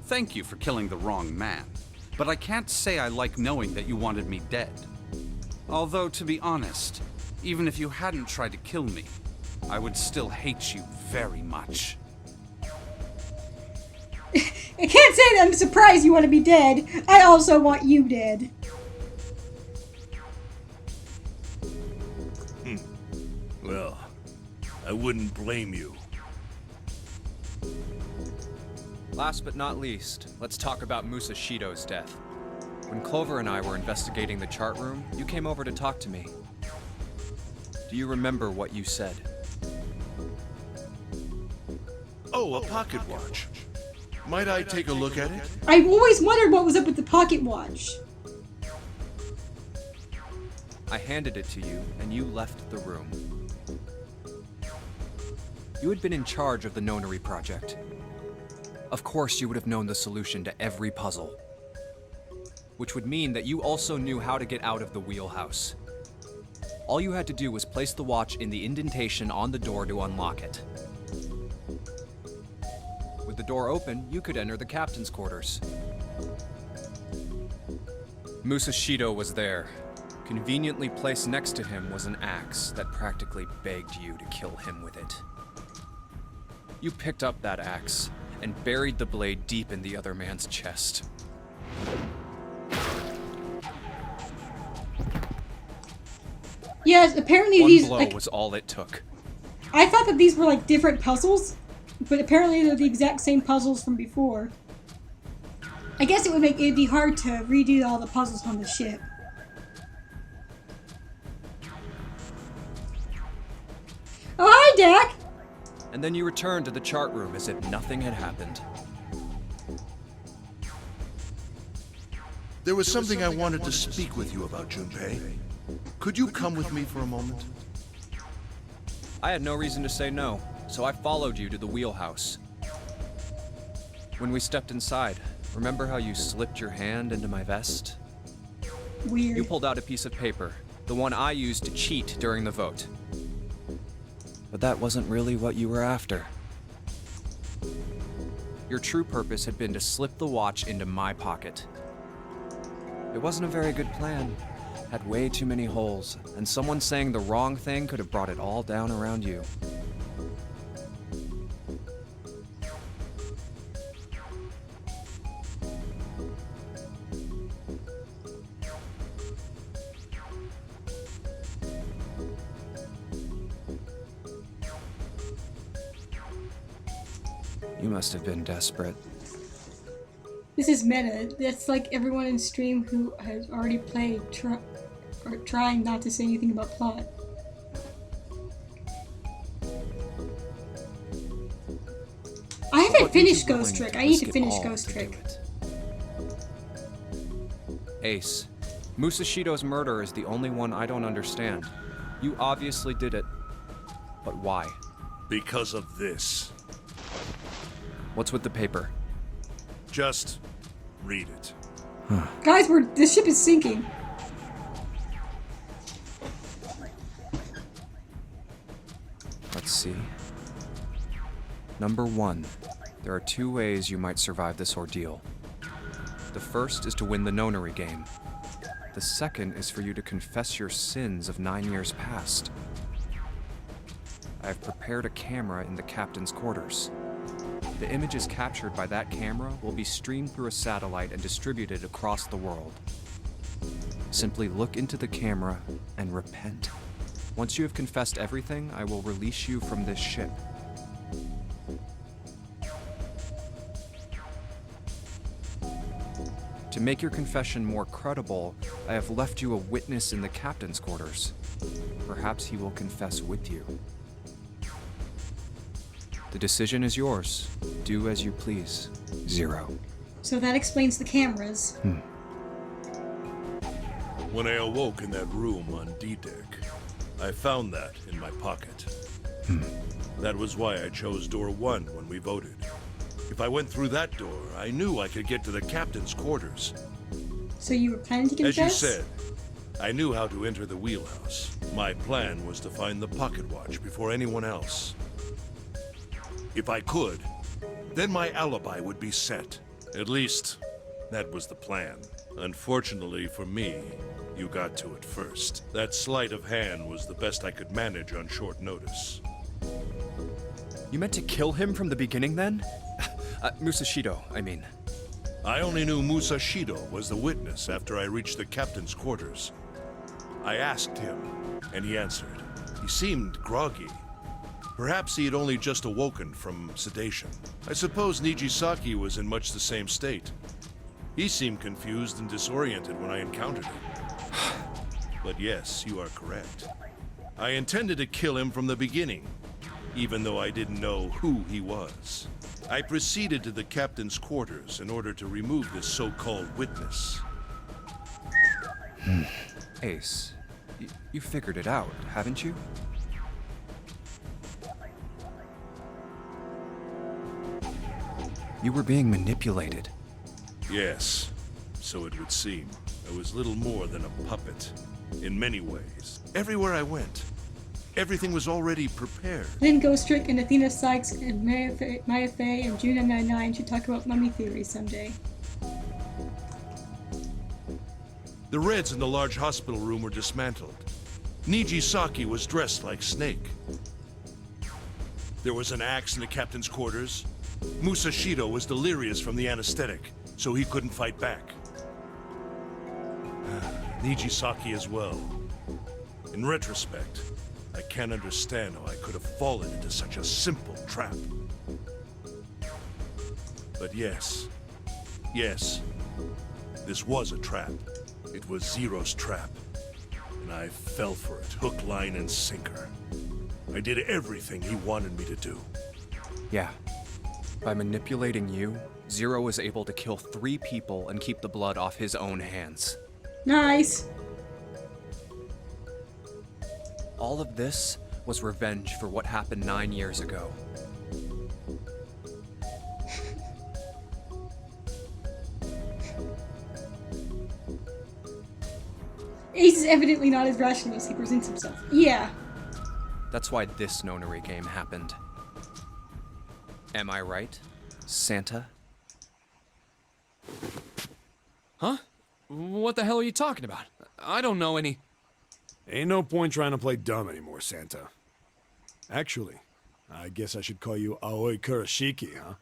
Thank you for killing the wrong man, but I can't say I like knowing that you wanted me dead. Although, to be honest, even if you hadn't tried to kill me, I would still hate you very much. I can't say that I'm surprised you want to be dead. I also want you dead. Well, I wouldn't blame you. Last but not least, let's talk about Musashido's death. When Clover and I were investigating the chart room, you came over to talk to me. Do you remember what you said? Oh, a pocket watch. Might I take a look at it? I've always wondered what was up with the pocket watch. I handed it to you, and you left the room. You had been in charge of the Nonary project. Of course, you would have known the solution to every puzzle. Which would mean that you also knew how to get out of the wheelhouse. All you had to do was place the watch in the indentation on the door to unlock it. With the door open, you could enter the captain's quarters. Musashido was there. Conveniently placed next to him was an axe that practically begged you to kill him with it. You picked up that axe and buried the blade deep in the other man's chest. Yes, apparently One these blow like was all it took. I thought that these were like different puzzles, but apparently they're the exact same puzzles from before. I guess it'd be hard to redo all the puzzles on the ship. Oh, hi, Dak! And then you returned to the chart room as if nothing had happened. There was something I wanted to speak with you about, Junpei. Could you come with me for a moment? I had no reason to say no, so I followed you to the wheelhouse. When we stepped inside, remember how you slipped your hand into my vest? Weird. You pulled out a piece of paper, the one I used to cheat during the vote. But that wasn't really what you were after. Your true purpose had been to slip the watch into my pocket. It wasn't a very good plan. Had way too many holes, and someone saying the wrong thing could have brought it all down around you. You must have been desperate. This is meta. That's like everyone in stream who has already played or trying not to say anything about plot. I haven't What made you finished willing Ghost Trick. to I need risk to it finish all Ghost to do Trick. it? Ace, Musashido's murder is the only one I don't understand. You obviously did it. But why? Because of this. What's with the paper? Just read it. Guys, the ship is sinking. Let's see. Number 1. There are 2 ways you might survive this ordeal. The first is to win the nonary game. The second is for you to confess your sins of 9 years past. I have prepared a camera in the captain's quarters. The images captured by that camera will be streamed through a satellite and distributed across the world. Simply look into the camera and repent. Once you have confessed everything, I will release you from this ship. To make your confession more credible, I have left you a witness in the captain's quarters. Perhaps he will confess with you. The decision is yours. Do as you please. 0. So that explains the cameras. When I awoke in that room on D-Deck, I found that in my pocket. That was why I chose door 1 when we voted. If I went through that door, I knew I could get to the captain's quarters. So you were planning to confess? As you said, I knew how to enter the wheelhouse. My plan was to find the pocket watch before anyone else. If I could, then my alibi would be set. At least, that was the plan. Unfortunately for me, you got to it first. That sleight of hand was the best I could manage on short notice. You meant to kill him from the beginning then? Musashido, I mean. I only knew Musashido was the witness after I reached the captain's quarters. I asked him, and he answered. He seemed groggy. Perhaps he had only just awoken from sedation. I suppose Nijisaki was in much the same state. He seemed confused and disoriented when I encountered him. But yes, you are correct. I intended to kill him from the beginning, even though I didn't know who he was. I proceeded to the captain's quarters in order to remove this so-called witness. Ace, you figured it out, haven't you? You were being manipulated. Yes, so it would seem. I was little more than a puppet, in many ways. Everywhere I went, everything was already prepared. Then Ghost Trick and Athena Sykes and Maya Fey and June 999 should talk about mummy theory someday. The Reds in the large hospital room were dismantled. Nijisaki was dressed like Snake. There was an axe in the captain's quarters. Musashido was delirious from the anesthetic, so he couldn't fight back. Nijisaki as well. In retrospect, I can't understand how I could have fallen into such a simple trap. But yes, this was a trap. It was Zero's trap. And I fell for it, hook, line, and sinker. I did everything he wanted me to do. Yeah. By manipulating you, Zero was able to kill 3 people and keep the blood off his own hands. Nice. All of this was revenge for what happened 9 years ago. Ace is evidently not as rational as he presents himself. Yeah. That's why this nonary game happened. Am I right, Santa? Huh? What the hell are you talking about? I don't know any... Ain't no point trying to play dumb anymore, Santa. Actually, I guess I should call you Aoi Kurashiki, huh?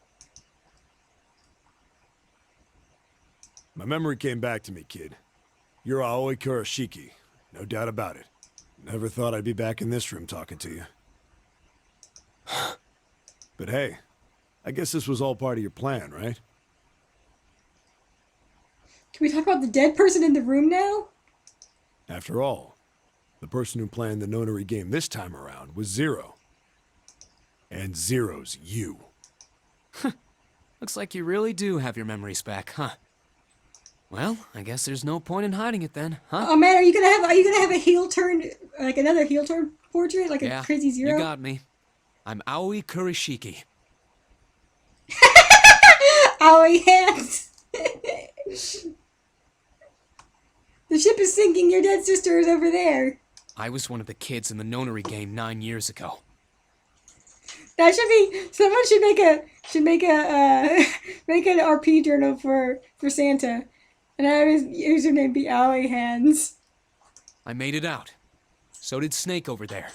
My memory came back to me, kid. You're Aoi Kurashiki, no doubt about it. Never thought I'd be back in this room talking to you. But hey, I guess this was all part of your plan, right? Can we talk about the dead person in the room now? After all, the person who planned the nonary game this time around was Zero. And Zero's you. Looks like you really do have your memories back, huh? Well, I guess there's no point in hiding it then, huh? Oh man, are you gonna have a heel turn, like another heel turn portrait, like a crazy Zero? You got me. I'm Aoi Kurashiki. Aoi hands. The ship is sinking. Your dead sister is over there. I was one of the kids in the nonary game 9 years ago. That should be. Someone should make an RP journal for Santa, and have his username be Aoi hands. I made it out. So did Snake over there.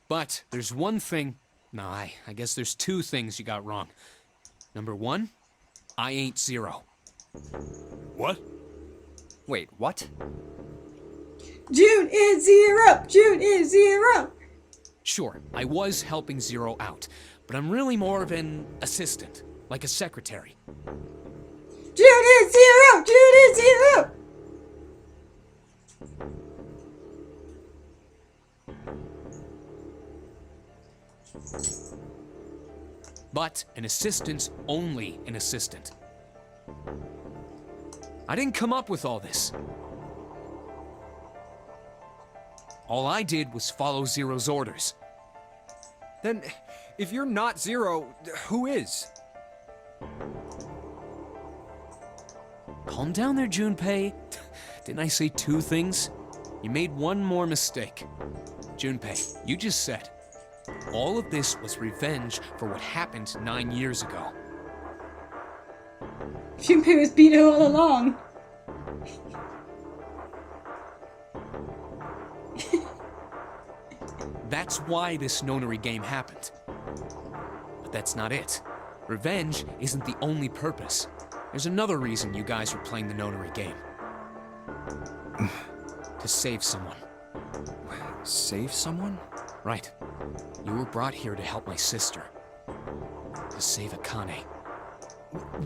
But there's one thing... No, I guess there's 2 things you got wrong. Number 1, I ain't Zero. What? Wait, what? June is Zero! June is Zero! Sure, I was helping Zero out, but I'm really more of an assistant, like a secretary. June is Zero! June is Zero! But an assistant's only an assistant. I didn't come up with all this. All I did was follow Zero's orders. Then, if you're not Zero, who is? Calm down there, Junpei. Didn't I say 2 things? You made one more mistake. Junpei, you just said, all of this was revenge for what happened 9 years ago. Junpei was beaten all along. That's why this nonary game happened. But that's not it. Revenge isn't the only purpose. There's another reason you guys were playing the nonary game. To save someone. Save someone? Right. You were brought here to help my sister. To save Akane.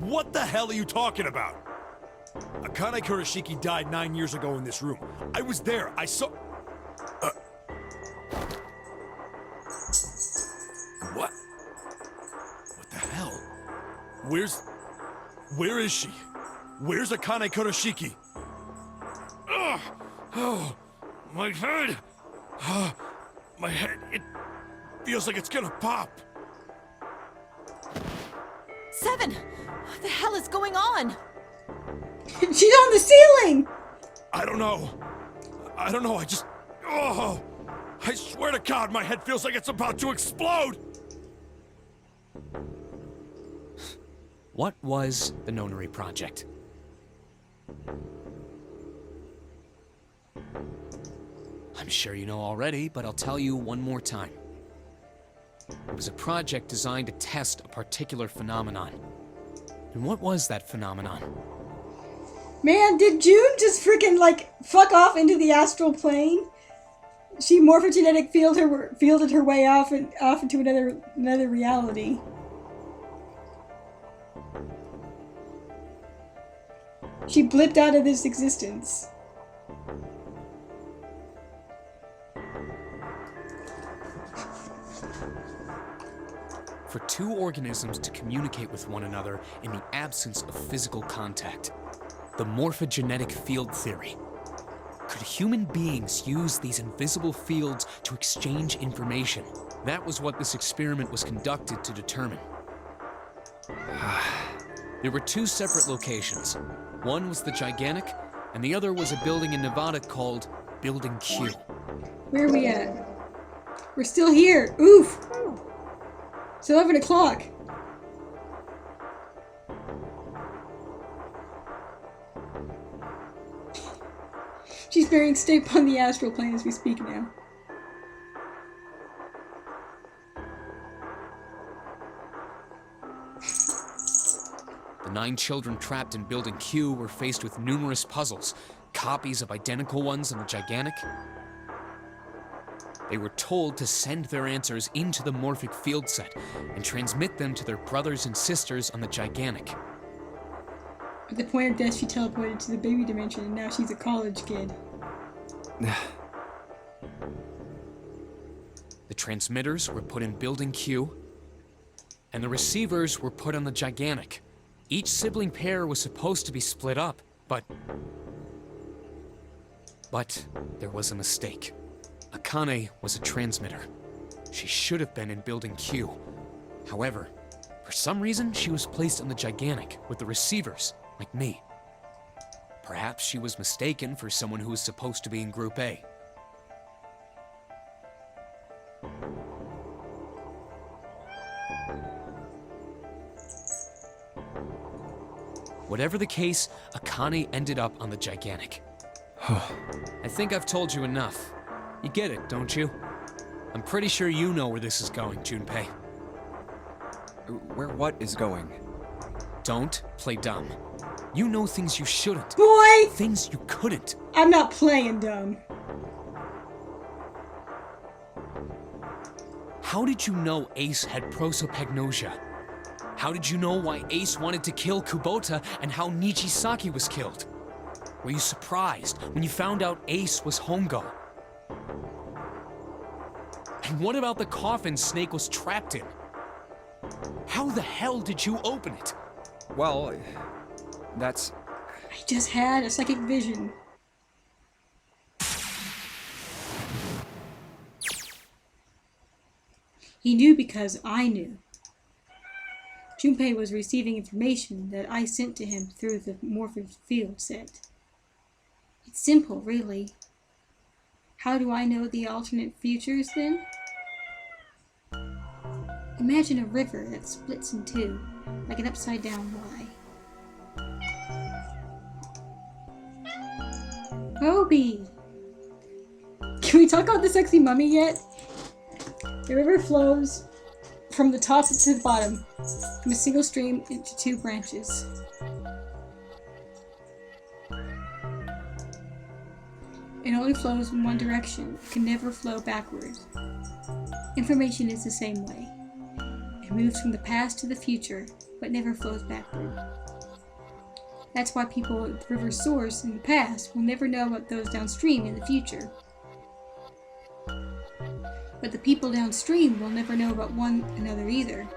What the hell are you talking about? Akane Kurashiki died 9 years ago in this room. I was there. I saw... What? What the hell? Where is she? Where's Akane Kurashiki? Ugh! Oh, my head! My head, it feels like it's gonna pop. 7! What the hell is going on? She's on the ceiling! I don't know, I just... Oh! I swear to God, my head feels like it's about to explode! What was the nonary project? I'm sure you know already, but I'll tell you one more time. It was a project designed to test a particular phenomenon. And what was that phenomenon? Man, did June just freaking, like, fuck off into the astral plane? She morphogenetic fielded her way off into another reality. She blipped out of this existence. For two organisms to communicate with one another in the absence of physical contact. The morphogenetic field theory. Could human beings use these invisible fields to exchange information? That was what this experiment was conducted to determine. There were two separate locations. One was the Gigantic, and the other was a building in Nevada called Building Q. Where are we at? We're still here. Oof! It's 11 o'clock. She's bearing Snape on the astral plane as we speak now. The 9 children trapped in Building Q were faced with numerous puzzles, copies of identical ones on the Gigantic. They were told to send their answers into the morphic field set and transmit them to their brothers and sisters on the Gigantic. At the point of death, she teleported to the baby dimension, and now she's a college kid. The transmitters were put in Building Q, and the receivers were put on the Gigantic. Each sibling pair was supposed to be split up, but there was a mistake. Akane was a transmitter. She should have been in Building Q. However, for some reason, she was placed on the Gigantic with the receivers, like me. Perhaps she was mistaken for someone who was supposed to be in Group A. Whatever the case, Akane ended up on the Gigantic. I think I've told you enough. You get it, don't you? I'm pretty sure you know where this is going, Junpei. Where what is going? Don't play dumb. You know things you shouldn't. Boy! Things you couldn't. I'm not playing dumb. How did you know Ace had prosopagnosia? How did you know why Ace wanted to kill Kubota and how Nijisaki was killed? Were you surprised when you found out Ace was Hongo? And what about the coffin Snake was trapped in? How the hell did you open it? Well, that's... I just had a psychic vision. He knew because I knew. Junpei was receiving information that I sent to him through the morphic field set. It's simple, really. How do I know the alternate futures, then? Imagine a river that splits in two, like an upside-down Y. Obi! Can we talk about the sexy mummy yet? The river flows from the top to the bottom, from a single stream into 2 branches. It only flows in one direction. It can never flow backwards. Information is the same way. It moves from the past to the future, but never flows backward. That's why people at the river's source in the past will never know what goes downstream in the future. But the people downstream will never know about one another either.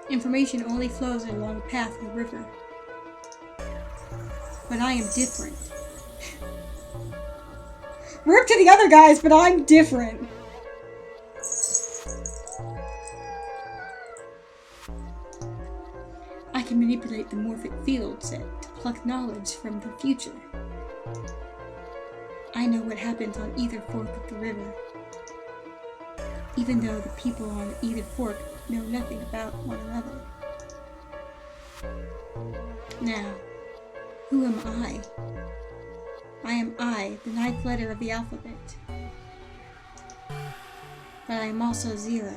Information only flows along the path of the river. But I am different. We're up to the other guys, but I'm different. I can manipulate the morphic field set to pluck knowledge from the future. I know what happens on either fork of the river, even though the people on either fork know nothing about one another. Now, who am I? I am I, the 9th letter of the alphabet. But I am also 0.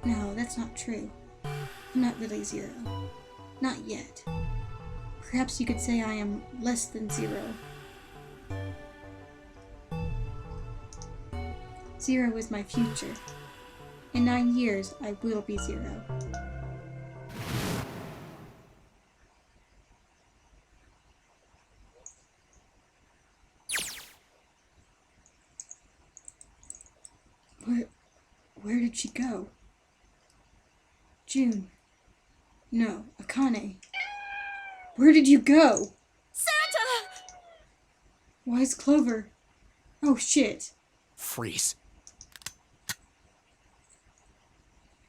No, that's not true. I'm not really 0. Not yet. Perhaps you could say I am less than 0. 0 is my future. In 9 years, I will be 0. Where did she go? June. No, Akane. Where did you go? Santa! Why is Clover? Oh shit. Freeze.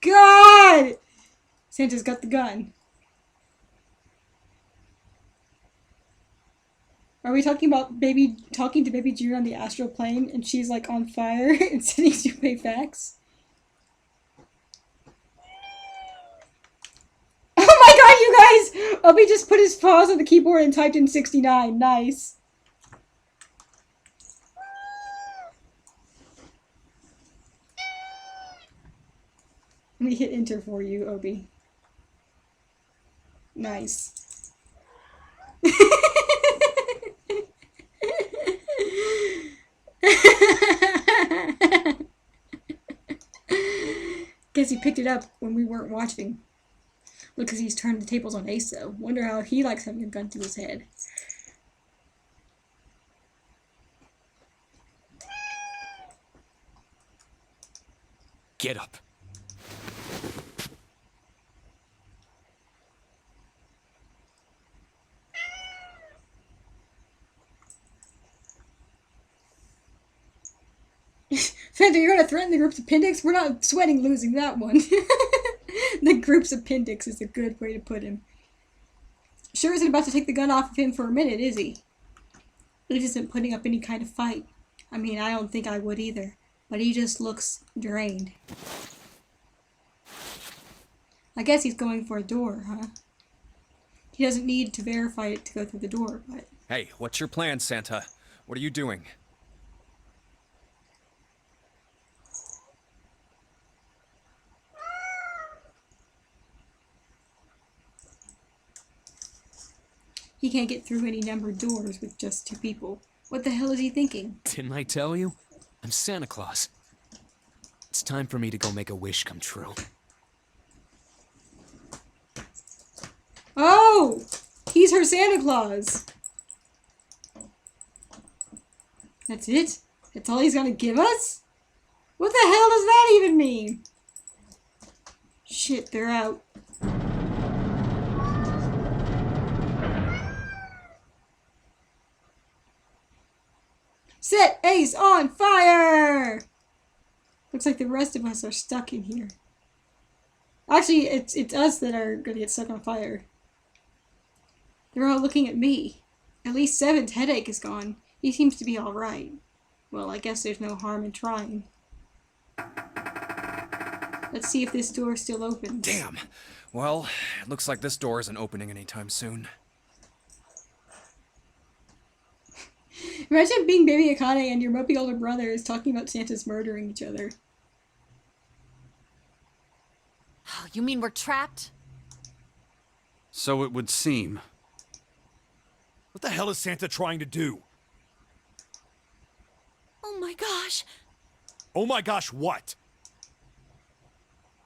God! Santa's got the gun. Are we talking about talking to baby June on the astral plane and she's like on fire and sending Junpei facts? Oh my god, you guys! Obi just put his paws on the keyboard and typed in 69. Nice. Let me hit enter for you, Obi. Nice. Guess he picked it up when we weren't watching. Look, because he's turned the tables on Ace, though. Wonder how he likes having a gun to his head. Get up. Fanta, you're gonna threaten the group's appendix? We're not sweating losing that one. The group's appendix is a good way to put him. Sure isn't about to take the gun off of him for a minute, is he? He isn't putting up any kind of fight. I mean, I don't think I would either. But he just looks drained. I guess he's going for a door, huh? He doesn't need to verify it to go through the door, but... Hey, what's your plan, Santa? What are you doing? He can't get through any numbered doors with just 2 people. What the hell is he thinking? Didn't I tell you? I'm Santa Claus. It's time for me to go make a wish come true. Oh! He's her Santa Claus! That's it? That's all he's gonna give us? What the hell does that even mean? Shit, they're out. Set Ace on fire! Looks like the rest of us are stuck in here. Actually, it's us that are gonna get stuck on fire. They're all looking at me. At least Seven's headache is gone. He seems to be alright. Well, I guess there's no harm in trying. Let's see if this door still opens. Damn. Well, it looks like this door isn't opening anytime soon. Imagine being baby Akane and your mopey older brother is talking about Santa's murdering each other. Oh, you mean we're trapped? So it would seem. What the hell is Santa trying to do? Oh my gosh. Oh my gosh, what?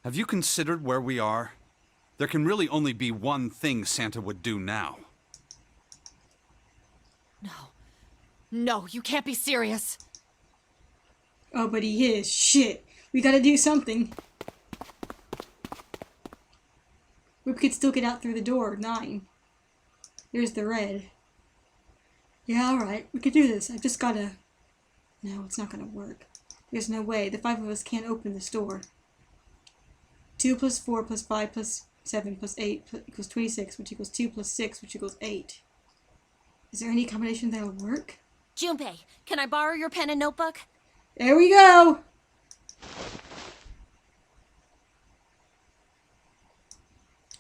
Have you considered where we are? There can really only be one thing Santa would do now. No. No, you can't be serious. Oh, but he is. Shit. We gotta do something. We could still get out through the door. 9. There's the red. Yeah, alright. We could do this. I just gotta... No, it's not gonna work. There's no way. The 5 of us can't open this door. 2 plus 4 plus 5 plus 7 plus 8 equals 26, which equals 2 plus 6, which equals 8. Is there any combination that'll work? Junpei, can I borrow your pen and notebook? There we go!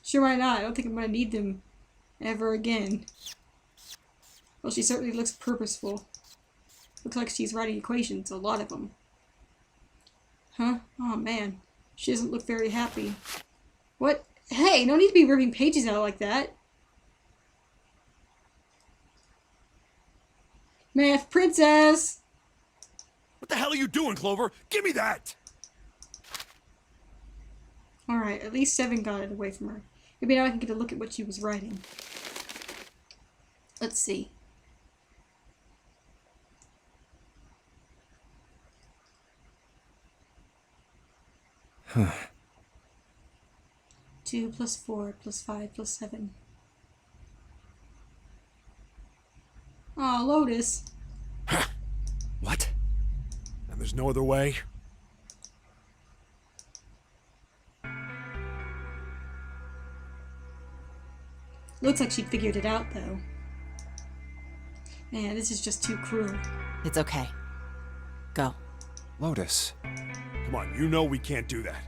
Sure, why not? I don't think I'm gonna need them ever again. Well, she certainly looks purposeful. Looks like she's writing equations, a lot of them. Huh? Oh man. She doesn't look very happy. What? Hey, no need to be ripping pages out like that. Math princess! What the hell are you doing, Clover? Give me that! Alright, at least 7 got it away from her. Maybe now I can get a look at what she was writing. Let's see. Huh. 2 plus 4 plus 5 plus 7. Aw, Lotus. What? And there's no other way? Looks like she figured it out, though. Man, this is just too cruel. It's okay. Go. Lotus. Come on, you know we can't do that.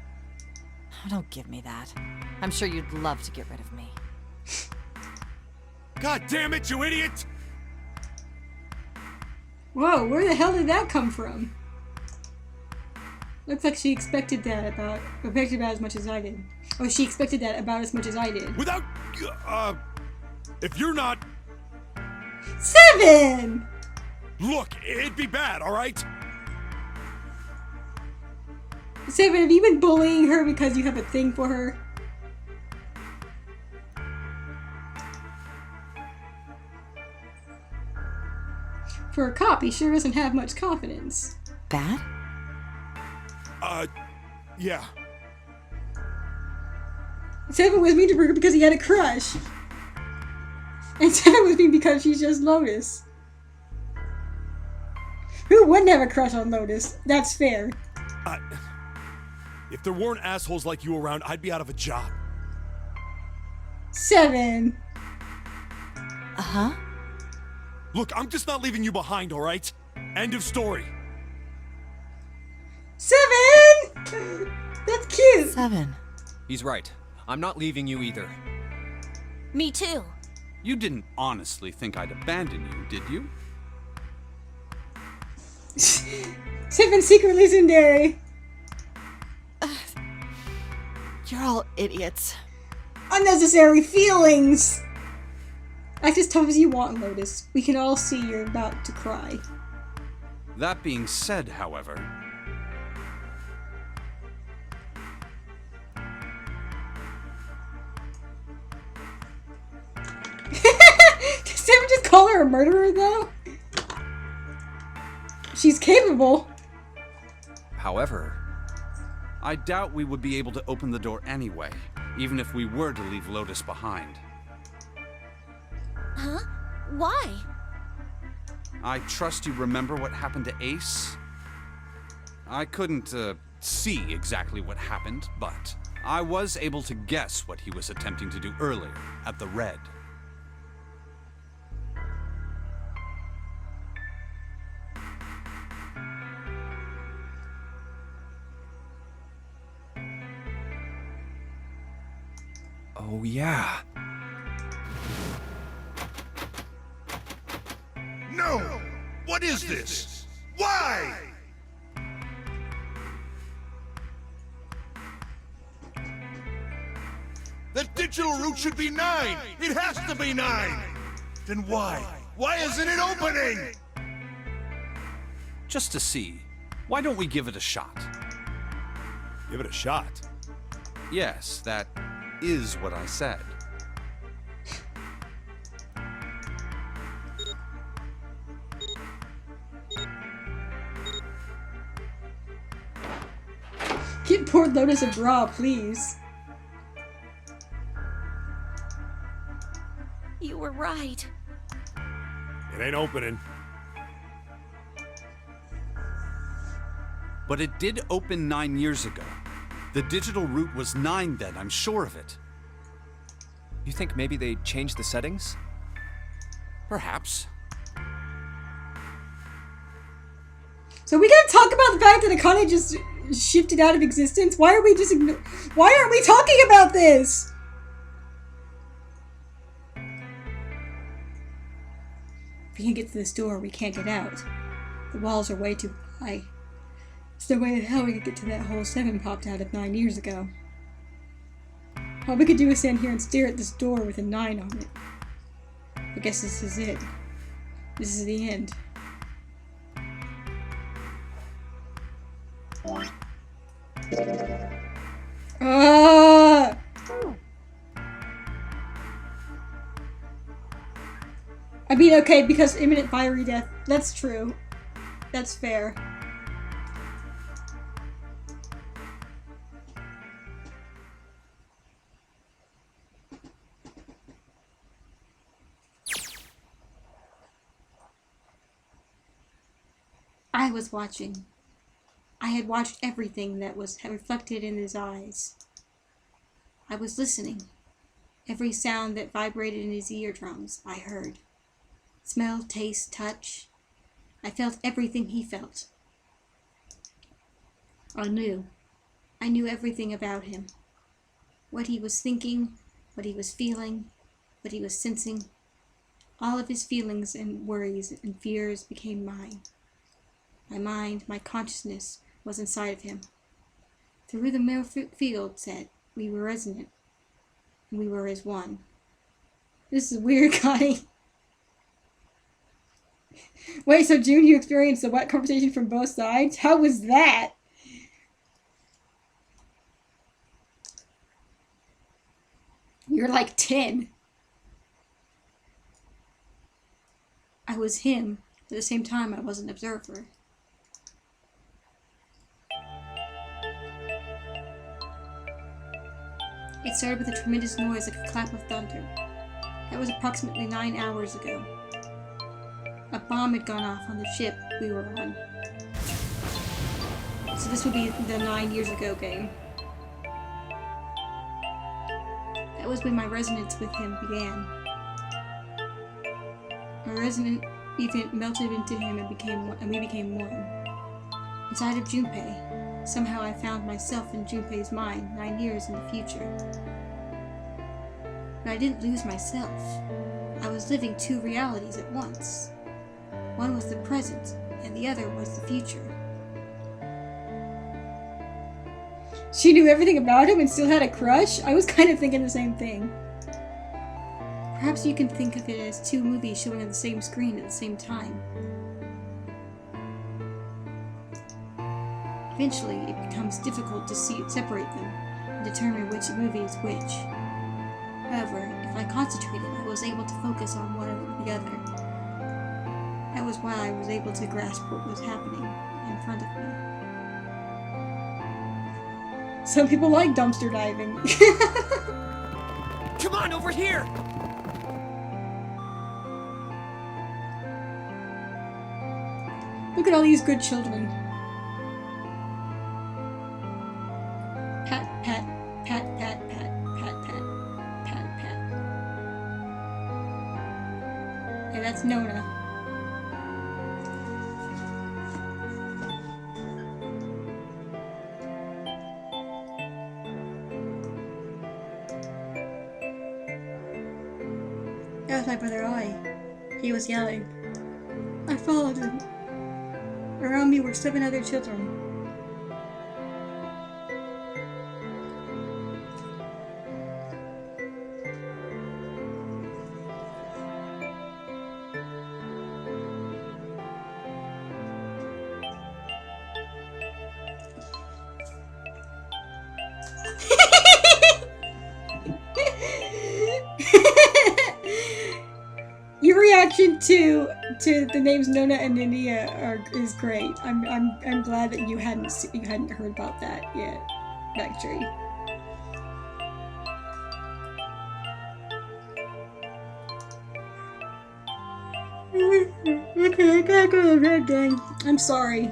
Oh, don't give me that. I'm sure you'd love to get rid of me. God damn it, you idiot! Whoa, where the hell did that come from? Looks like she expected that about as much as I did. Oh, she expected that about as much as I did. Without, if you're not... 7! Look, it'd be bad, alright? 7, have you been bullying her because you have a thing for her? For a cop, he sure doesn't have much confidence. Bad? Yeah. 7 was mean to her because he had a crush. And 7 was mean because she's just Lotus. Who wouldn't have a crush on Lotus? That's fair. If there weren't assholes like you around, I'd be out of a job. 7. Uh-huh. Look, I'm just not leaving you behind, alright? End of story. 7! That's cute! 7. He's right. I'm not leaving you either. Me too. You didn't honestly think I'd abandon you, did you? 7 secretly tsundere. You're all idiots. Unnecessary feelings! Act as tough as you want, Lotus. We can all see you're about to cry. That being said, however, 7 just call her a murderer, though? She's capable. However, I doubt we would be able to open the door anyway, even if we were to leave Lotus behind. Huh? Why? I trust you remember what happened to Ace? I couldn't, see exactly what happened, but I was able to guess what he was attempting to do earlier at the Red. oh yeah. No! What is this? Why? The digital route should be 9! It has to be 9! Then why? Why isn't it opening? Just to see, why don't we give it a shot? Give it a shot. Yes, that is what I said. Get poor Lotus a bra, please. You were right. It ain't opening. But it did open 9 years ago. The digital route was 9 then, I'm sure of it. You think maybe they changed the settings? Perhaps. So we gotta talk about the fact that Akane just shifted out of existence? Why are we just why aren't we talking about this? If we can't get to this door, we can't get out. The walls are way too high. There's no way in hell we could get to that hole 7 popped out of 9 years ago. All we could do is stand here and stare at this door with a 9 on it. I guess this is it. This is the end. Ah! I mean, okay, because imminent fiery death. That's true. That's fair. I was watching. I had watched everything that was reflected in his eyes. I was listening. Every sound that vibrated in his eardrums, I heard. Smell, taste, touch. I felt everything he felt. I knew. I knew everything about him. What he was thinking, what he was feeling, what he was sensing. All of his feelings and worries and fears became mine. My mind, my consciousness was inside of him. Through the mirror field said we were resonant, and we were as one. This is weird, Connie. Wait, so June, you experienced the wet conversation from both sides? How was that? You're like 10. I was him. At the same time, I was an observer. It started with a tremendous noise like a clap of thunder. That was approximately 9 hours ago. A bomb had gone off on the ship we were on. So this would be the 9 years ago game. That was when my resonance with him began. My resonance even melted into him and we became one. Inside of Junpei, somehow I found myself in Junpei's mind 9 years in the future. But I didn't lose myself. I was living two realities at once. One was the present, and the other was the future. She knew everything about him and still had a crush? I was kind of thinking the same thing. Perhaps you can think of it as two movies showing on the same screen at the same time. Eventually, it becomes difficult to separate them and determine which movie is which. However, if I concentrated, I was able to focus on one or the other. That was why I was able to grasp what was happening in front of me. Some people like dumpster diving. Come on, over here! Look at all these good children. Pat, pat, pat, pat, pat, pat, pat, pat, pat. Yeah, that's Nona. That was my brother Ollie. He was yelling. I followed him. Around me were 7 other children. Your reaction to the names Nona and India is great. I'm glad that you hadn't heard about that yet, Backtree. Okay, I gotta go to bed then. I'm sorry.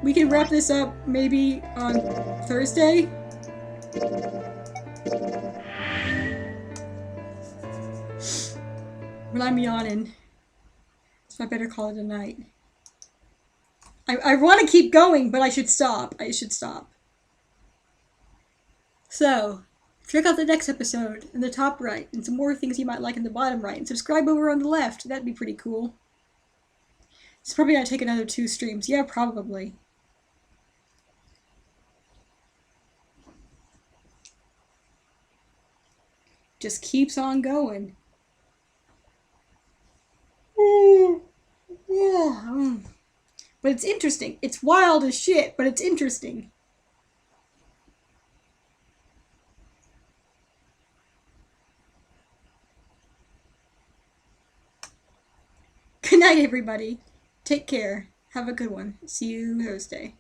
We can wrap this up maybe on Thursday. But I'm yawning, so I better call it a night. I want to keep going, but I should stop. So, check out the next episode in the top right, and some more things you might like in the bottom right, and subscribe over on the left. That'd be pretty cool. It's probably gonna take another 2 streams. Yeah, probably. Just keeps on going. Yeah. but it's interesting. It's wild as shit, but it's interesting. Good night, everybody. Take care. Have a good one. See you Thursday.